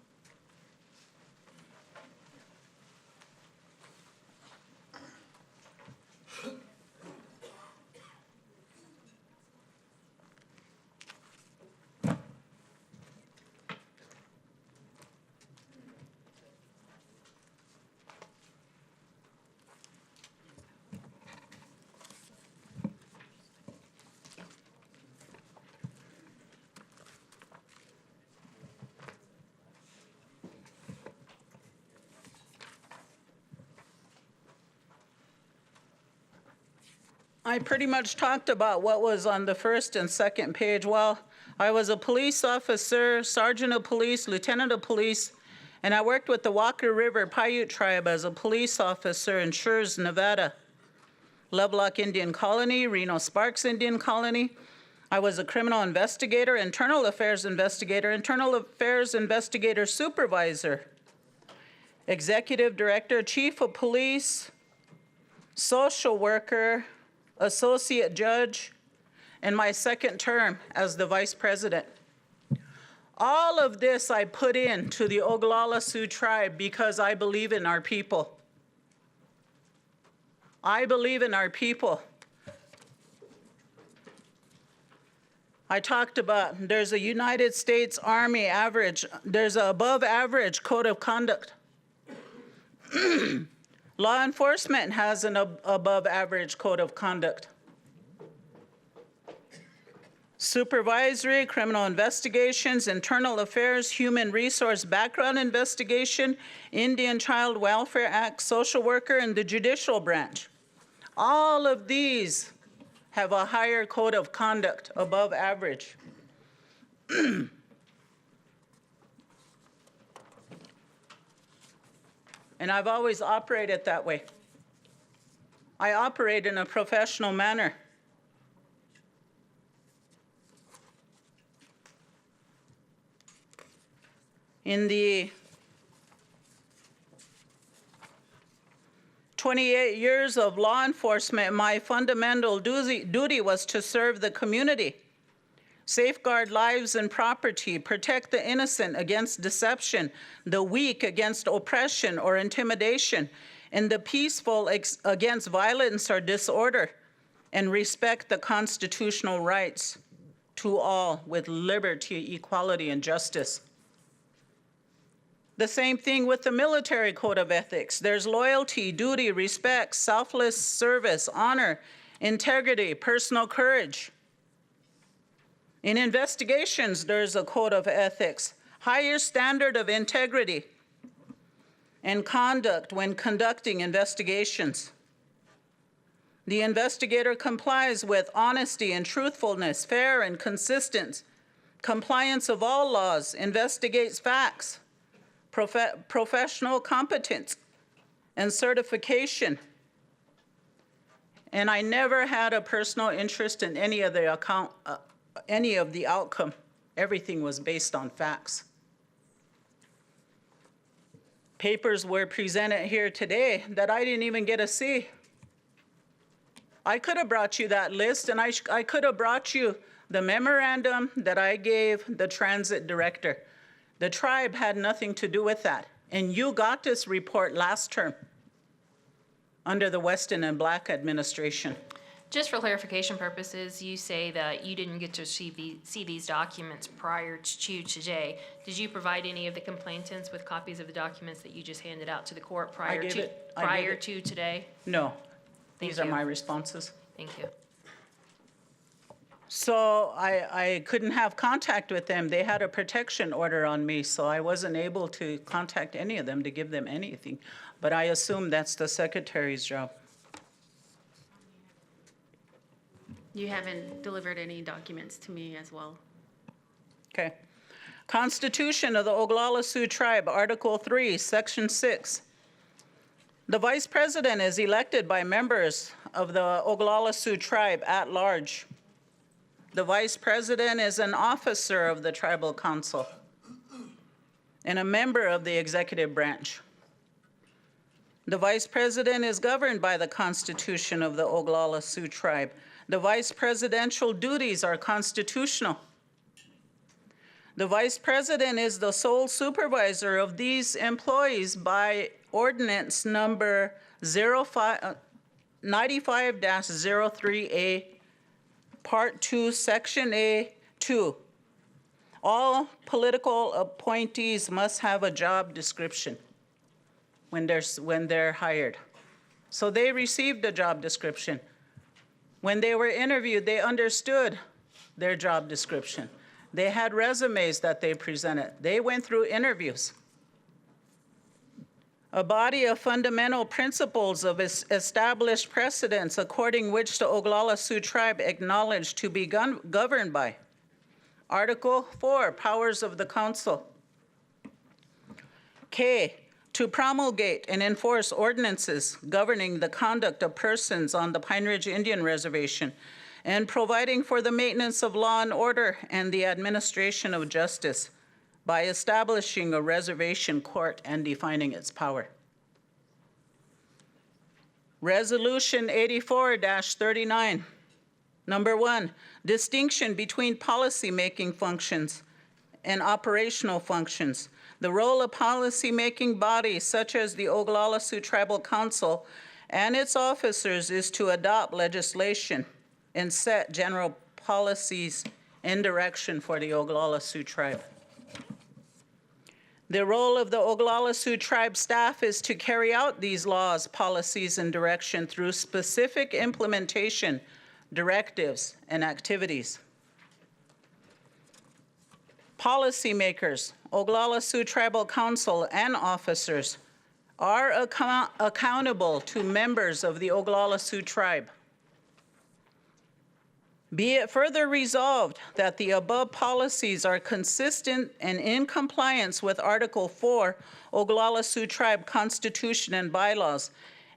I pretty much talked about what was on the first and second page. Well, I was a police officer, sergeant of police, lieutenant of police, and I worked with the Walker River Paiute tribe as a police officer in Sioux, Nevada, Lovelock Indian Colony, Reno Sparks Indian Colony. I was a criminal investigator, internal affairs investigator supervisor, executive director, chief of police, social worker, associate judge, and my second term as the vice president. All of this I put into the Oglala Sioux tribe because I believe in our people. I believe in our people. I talked about there's a United States Army average, there's an above average code of conduct. Law enforcement has an above average code of conduct. Supervisory, criminal investigations, internal affairs, human resource background investigation, Indian Child Welfare Act, social worker, and the judicial branch. All of these have a higher code of conduct, above average. And I've always operated that way. I operate in a professional manner. In the 28 years of law enforcement, my fundamental duty was to serve the community, safeguard lives and property, protect the innocent against deception, the weak against oppression or intimidation, and the peaceful against violence or disorder, and respect the constitutional rights to all with liberty, equality, and justice. The same thing with the military code of ethics. There's loyalty, duty, respect, selfless service, honor, integrity, personal courage. In investigations, there's a code of ethics, higher standard of integrity and conduct when conducting investigations. The investigator complies with honesty and truthfulness, fair and consistent, compliance of all laws, investigates facts, professional competence, and certification. And I never had a personal interest in any of the outcome. Everything was based on facts. Papers were presented here today that I didn't even get to see. I could have brought you that list, and I could have brought you the memorandum that I gave the transit director. The tribe had nothing to do with that. And you got this report last term under the Weston and Black administration. Just for clarification purposes, you say that you didn't get to see these documents prior to today. Did you provide any of the complainants with copies of the documents that you just handed out to the court prior to today? No. These are my responses. Thank you. So I couldn't have contact with them. They had a protection order on me, so I wasn't able to contact any of them to give them anything. But I assume that's the secretary's job. You haven't delivered any documents to me as well. Okay. Constitution of the Oglala Sioux Tribe, Article 3, Section 6. The Vice President is elected by members of the Oglala Sioux Tribe at large. The Vice President is an officer of the Tribal Council and a member of the executive branch. The Vice President is governed by the Constitution of the Oglala Sioux Tribe. The Vice Presidential duties are constitutional. The Vice President is the sole supervisor of these employees by Ordinance number 95-03A, Part 2, Section A2. All political appointees must have a job description when they're hired. So they received a job description. When they were interviewed, they understood their job description. They had resumes that they presented. They went through interviews. a body of fundamental principles of established precedents according which the Oglala Sioux tribe acknowledged to be governed by. Article 4, powers of the council. K, to promulgate and enforce ordinances governing the conduct of persons on the Pine Ridge Indian Reservation and providing for the maintenance of law and order and the administration of justice by establishing a reservation court and defining its power. Resolution 84-39. Number 1, distinction between policy-making functions and operational functions. The role of policy-making bodies such as the Oglala Sioux Tribal Council and its officers is to adopt legislation and set general policies and direction for the Oglala Sioux tribe. The role of the Oglala Sioux tribe staff is to carry out these laws, policies, and direction through specific implementation, directives, and activities. Policymakers, Oglala Sioux Tribal Council, and officers are accountable to members of the Oglala Sioux tribe. Be it further resolved that the above policies are consistent and in compliance with Article 4, Oglala Sioux Tribe Constitution and bylaws,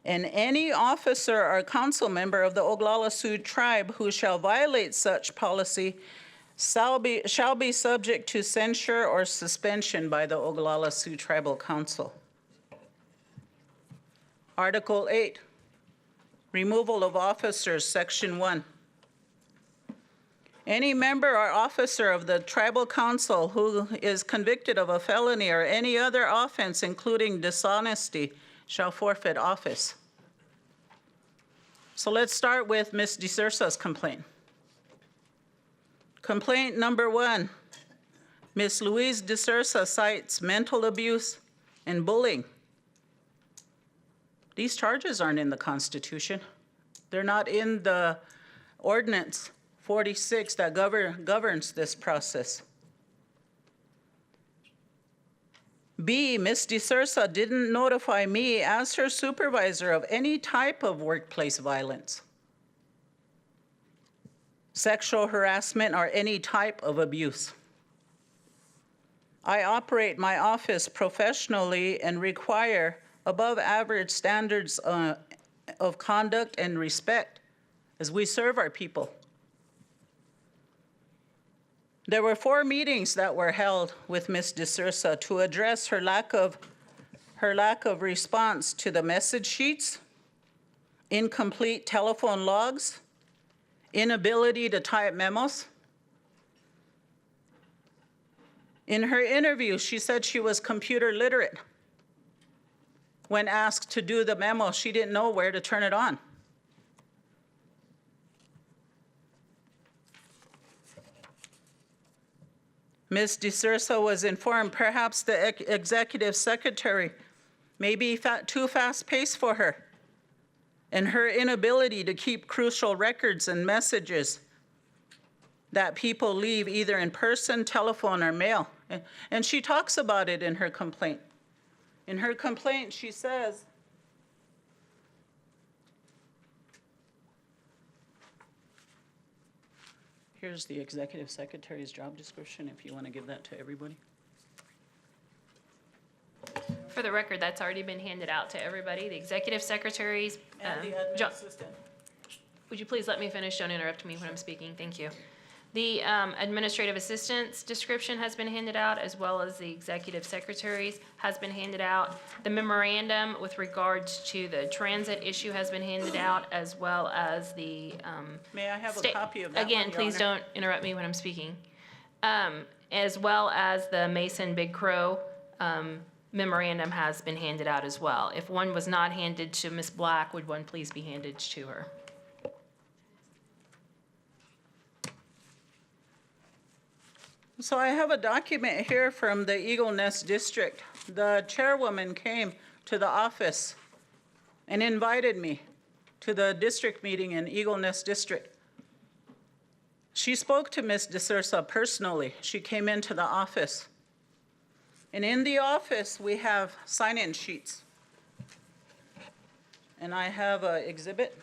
and any officer or council member of the Oglala Sioux Tribe who shall violate such policy shall be subject to censure or suspension by the Oglala Sioux Tribal Council. Article 8, removal of officers, Section 1. Any member or officer of the tribal council who is convicted of a felony or any other offense, including dishonesty, shall forfeit office. So let's start with Ms. DeSursa's complaint. Complaint number 1, Ms. Louise DeSursa cites mental abuse and bullying. These charges aren't in the Constitution. They're not in the ordinance 46 that governs this process. B, Ms. DeSursa didn't notify me as her supervisor of any type of workplace violence, sexual harassment, or any type of abuse. I operate my office professionally and require above average standards of conduct and respect as we serve our people. There were 4 meetings that were held with Ms. DeSursa to address her lack of response to the message sheets, incomplete telephone logs, inability to type memos. In her interview, she said she was computer literate. When asked to do the memo, she didn't know where to turn it on. Ms. DeSursa was informed perhaps the executive secretary may be too fast-paced for her, and her inability to keep crucial records and messages that people leave either in person, telephone, or mail. And she talks about it in her complaint. In her complaint, she says, here's the executive secretary's job description, if you want to give that to everybody. For the record, that's already been handed out to everybody. The executive secretary's And the admin assistant. Would you please let me finish? Don't interrupt me when I'm speaking. Thank you. The administrative assistant's description has been handed out, as well as the executive secretary's has been handed out. The memorandum with regards to the transit issue has been handed out, as well as the May I have a copy of that Again, one, Your please Honor? don't interrupt me when I'm speaking. As well as the Mason Big Crow memorandum has been handed out as well. If one was not handed to Ms. Black, would one please be handed to her? So I have a document here from the Eagle Nest District. The chairwoman came to the office and invited me to the district meeting in Eagle Nest District. She spoke to Ms. DeSursa personally. She came into the office. And in the office, we have sign-in sheets And I have an exhibit.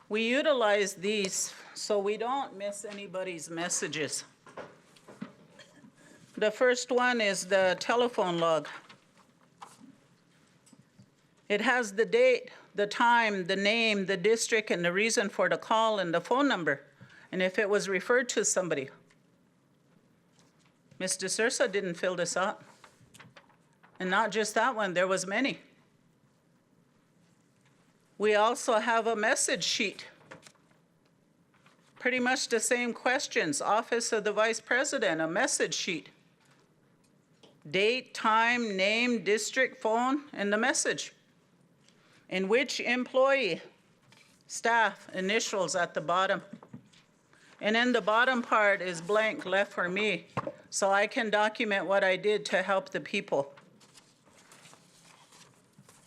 We utilize these so we don't miss anybody's messages. The first one is the telephone log. It has the date, the time, the name, the district, and the reason for the call and the phone number, and if it was referred to somebody. Ms. DeSouza didn't fill this out. And not just that one, there was many. We also have a message sheet. Pretty much the same questions. Office of the Vice President, a message sheet. Date, time, name, district, phone, and the message. And which employee, staff, initials at the bottom. And then the bottom part is blank, left for me, so I can document what I did to help the people.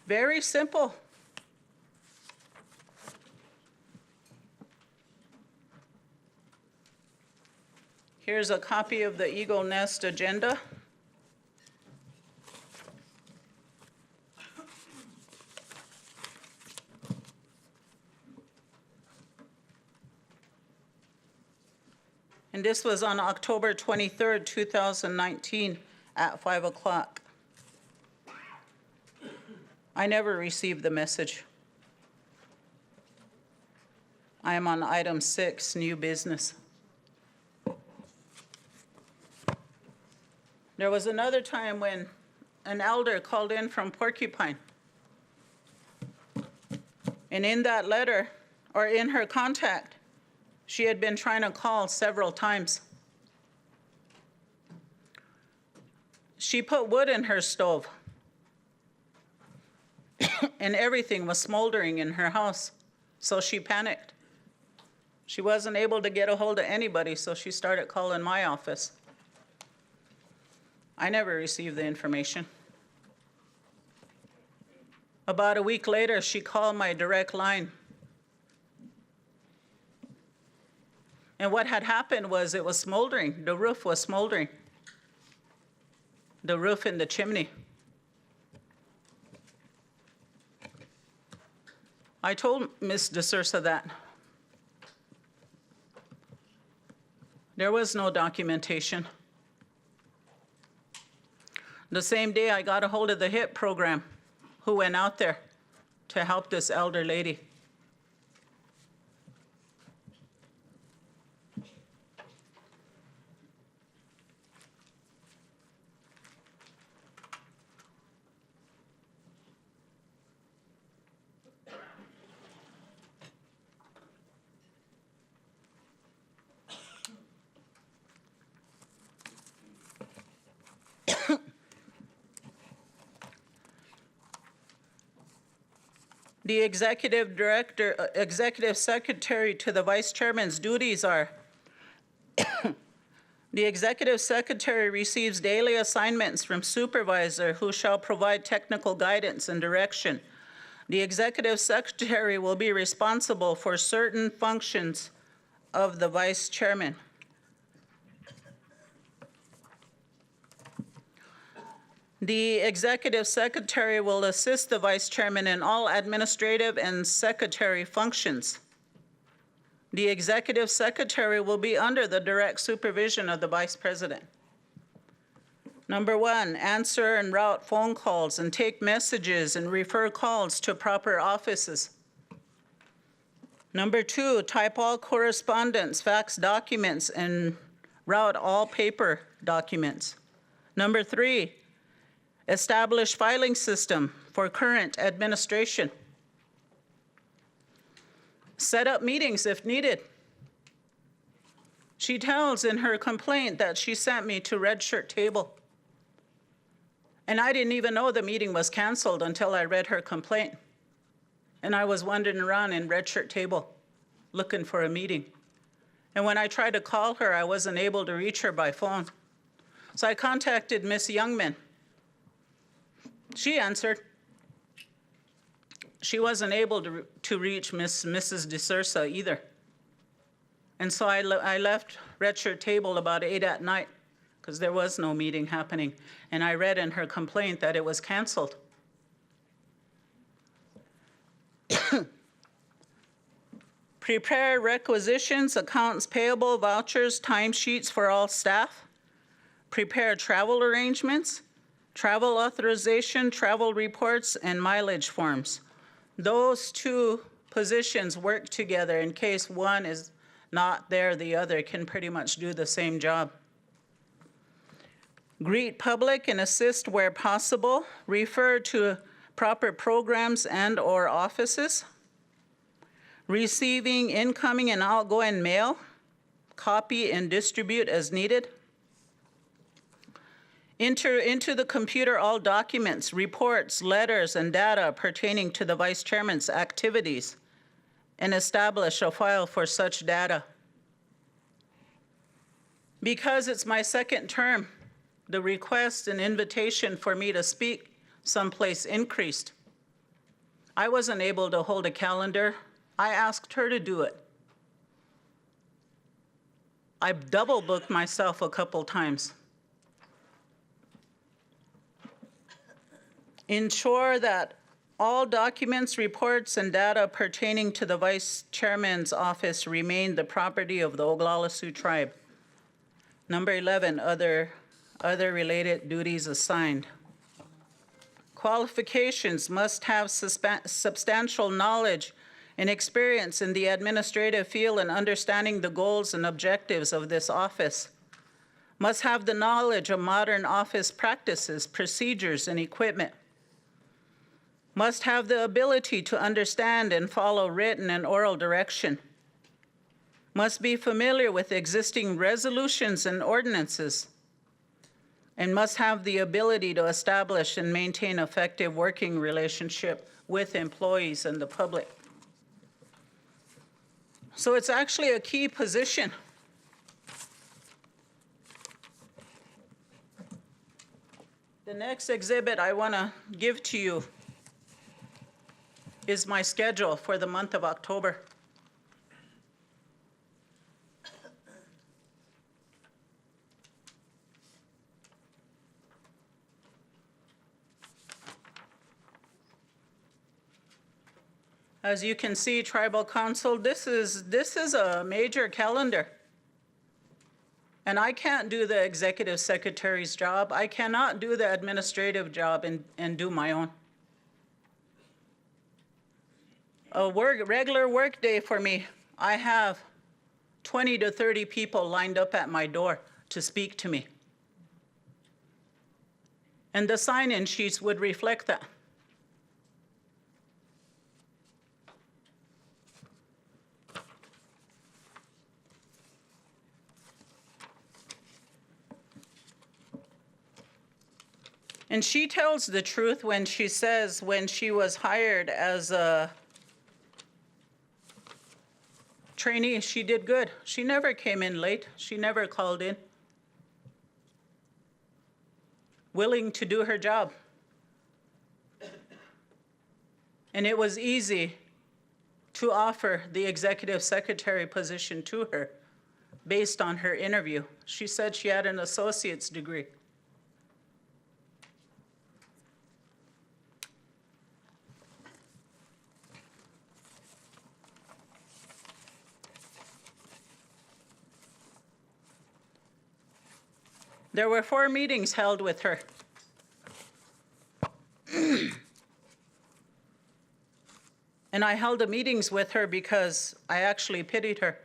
Very simple. Here's a copy of the Eagle Nest agenda. And this was on October 23rd, 2019 at 5 o'clock. I never received the message. I am on item 6, new business. There was another time when an elder called in from Porcupine. And in that letter, or in her contact, she had been trying to call several times. She put wood in her stove, and everything was smoldering in her house, so she panicked. She wasn't able to get a hold of anybody, so she started calling my office. I never received the information. About a week later, she called my direct line. And what had happened was it was smoldering. The roof was smoldering. The roof in the chimney. I told Ms. DeSouza that. There was no documentation. The same day, I got a hold of the HIP program, who went out there to help this elder lady. The executive director, executive secretary to the vice chairman's duties are the executive secretary receives daily assignments from supervisor who shall provide technical guidance and direction. The executive secretary will be responsible for certain functions of the vice chairman. The executive secretary will assist the vice chairman in all administrative and secretary functions. The executive secretary will be under the direct supervision of the vice president. Number 1, answer and route phone calls and take messages and refer calls to proper offices. Number 2, type all correspondence, fax documents, and route all paper documents. Number 3, establish filing system for current administration. Set up meetings if needed. She tells in her complaint that she sent me to red shirt table. And I didn't even know the meeting was canceled until I read her complaint. And I was wandering around in red shirt table looking for a meeting. And when I tried to call her, I wasn't able to reach her by phone. So I contacted Miss Youngman. She answered. She wasn't able to reach Mrs. DeSursa either. And so I left Red Shirt Table about 8 at night because there was no meeting happening. And I read in her complaint that it was canceled. Prepare requisitions, accounts payable, vouchers, timesheets for all staff. Prepare travel arrangements, travel authorization, travel reports, and mileage forms. Those two positions work together. In case one is not there, the other can pretty much do the same job. Greet public and assist where possible. Refer to proper programs and/or offices. Receiving incoming and outgoing mail. Copy and distribute as needed. Enter into the computer all documents, reports, letters, and data pertaining to the Vice Chairman's activities, and establish a file for such data. Because it's my second term, the request and invitation for me to speak someplace increased. I wasn't able to hold a calendar. I asked her to do it. I double booked myself a couple times. Ensure that all documents, reports, and data pertaining to the Vice Chairman's office remain the property of the Oglala Sioux tribe. Number 11, other related duties assigned. Qualifications: must have substantial knowledge and experience in the administrative field and understanding the goals and objectives of this office. Must have the knowledge of modern office practices, procedures, and equipment. Must have the ability to understand and follow written and oral direction. Must be familiar with existing resolutions and ordinances. And must have the ability to establish and maintain effective working relationship with employees and the public. So it's actually a key position. The next exhibit I want to give to you is my schedule for the month of October. As you can see, Tribal Council, this is a major calendar. And I can't do the executive secretary's job. I cannot do the administrative job and do my own. A regular work day for me, I have 20 to 30 people lined up at my door to speak to me. And the sign-in sheets would reflect that. And she tells the truth when she says when she was hired as a trainee, she did good. She never came in late. She never called in. Willing to do her job. And it was easy to offer the executive secretary position to her based on her interview. She said she had an associate's degree. There were 4 meetings held with her. And I held the meetings with her because I actually pitied her.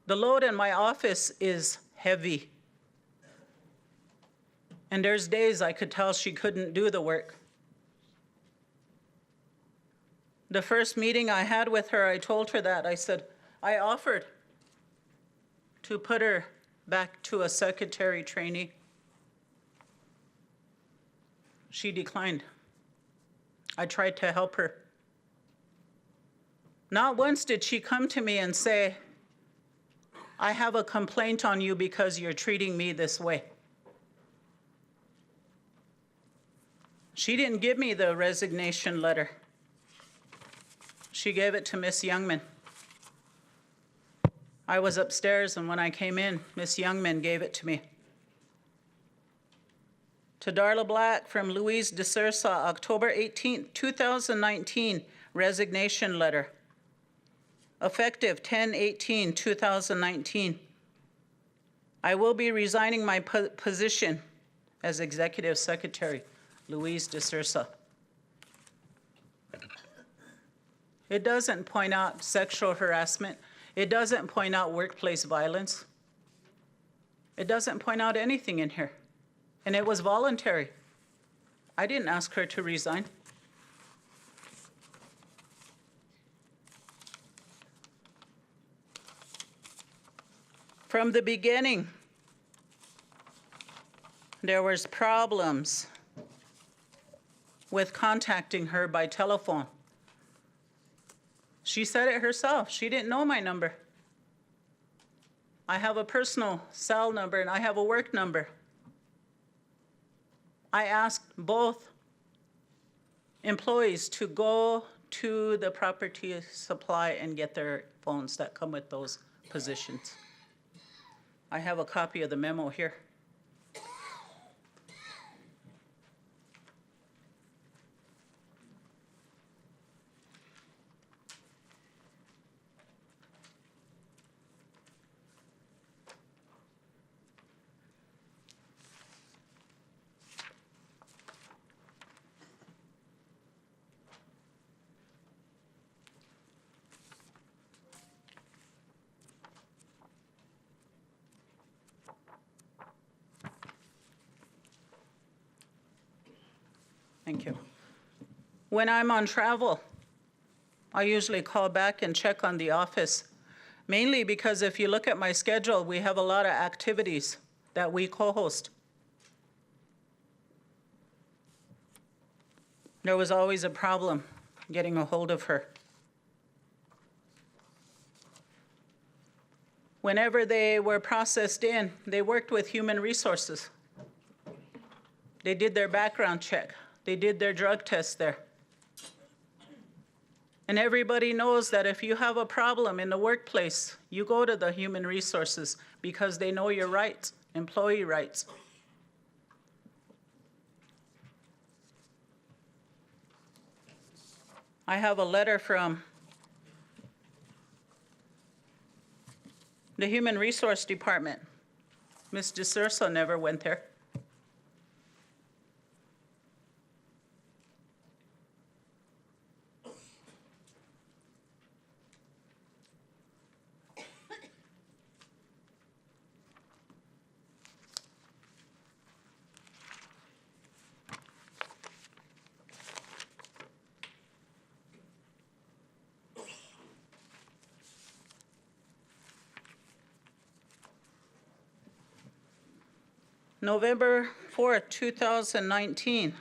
The load in my office is heavy. And there's days I could tell she couldn't do the work. The first meeting I had with her, I told her that. I said, I offered to put her back to a secretary trainee. She declined. I tried to help her. Not once did she come to me and say, I have a complaint on you because you're treating me this way. She didn't give me the resignation letter. She gave it to Miss Youngman. I was upstairs, and when I came in, Miss Youngman gave it to me. To Darla Black from Louise DeSursa, October 18, 2019, resignation letter. Effective 10/18/2019. I will be resigning my position as Executive Secretary, Louise DeSursa. It doesn't point out sexual harassment. It doesn't point out workplace violence. It doesn't point out anything in here. And it was voluntary. I didn't ask her to resign. From the beginning, there was problems with contacting her by telephone. She said it herself. She didn't know my number. I have a personal cell number and I have a work number. I asked both employees to go to the property supply and get their phones that come with those positions. I have a copy of the memo here. Thank you. When I'm on travel, I usually call back and check on the office, mainly because if you look at my schedule, we have a lot of activities that we co-host. There was always a problem getting a hold of her. Whenever they were processed in, they worked with human resources. They did their background check. They did their drug test there. And everybody knows that if you have a problem in the workplace, you go to the human resources because they know your rights, employee rights. I have a letter from the Human Resource Department. Ms. DeSursa never went there. November 4th, 2019.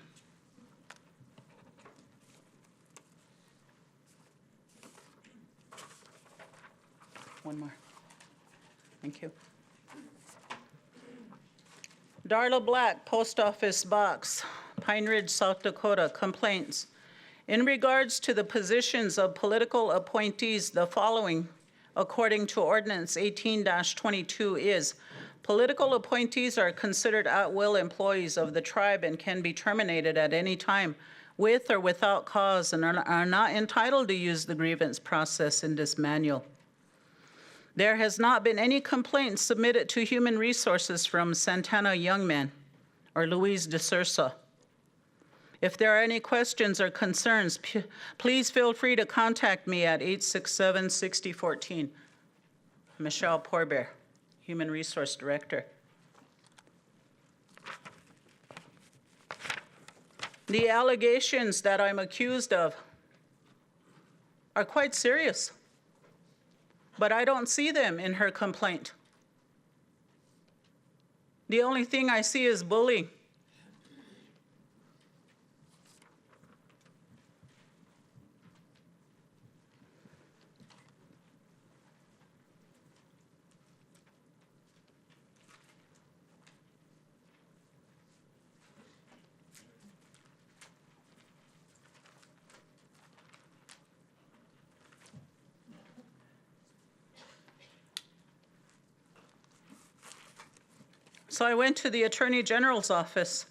One more. Thank you. Darla Black, Post Office Box, Pine Ridge, South Dakota, complaints. In regards to the positions of political appointees, the following, according to Ordinance 18-22, is political appointees are considered at-will employees of the tribe and can be terminated at any time with or without cause and are not entitled to use the grievance process in this manual. There has not been any complaints submitted to Human Resources from Santana Youngman or Louise DeSursa. If there are any questions or concerns, please feel free to contact me at 867-6014. Michelle Porbear, Human Resource Director. The allegations that I'm accused of are quite serious, but I don't see them in her complaint. The only thing I see is bullying. So I went to the Attorney General's office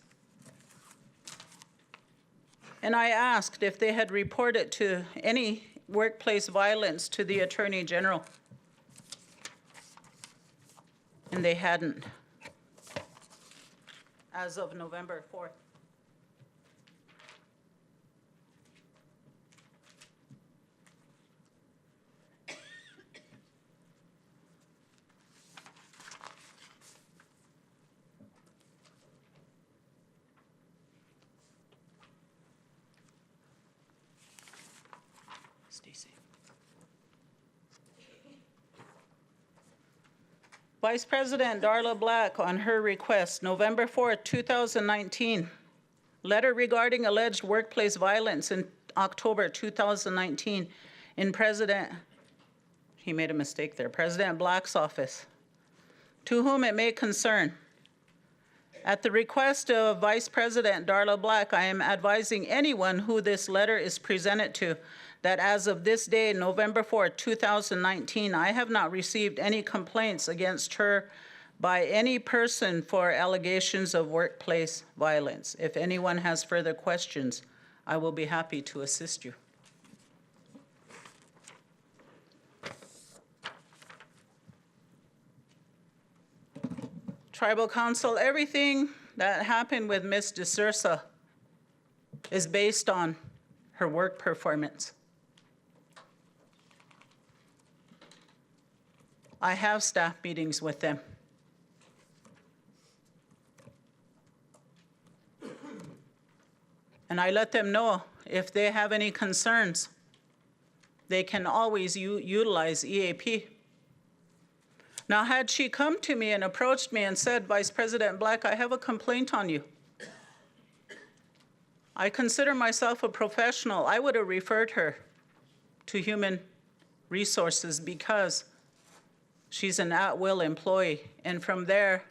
and I asked if they had reported to any workplace violence to the Attorney General. And they hadn't, as of November 4th. Stacy. Vice President Darla Black, on her request, November 4th, 2019, letter regarding alleged workplace violence in October 2019 in he made a mistake there, President Black's office, to whom it may concern. At the request of Vice President Darla Black, I am advising anyone who this letter is presented to that as of this day, November 4th, 2019, I have not received any complaints against her by any person for allegations of workplace violence. If anyone has further questions, I will be happy to assist you. Tribal Council, everything that happened with Ms. DeSouza is based on her work performance. I have staff meetings with them. And I let them know if they have any concerns, they can always utilize EAP. Now, had she come to me and approached me and said, Vice President Black, I have a complaint on you. I consider myself a professional. I would have referred her to Human Resources because she's an at-will employee. And from there,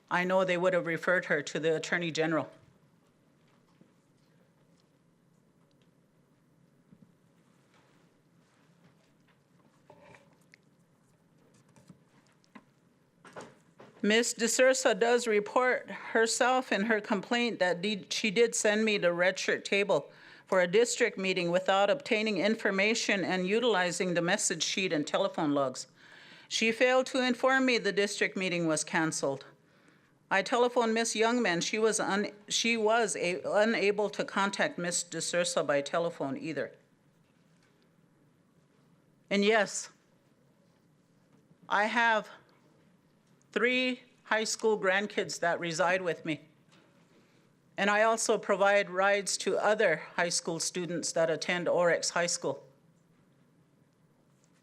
I know they would have referred her to the Attorney General. Ms. DeSouza does report herself in her complaint that she did send me the red shirt table for a district meeting without obtaining information and utilizing the message sheet and telephone logs. She failed to inform me the district meeting was canceled. I telephoned Ms. Youngman. She was unable to contact Ms. DeSouza by telephone either. And yes, I have 3 high school grandkids that reside with me. And I also provide rides to other high school students that attend Oryx High School.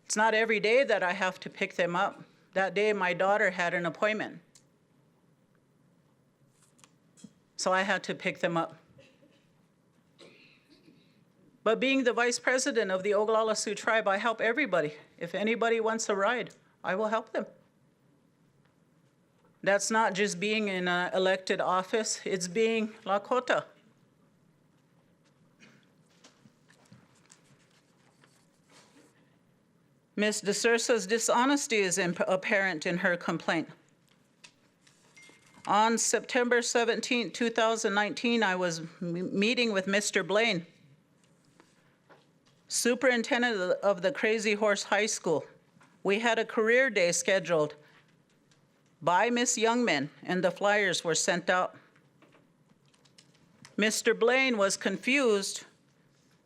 It's not every day that I have to pick them up. That day, my daughter had an appointment. So I had to pick them up. But being the vice president of the Oglala Sioux tribe, I help everybody. If anybody wants a ride, I will help them. That's not just being in an elected office, it's being Lakota. Ms. DeSouza's dishonesty is apparent in her complaint. On September 17, 2019, I was meeting with Mr. Blaine, superintendent of the Crazy Horse High School. We had a career day scheduled by Ms. Youngman, and the flyers were sent out. Mr. Blaine was confused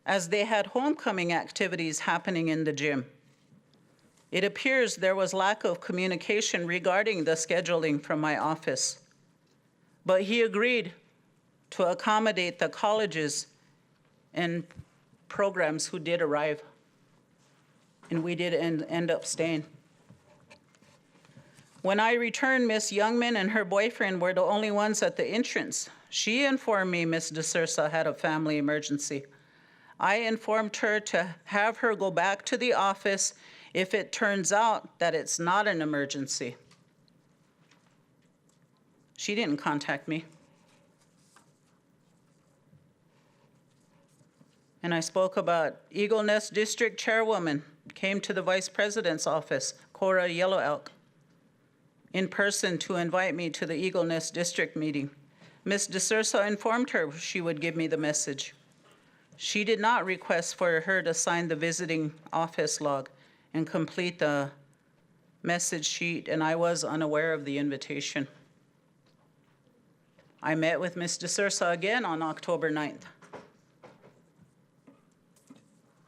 as they had homecoming activities happening in the gym. It appears there was lack of communication regarding the scheduling from my office, but he agreed to accommodate the colleges and programs who did arrive, and we did end up staying. When I returned, Miss Youngman and her boyfriend were the only ones at the entrance. She informed me Miss DeSouza had a family emergency. I informed her to have her go back to the office if it turns out that it's not an emergency. She didn't contact me. And I spoke about Eagle Nest District Chairwoman, came to the Vice President's office, Cora Yellow Elk. in person to invite me to the Eagle Nest District meeting. Ms. DeSursa informed her she would give me the message. She did not request for her to sign the visiting office log and complete the message sheet, and I was unaware of the invitation. I met with Ms. DeSursa again on October 9th.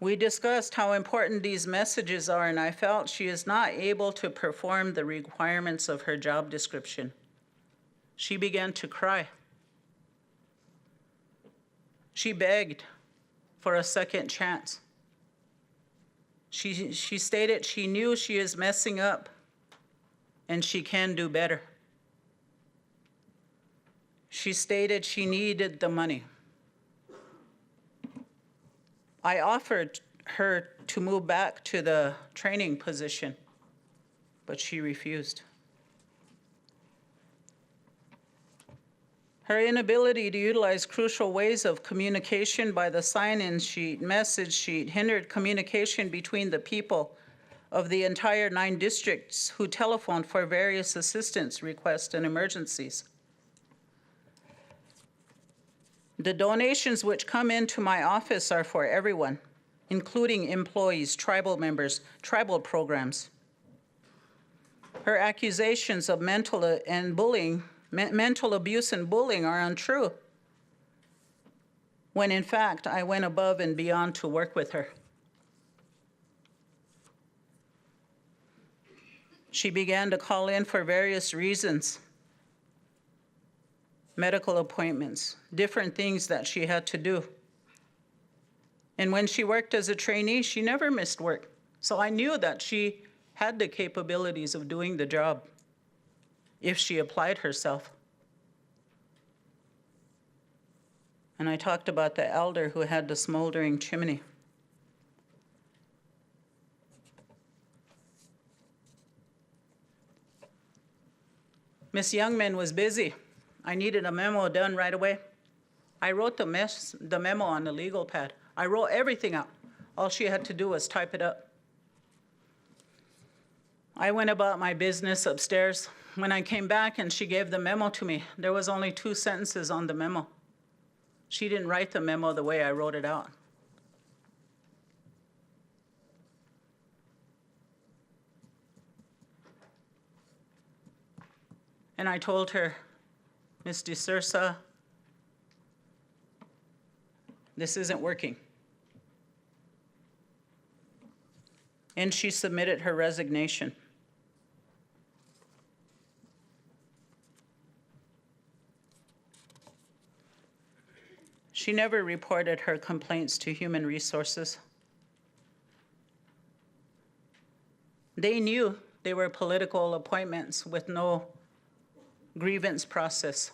We discussed how important these messages are, and I felt she is not able to perform the requirements of her job description. She began to cry. She begged for a second chance. She stated she knew she is messing up and she can do better. She stated she needed the money. I offered her to move back to the training position, but she refused. Her inability to utilize crucial ways of communication by the sign-in sheet, message sheet, hindered communication between the people of the entire 9 districts who telephoned for various assistance requests and emergencies. The donations which come into my office are for everyone, including employees, tribal members, tribal programs. Her accusations of mental abuse and bullying are untrue, when in fact I went above and beyond to work with her. She began to call in for various reasons. Medical appointments, different things that she had to do. And when she worked as a trainee, she never missed work. So I knew that she had the capabilities of doing the job if she applied herself. And I talked about the elder who had the smoldering chimney. Miss Youngman was busy. I needed a memo done right away. I wrote the memo on the legal pad. I wrote everything out. All she had to do was type it up. I went about my business upstairs. When I came back and she gave the memo to me, there was only 2 sentences on the memo. She didn't write the memo the way I wrote it out. And I told her, Ms. DeSursa, this isn't working. And she submitted her resignation. She never reported her complaints to Human Resources. They knew they were political appointments with no grievance process.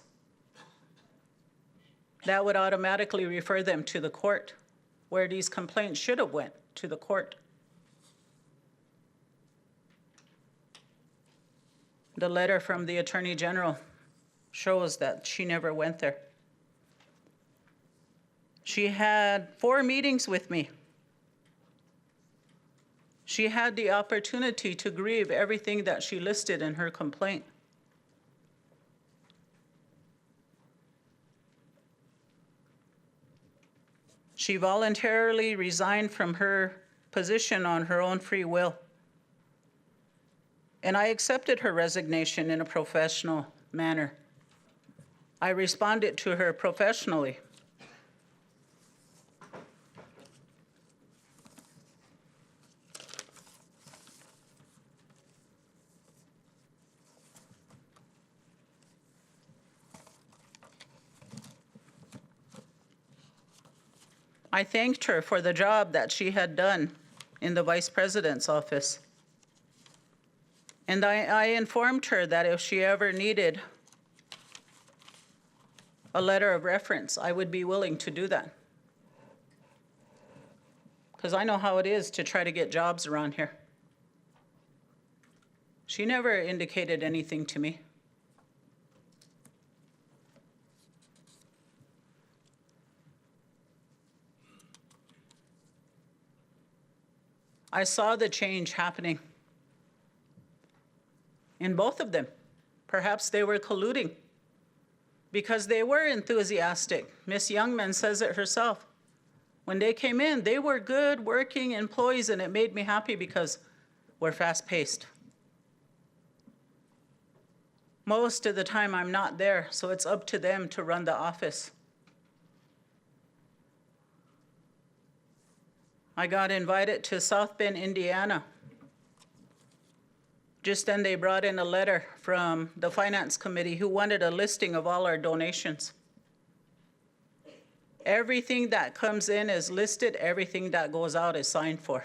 That would automatically refer them to the court, where these complaints should have went to the court. The letter from the Attorney General shows that she never went there. She had 4 meetings with me. She had the opportunity to grieve everything that she listed in her complaint. She voluntarily resigned from her position on her own free will. And I accepted her resignation in a professional manner. I responded to her professionally. I thanked her for the job that she had done in the Vice President's office. And I informed her that if she ever needed a letter of reference, I would be willing to do that. Because I know how it is to try to get jobs around here. She never indicated anything to me. I saw the change happening in both of them. Perhaps they were colluding because they were enthusiastic. Miss Youngman says it herself. When they came in, they were good working employees, and it made me happy because we're fast-paced. Most of the time I'm not there, so it's up to them to run the office. I got invited to South Bend, Indiana. Just then they brought in a letter from the Finance Committee who wanted a listing of all our donations. Everything that comes in is listed, everything that goes out is signed for.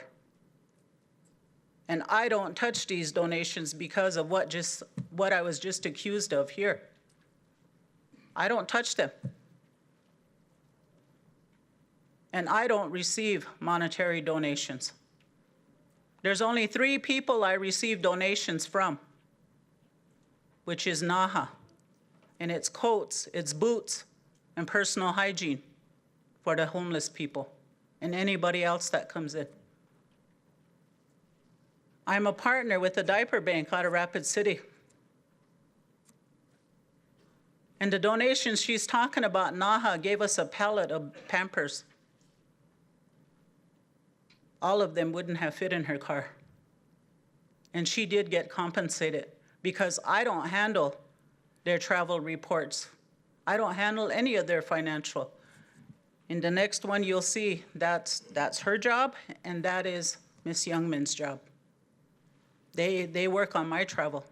And I don't touch these donations because of what I was just accused of here. I don't touch them. And I don't receive monetary donations. There's only 3 people I receive donations from, which is NAHA, and it's coats, it's boots, and personal hygiene for the homeless people and anybody else that comes in. I'm a partner with the diaper bank out of Rapid City. And the donations she's talking about, NAHA gave us a pallet of Pampers. All of them wouldn't have fit in her car. And she did get compensated because I don't handle their travel reports. I don't handle any of their financial. In the next one, you'll see that's her job, and that is Miss Youngman's job. They work on my travel.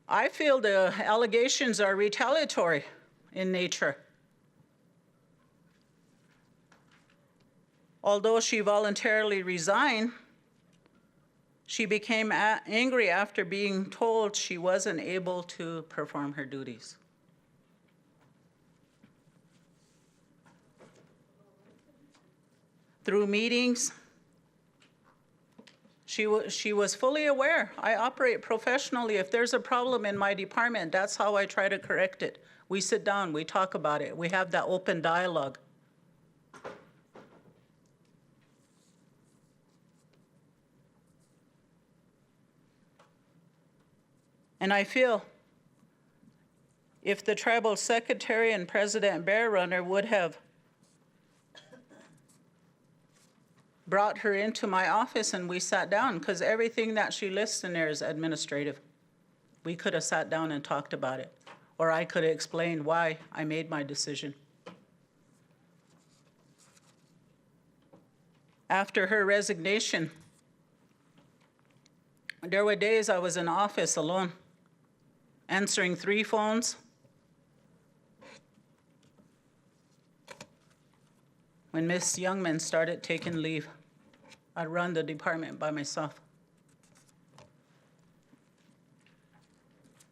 I feel the allegations are retaliatory in nature. Although she voluntarily resigned, she became angry after being told she wasn't able to perform her duties. Through meetings, she was fully aware. I operate professionally. If there's a problem in my department, that's how I try to correct it. We sit down, we talk about it. We have that open dialogue. And I feel if the tribal secretary and President Bear Runner would have brought her into my office and we sat down, because everything that she lists in there is administrative. We could have sat down and talked about it, or I could have explained why I made my decision. After her resignation, there were days I was in office alone, answering 3 phones. When Miss Youngman started taking leave, I'd run the department by myself.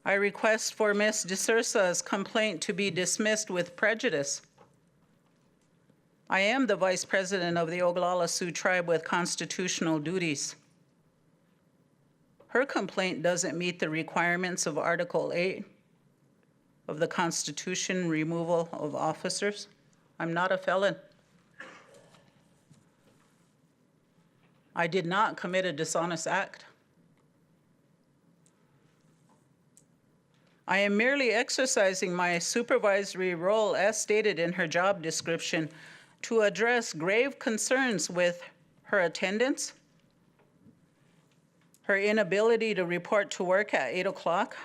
I request for Ms. DeSouza's complaint to be dismissed with prejudice. I am the Vice President of the Oglala Sioux Tribe with constitutional duties. Her complaint doesn't meet the requirements of Article 8 of the Constitution, removal of officers. I'm not a felon. I did not commit a dishonest act. I am merely exercising my supervisory role as stated in her job description to address grave concerns with her attendance, her inability to report to work at 8 o'clock,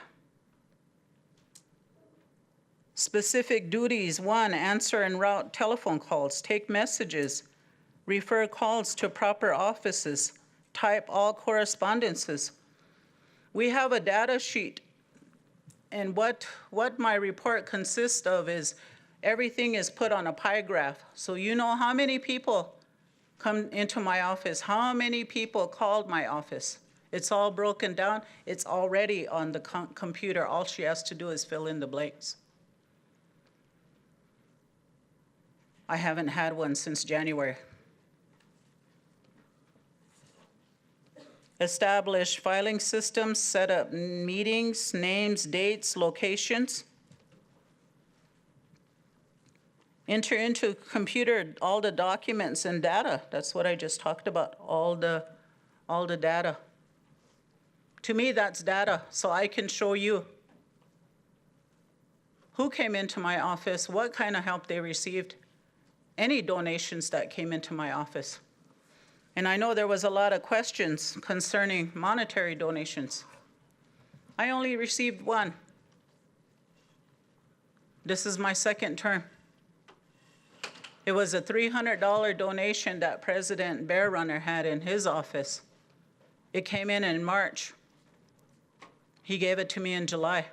specific duties: 1, answer and route telephone calls, take messages, refer calls to proper offices, type all correspondences. We have a data sheet, and what my report consists of is everything is put on a pie graph. So you know how many people come into my office, how many people called my office. It's all broken down. It's already on the computer. All she has to do is fill in the blanks. I haven't had one since January. Establish filing systems, set up meetings, names, dates, locations. Enter into computer all the documents and data. That's what I just talked about, all the data. To me, that's data, so I can show you who came into my office, what kind of help they received, any donations that came into my office. And I know there was a lot of questions concerning monetary donations. I only received one. This is my second term. It was a $300 donation that President Bear Runner had in his office. It came in March. He gave it to me in July.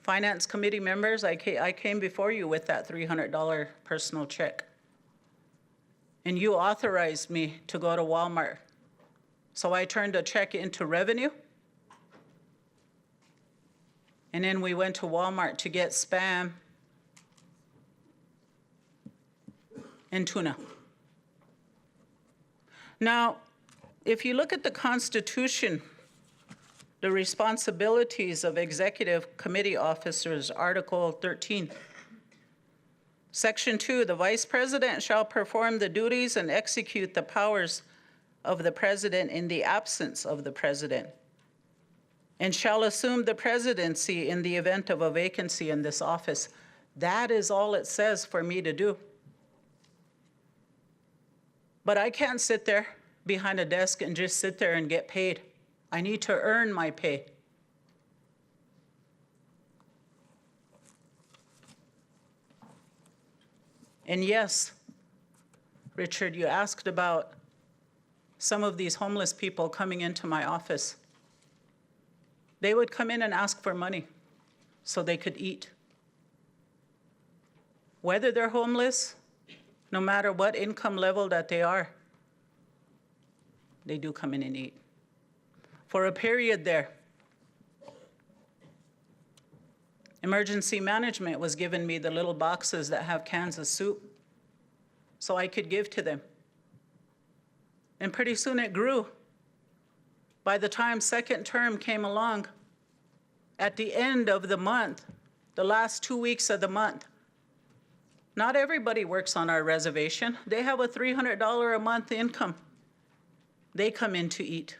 Finance committee members, I came before you with that $300 personal check. And you authorized me to go to Walmart. So I turned a check into revenue. And then we went to Walmart to get Spam and tuna. Now, if you look at the Constitution, the responsibilities of executive committee officers, Article 13. Section 2, the vice president shall perform the duties and execute the powers of the president in the absence of the president, and shall assume the presidency in the event of a vacancy in this office. That is all it says for me to do. But I can't sit there behind a desk and just sit there and get paid. I need to earn my pay. And yes, Richard, you asked about some of these homeless people coming into my office. They would come in and ask for money so they could eat. Whether they're homeless, no matter what income level that they are, they do come in and eat. For a period there, emergency management was giving me the little boxes that have cans of soup so I could give to them. And pretty soon it grew. By the time second term came along, at the end of the month, the last 2 weeks of the month, not everybody works on our reservation. They have a $300 a month income. They come in to eat.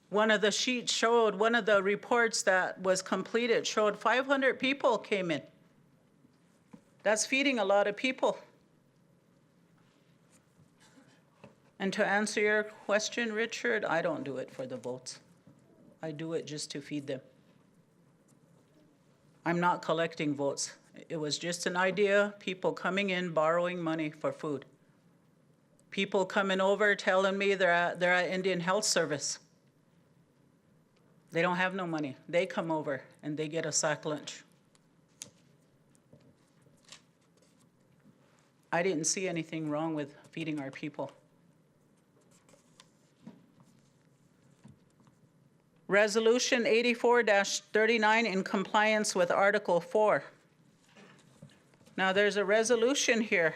One of the sheets showed, one of the reports that was completed showed 500 people came in. That's feeding a lot of people. And to answer your question, Richard, I don't do it for the votes. I do it just to feed them. I'm not collecting votes. It was just an idea, people coming in, borrowing money for food. People coming over telling me they're at Indian Health Service. They don't have no money. They come over and they get a sack lunch. I didn't see anything wrong with feeding our people. Resolution 84-39 in compliance with Article 4. Now there's a resolution here.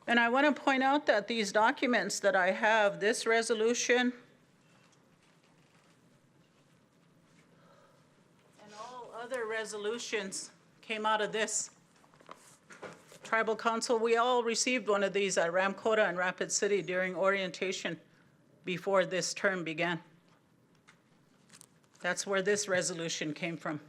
And I want to point out that these documents that I have, this resolution and all other resolutions came out of this. Tribal Council, we all received one of these at Ramcota and Rapid City during orientation before this term began. That's where this resolution came from.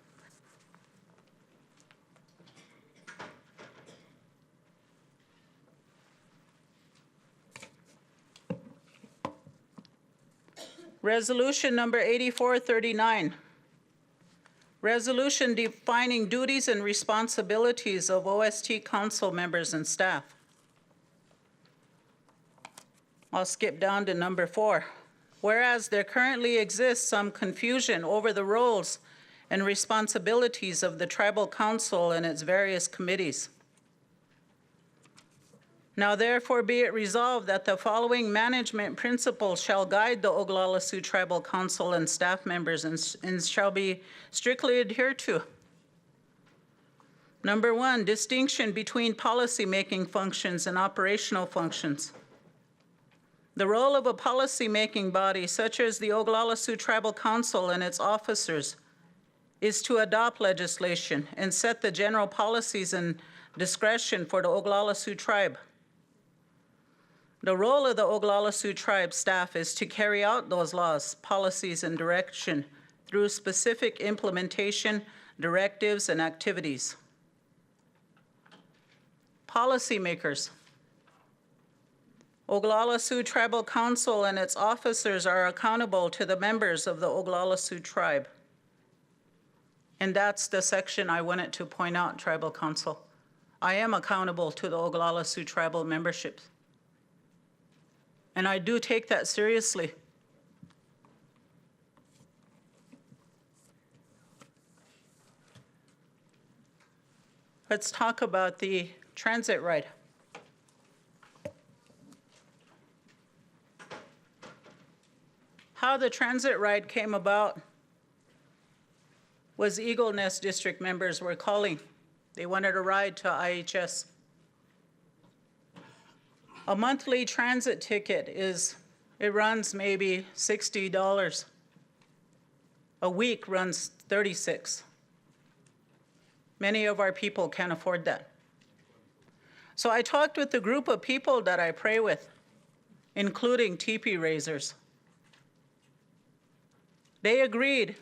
Resolution number 8439. Resolution defining duties and responsibilities of OST council members and staff. I'll skip down to number 4. Whereas there currently exists some confusion over the roles and responsibilities of the tribal council and its various committees. Now therefore be it resolved that the following management principles shall guide the Oglala Sioux Tribal Council and staff members and shall be strictly adhered to. Number 1, distinction between policy-making functions and operational functions. The role of a policy-making body, such as the Oglala Sioux Tribal Council and its officers, is to adopt legislation and set the general policies and discretion for the Oglala Sioux Tribe. The role of the Oglala Sioux Tribe staff is to carry out those laws, policies, and direction through specific implementation, directives, and activities. Policymakers. Oglala Sioux Tribal Council and its officers are accountable to the members of the Oglala Sioux Tribe. And that's the section I wanted to point out, Tribal Council. I am accountable to the Oglala Sioux Tribal membership. And I do take that seriously. Let's talk about the transit ride. How the transit ride came about was Eagle Nest District members were calling. They wanted a ride to IHS. A monthly transit ticket it runs maybe $60. A week runs $36. Many of our people can't afford that. So I talked with the group of people that I pray with, including teepee raisers. They agreed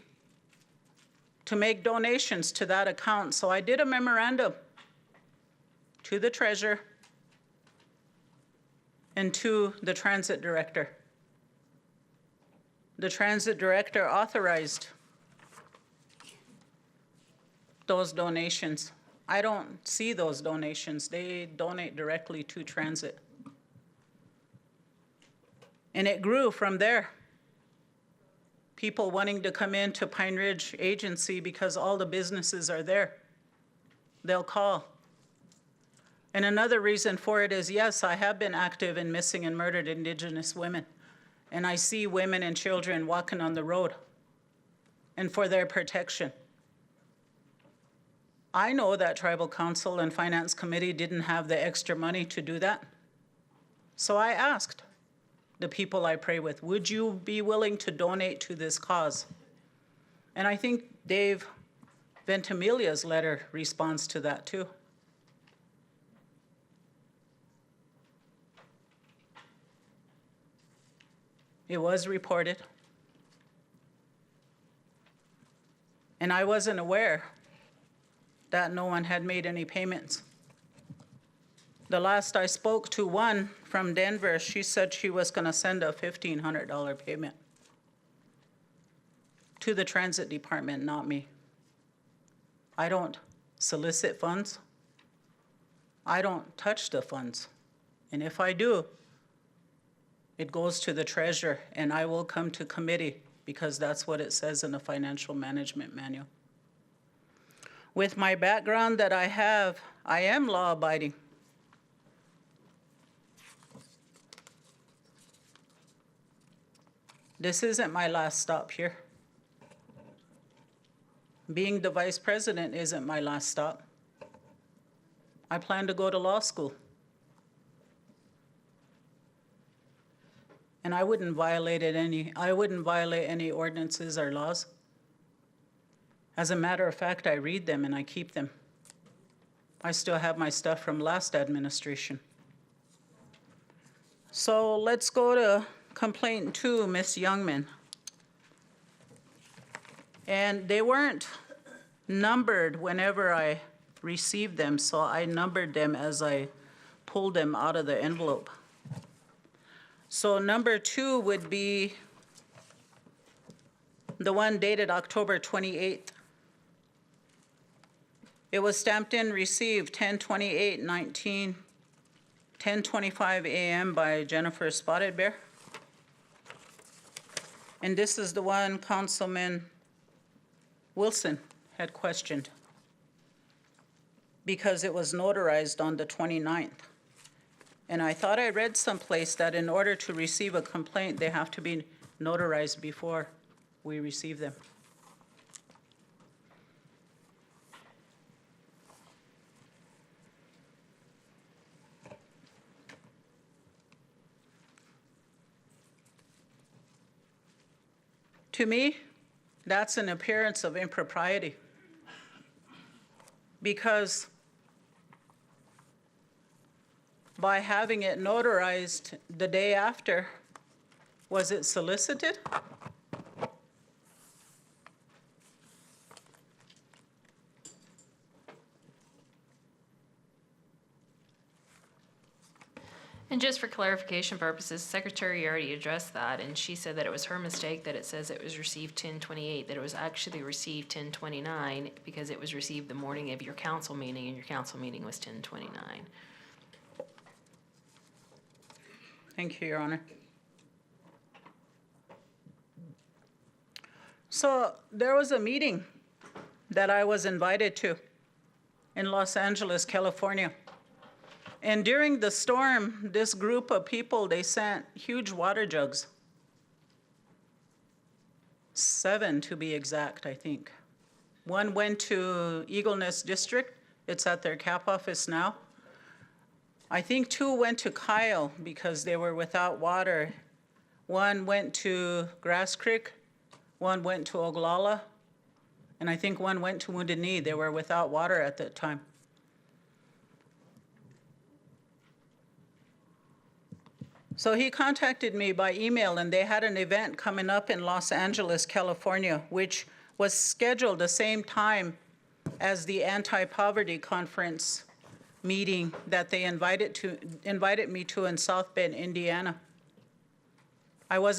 to make donations to that account. So I did a memorandum to the treasurer and to the transit director. The transit director authorized those donations. I don't see those donations. They donate directly to transit. And it grew from there. People wanting to come into Pine Ridge Agency because all the businesses are there. They'll call. And another reason for it is, yes, I have been active in missing and murdered Indigenous women. And I see women and children walking on the road and for their protection. I know that Tribal Council and Finance Committee didn't have the extra money to do that. So I asked the people I pray with, would you be willing to donate to this cause? And I think Dave Ventimiglia's letter responds to that too. It was reported. And I wasn't aware that no one had made any payments. The last I spoke to one from Denver, she said she was gonna send a $1,500 payment to the transit department, not me. I don't solicit funds. I don't touch the funds. And if I do, it goes to the treasurer, and I will come to committee because that's what it says in the financial management manual. With my background that I have, I am law-abiding. This isn't my last stop here. Being the vice president isn't my last stop. I plan to go to law school. And I wouldn't violate any ordinances or laws. As a matter of fact, I read them and I keep them. I still have my stuff from last administration. So let's go to complaint 2, Ms. Youngman. And they weren't numbered whenever I received them, so I numbered them as I pulled them out of the envelope. So number 2 would be the one dated October 28th. It was stamped in, received 10/28/19, 10:25 a.m. by Jennifer Spotted Bear. And this is the one Councilman Wilson had questioned because it was notarized on the 29th. And I thought I read someplace that in order to receive a complaint, they have to be notarized before we receive them. To me, that's an appearance of impropriety. Because by having it notarized the day after, was it solicited? And just for clarification purposes, Secretary already addressed that, and she said that it was her mistake that it says it was received 10/28, that it was actually received 10/29 because it was received the morning of your council meeting, and your council meeting was 10/29. Thank you, Your Honor. So there was a meeting that I was invited to in Los Angeles, California. And during the storm, this group of people, they sent huge water jugs. 7 to be exact, I think. One went to Eagle Nest District. It's at their cap office now. I think 2 went to Kyle because they were without water. 1 went to Grass Creek. 1 went to Oglala. And I think 1 went to Wounded Knee. They were without water at that time. So he contacted me by email, and they had an event coming up in Los Angeles, California, which was scheduled the same time as the anti-poverty conference meeting that they invited me to in South Bend, Indiana. I was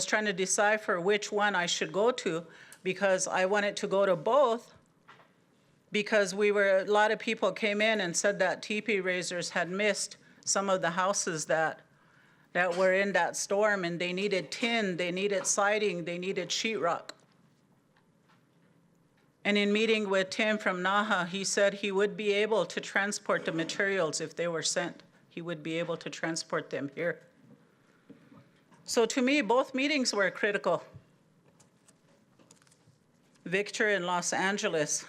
trying to decipher which one I should go to because I wanted to go to both because a lot of people came in and said that teepee raisers had missed some of the houses that were in that storm, and they needed tin, they needed siding, they needed sheetrock. And in meeting with Tim from NAHA, he said he would be able to transport the materials if they were sent. He would be able to transport them here. So to me, both meetings were critical. Victor in Los Angeles.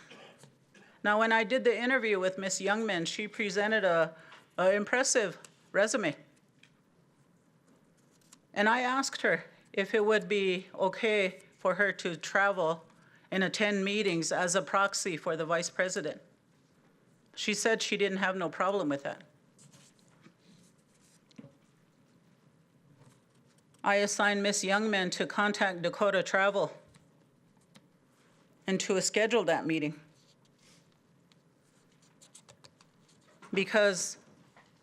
Now, when I did the interview with Ms. Youngman, she presented an impressive resume. And I asked her if it would be okay for her to travel and attend meetings as a proxy for the vice president. She said she didn't have no problem with that. I assigned Ms. Youngman to contact Dakota Travel and to schedule that meeting. Because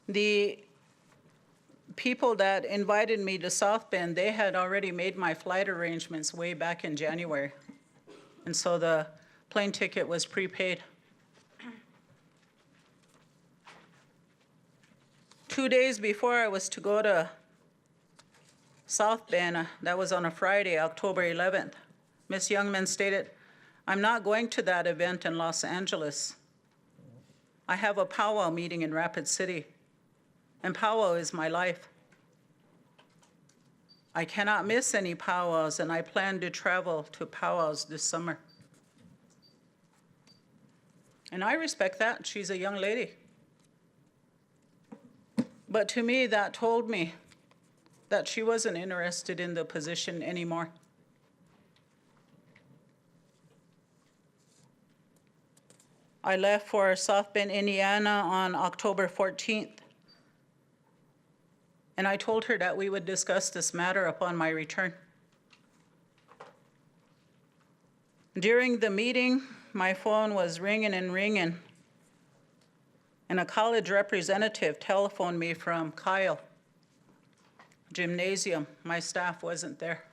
the people that invited me to South Bend, they had already made my flight arrangements way back in January. And so the plane ticket was prepaid. 2 days before I was to go to South Bend, that was on a Friday, October 11th, Ms. Youngman stated, "I'm not going to that event in Los Angeles. I have a powwow meeting in Rapid City, and powwow is my life. I cannot miss any powwows, and I plan to travel to powwows this summer." And I respect that. She's a young lady. But to me, that told me that she wasn't interested in the position anymore. I left for South Bend, Indiana on October 14th. And I told her that we would discuss this matter upon my return. During the meeting, my phone was ringing and ringing. And a college representative telephoned me from Kyle Gymnasium. My staff wasn't there.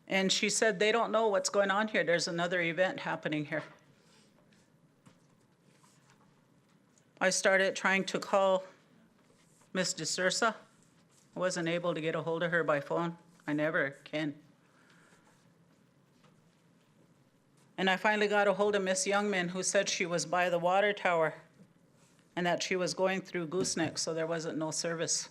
And she said, they don't know what's going on here. There's another event happening here. I started trying to call Miss DeSouza. I wasn't able to get a hold of her by phone. I never can. And I finally got a hold of Miss Youngman, who said she was by the water tower and that she was going through Gooseneck, so there wasn't no service.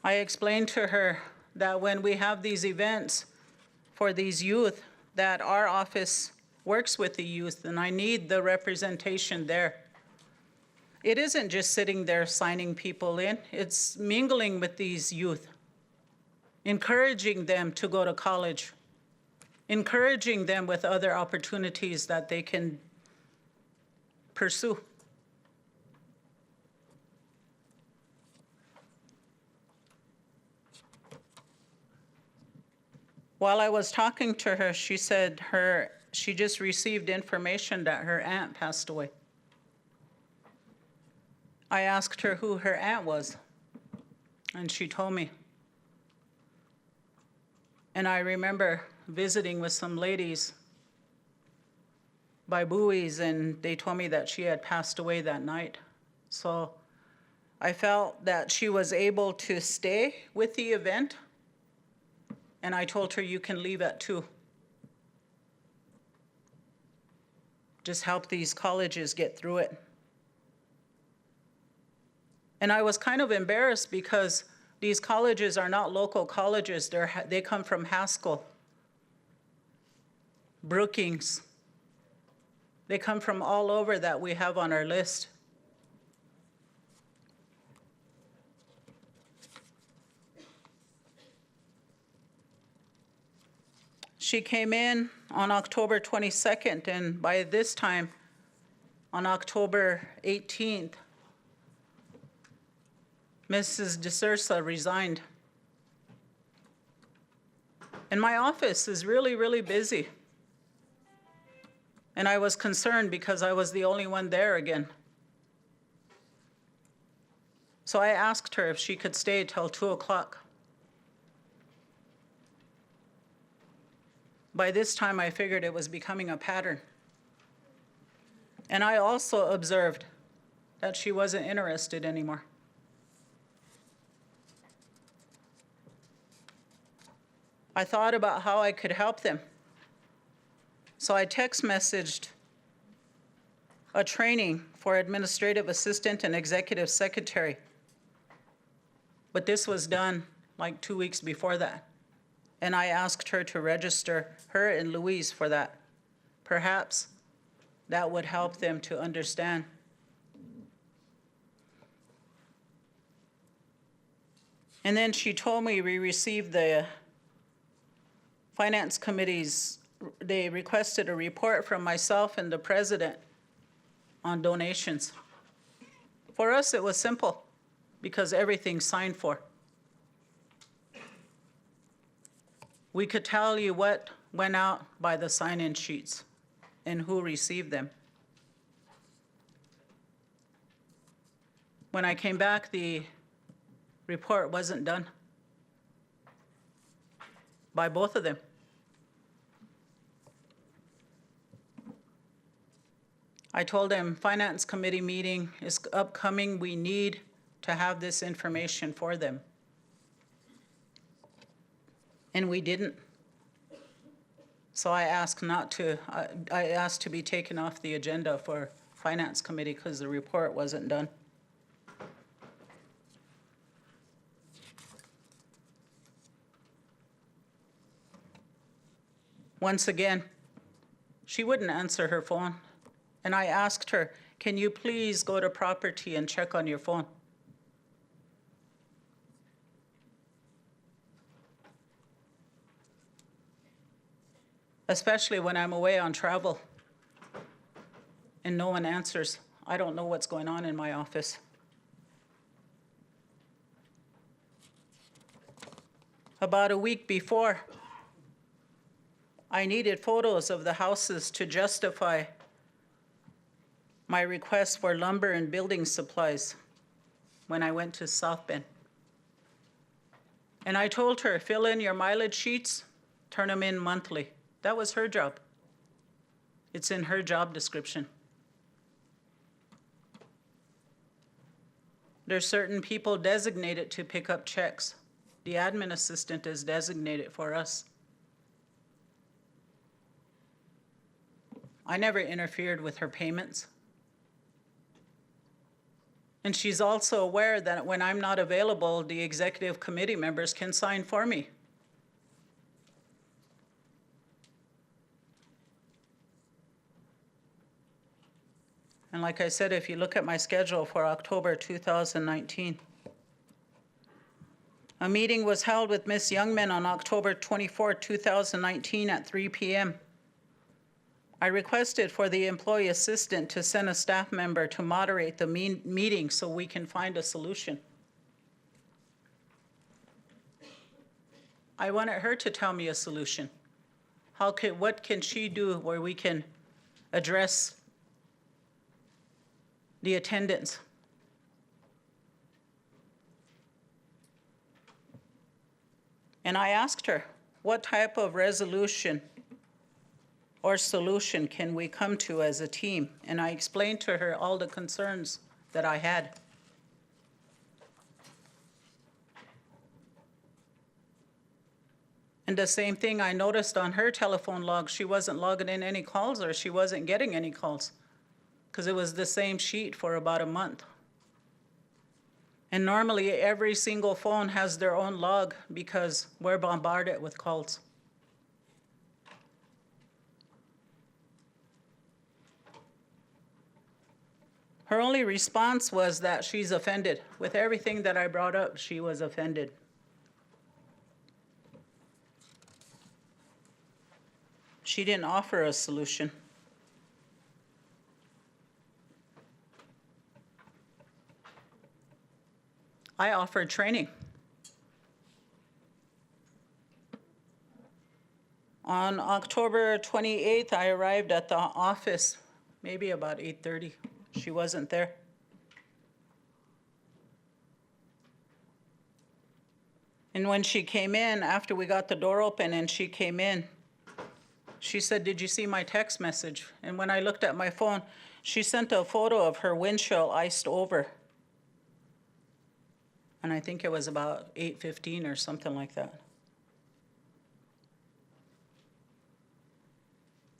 I explained to her that when we have these events for these youth, that our office works with the youth, and I need the representation there. It isn't just sitting there signing people in, it's mingling with these youth, encouraging them to go to college, encouraging them with other opportunities that they can pursue. While I was talking to her, she said she just received information that her aunt passed away. I asked her who her aunt was, and she told me. And I remember visiting with some ladies by buoys, and they told me that she had passed away that night. So I felt that she was able to stay with the event, and I told her, you can leave at 2. Just help these colleges get through it. And I was kind of embarrassed because these colleges are not local colleges. They come from Haskell, Brookings. They come from all over that we have on our list. She came in on October 22nd, and by this time, on October 18th, Mrs. DeSouza resigned. And my office is really, really busy. And I was concerned because I was the only one there again. So I asked her if she could stay till 2 o'clock. By this time, I figured it was becoming a pattern. And I also observed that she wasn't interested anymore. I thought about how I could help them. So I text messaged a training for administrative assistant and executive secretary. But this was done like 2 weeks before that. And I asked her to register her and Louise for that. Perhaps that would help them to understand. And then she told me we received the Finance Committee's, they requested a report from myself and the president on donations. For us, it was simple because everything's signed for. We could tell you what went out by the sign-in sheets and who received them. When I came back, the report wasn't done by both of them. I told them, Finance Committee meeting is upcoming. We need to have this information for them. And we didn't. So I asked I asked to be taken off the agenda for Finance Committee because the report wasn't done. Once again, she wouldn't answer her phone. And I asked her, can you please go to property and check on your phone? Especially when I'm away on travel and no one answers. I don't know what's going on in my office. About a week before, I needed photos of the houses to justify my request for lumber and building supplies when I went to South Bend. And I told her, fill in your mileage sheets, turn them in monthly. That was her job. It's in her job description. There's certain people designated to pick up checks. The admin assistant is designated for us. I never interfered with her payments. And she's also aware that when I'm not available, the executive committee members can sign for me. And like I said, if you look at my schedule for October 2019, a meeting was held with Ms. Youngman on October 24, 2019 at 3 p.m. I requested for the employee assistant to send a staff member to moderate the meeting so we can find a solution. I wanted her to tell me a solution. What can she do where we can address the attendance? And I asked her, what type of resolution or solution can we come to as a team? And I explained to her all the concerns that I had. And the same thing I noticed on her telephone log, she wasn't logging in any calls or she wasn't getting any calls because it was the same sheet for about a month. And normally every single phone has their own log because we're bombarded with calls. Her only response was that she's offended. With everything that I brought up, she was offended. She didn't offer a solution. I offered training. On October 28th, I arrived at the office, maybe about 8:30. She wasn't there. And when she came in, after we got the door open and she came in, she said, "Did you see my text message?" And when I looked at my phone, she sent a photo of her windshield iced over. And I think it was about 8:15 or something like that.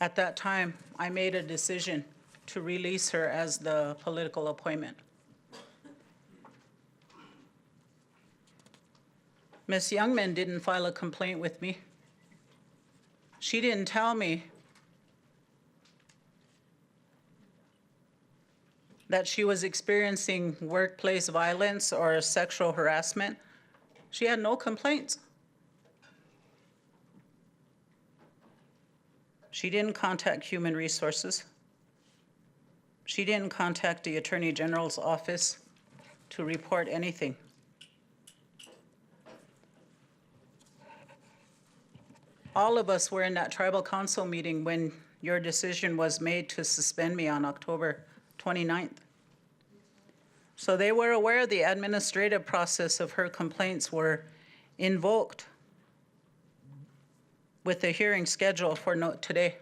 At that time, I made a decision to release her as the political appointment. Ms. Youngman didn't file a complaint with me. She didn't tell me that she was experiencing workplace violence or sexual harassment. She had no complaints. She didn't contact Human Resources. She didn't contact the Attorney General's office to report anything. All of us were in that tribal council meeting when your decision was made to suspend me on October 29th. So they were aware the administrative process of her complaints were invoked with the hearing scheduled for today.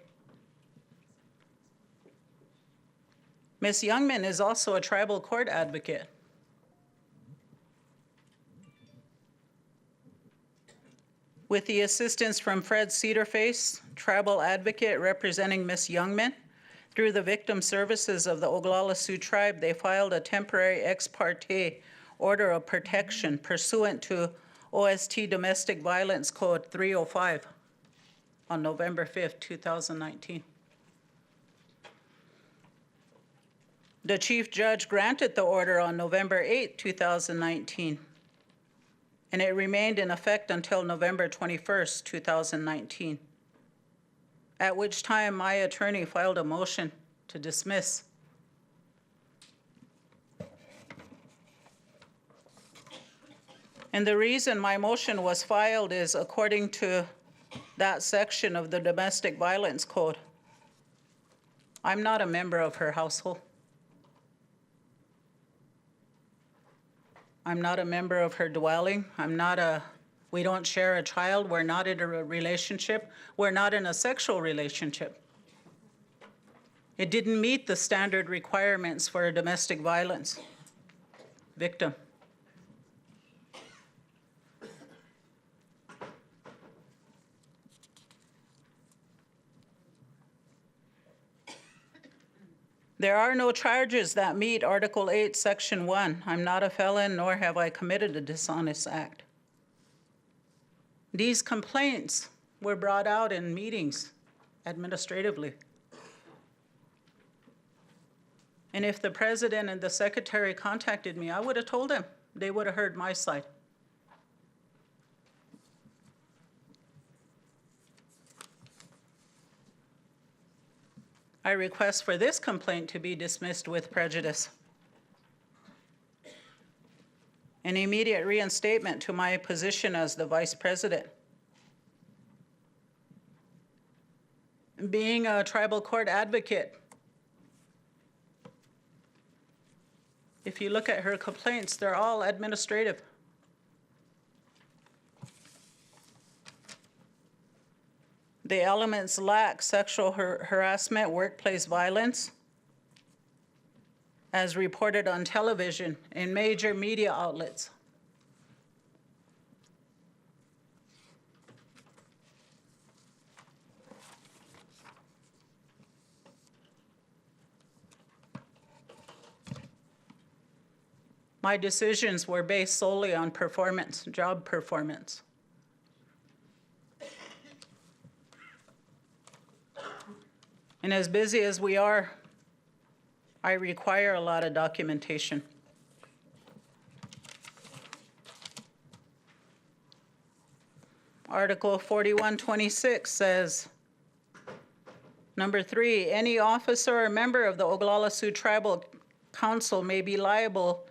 Ms. Youngman is also a tribal court advocate. With the assistance from Fred Cedarface, tribal advocate representing Ms. Youngman, through the victim services of the Oglala Sioux tribe, they filed a temporary ex parte order of protection pursuant to OST Domestic Violence Code 305 on November 5th, 2019. The chief judge granted the order on November 8th, 2019, and it remained in effect until November 21st, 2019. At which time my attorney filed a motion to dismiss. And the reason my motion was filed is according to that section of the Domestic Violence Code. I'm not a member of her household. I'm not a member of her dwelling. I'm not a We don't share a child. We're not in a relationship. We're not in a sexual relationship. It didn't meet the standard requirements for a domestic violence victim. There are no charges that meet Article 8, Section 1. I'm not a felon, nor have I committed a dishonest act. These complaints were brought out in meetings administratively. And if the president and the secretary contacted me, I would have told them. They would have heard my side. I request for this complaint to be dismissed with prejudice. An immediate reinstatement to my position as the vice president. Being a tribal court advocate, if you look at her complaints, they're all administrative. The elements lack sexual harassment, workplace violence, as reported on television in major media outlets. My decisions were based solely on performance, job performance. And as busy as we are, I require a lot of documentation. Article 4126 says, number 3, any officer or member of the Oglala Sioux Tribal Council may be liable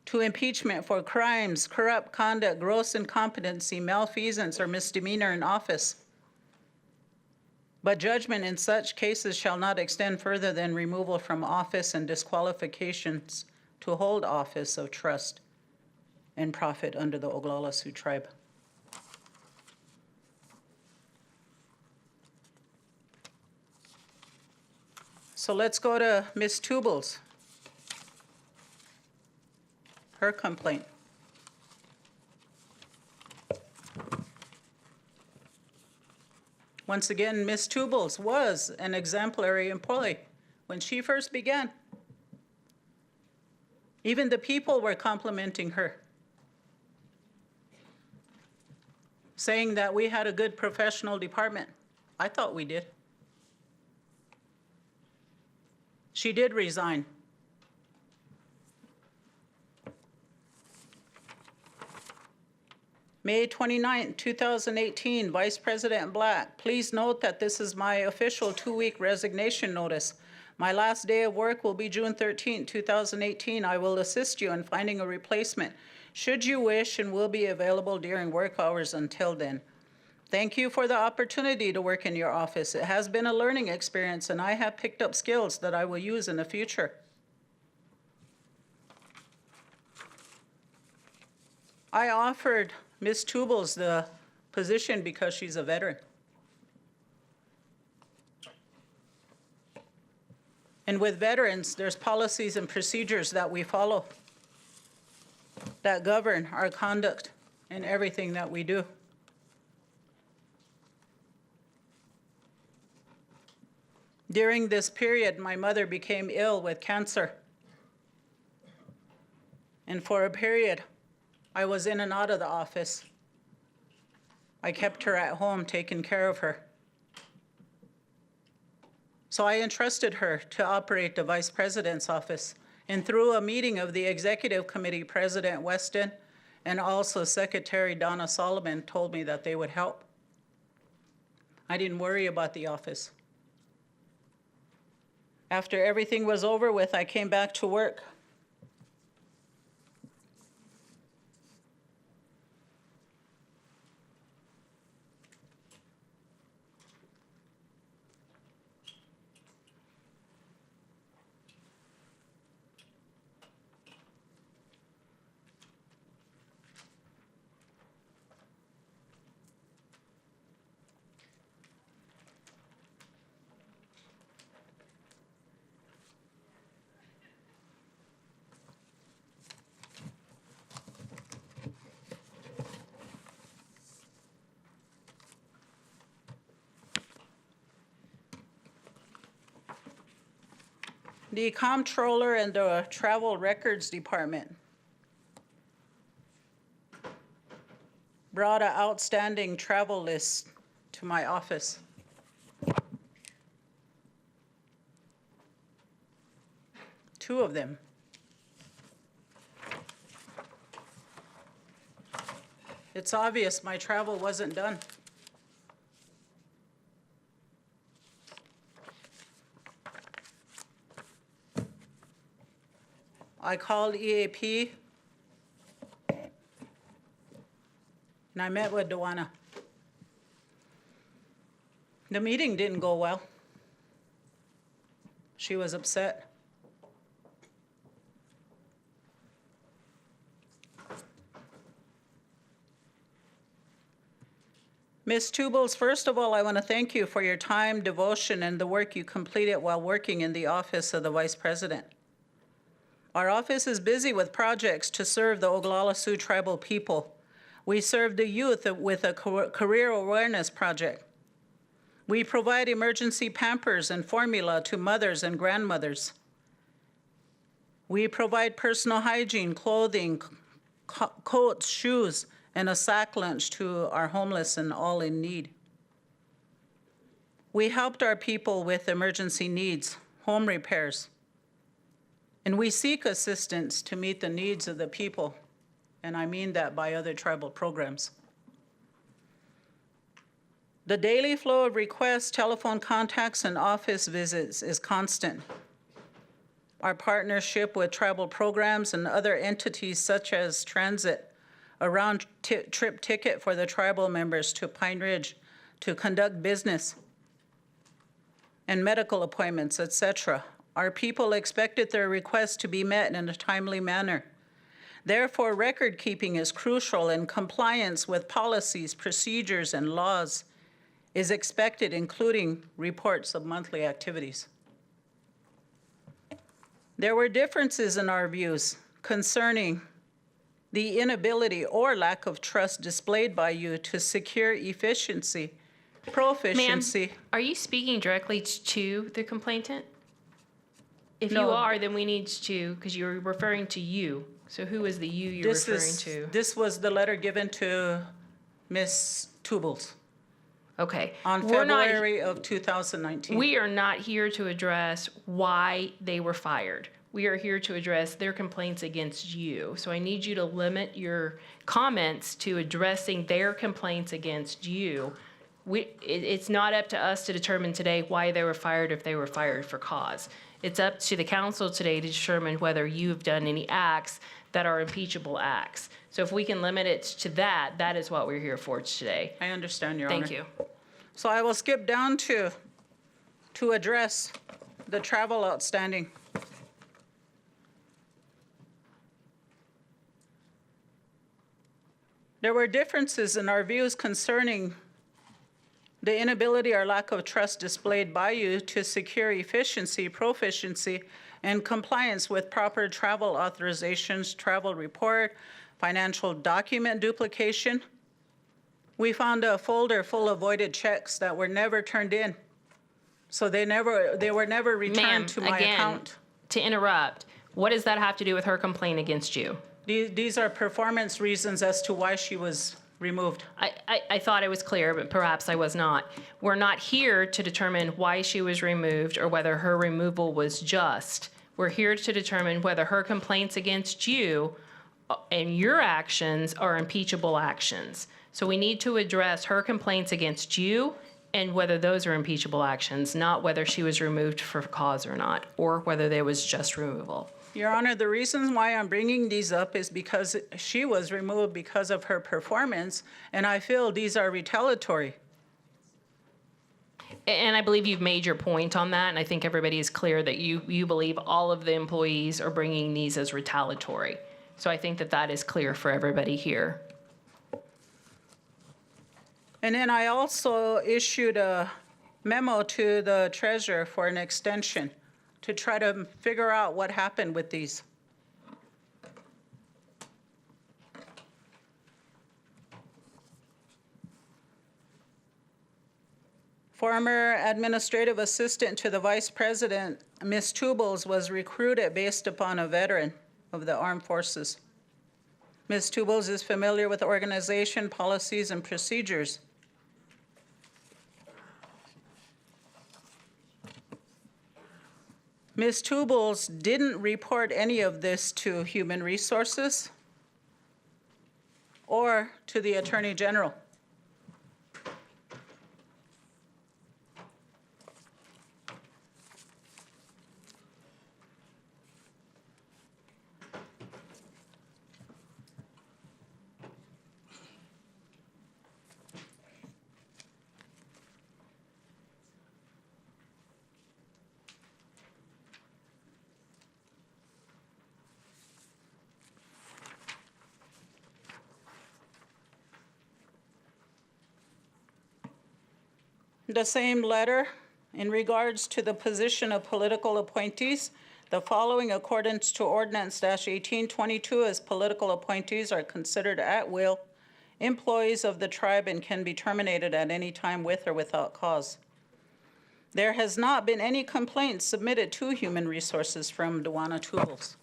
to impeachment for crimes, corrupt conduct, gross incompetency, malfeasance, or misdemeanor in office. But judgment in such cases shall not extend further than removal from office and disqualifications to hold office of trust and profit under the Oglala Sioux tribe. So let's go to Ms. Tubal's, her complaint. Once again, Ms. Tubal's was an exemplary employee when she first began. Even the people were complimenting her, saying that we had a good professional department. I thought we did. She did resign. May 29, 2018, Vice President Black, please note that this is my official 2-week resignation notice. My last day of work will be June 13, 2018. I will assist you in finding a replacement, should you wish, and will be available during work hours until then. Thank you for the opportunity to work in your office. It has been a learning experience, and I have picked up skills that I will use in the future. I offered Ms. Tubal's the position because she's a veteran. And with veterans, there's policies and procedures that we follow that govern our conduct and everything that we do. During this period, my mother became ill with cancer. And for a period, I was in and out of the office. I kept her at home, taking care of her. So I entrusted her to operate the Vice President's office. And through a meeting of the Executive Committee, President Weston and also Secretary Donna Solomon told me that they would help. I didn't worry about the office. After everything was over with, I came back to work. The comptroller and the travel records department brought an outstanding travel list to my office. Two of them. It's obvious my travel wasn't done. I called EAP and I met with Dewana. The meeting didn't go well. She was upset. Ms. Tubles, first of all, I want to thank you for your time, devotion, and the work you completed while working in the office of the Vice President. Our office is busy with projects to serve the Oglala Sioux tribal people. We serve the youth with a career awareness project. We provide emergency Pampers and formula to mothers and grandmothers. We provide personal hygiene, clothing, coats, shoes, and a sack lunch to our homeless and all in need. We helped our people with emergency needs, home repairs, and we seek assistance to meet the needs of the people, and I mean that by other tribal programs. The daily flow of requests, telephone contacts, and office visits is constant. Our partnership with tribal programs and other entities such as transit, a round-trip ticket for the tribal members to Pine Ridge to conduct business, and medical appointments, etc. Our people expected their requests to be met in a timely manner. Therefore, record keeping is crucial, and compliance with policies, procedures, and laws is expected, including reports of monthly activities. There were differences in our views concerning the inability or lack of trust displayed by you to secure efficiency, proficiency. Ma'am, are you speaking directly to the complainant? If you No. are, then we need to, because you're referring to you. So who is the you you're referring to? This was the letter given to Ms. Tubles Okay. on February of 2019. We are not here to address why they were fired. We are here to address their complaints against you. So I need you to limit your comments to addressing their complaints against you. It's not up to us to determine today why they were fired, if they were fired for cause. It's up to the council today to determine whether you've done any acts that are impeachable acts. So if we can limit it to that, that is what we're here for today. I understand, Your Honor. Thank you. So I will skip down to address the travel outstanding. There were differences in our views concerning the inability or lack of trust displayed by you to secure efficiency, proficiency, and compliance with proper travel authorizations, travel report, financial document duplication. We found a folder full of voided checks that were never turned in. So they were never returned to my account. To interrupt, what does that have to do with her complaint against you? These are performance reasons as to why she was removed. I thought I was clear, but perhaps I was not. We're not here to determine why she was removed or whether her removal was just. We're here to determine whether her complaints against you and your actions are impeachable actions. So we need to address her complaints against you and whether those are impeachable actions, not whether she was removed for cause or not, or whether there was just removal. Your Honor, the reason why I'm bringing these up is because she was removed because of her performance, and I feel these are retaliatory. And I believe you've made your point on that, and I think everybody is clear that you believe all of the employees are bringing these as retaliatory. So I think that that is clear for everybody here. And then I also issued a memo to the treasurer for an extension to try to figure out what happened with these. Former administrative assistant to the vice president, Ms. Tubles, was recruited based upon a veteran of the armed forces. Ms. Tubles is familiar with organization, policies, and procedures. Ms. Tubles didn't report any of this to Human Resources or to the Attorney General. The same letter, in regards to the position of political appointees, the following accordance to Ordinance -1822 as political appointees are considered at will employees of the tribe and can be terminated at any time with or without cause. There has not been any complaints submitted to Human Resources from Pt1of2 Tubles.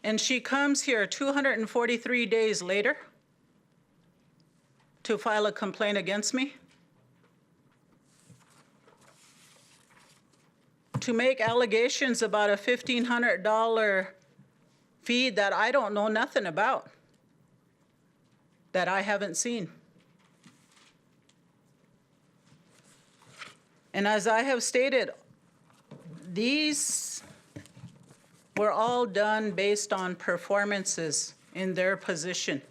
And she comes here 243 days later to file a complaint against me, to make allegations about a $1,500 fee that I don't know nothing about, that I haven't seen. And as I have stated, these were all done based on performances in their position.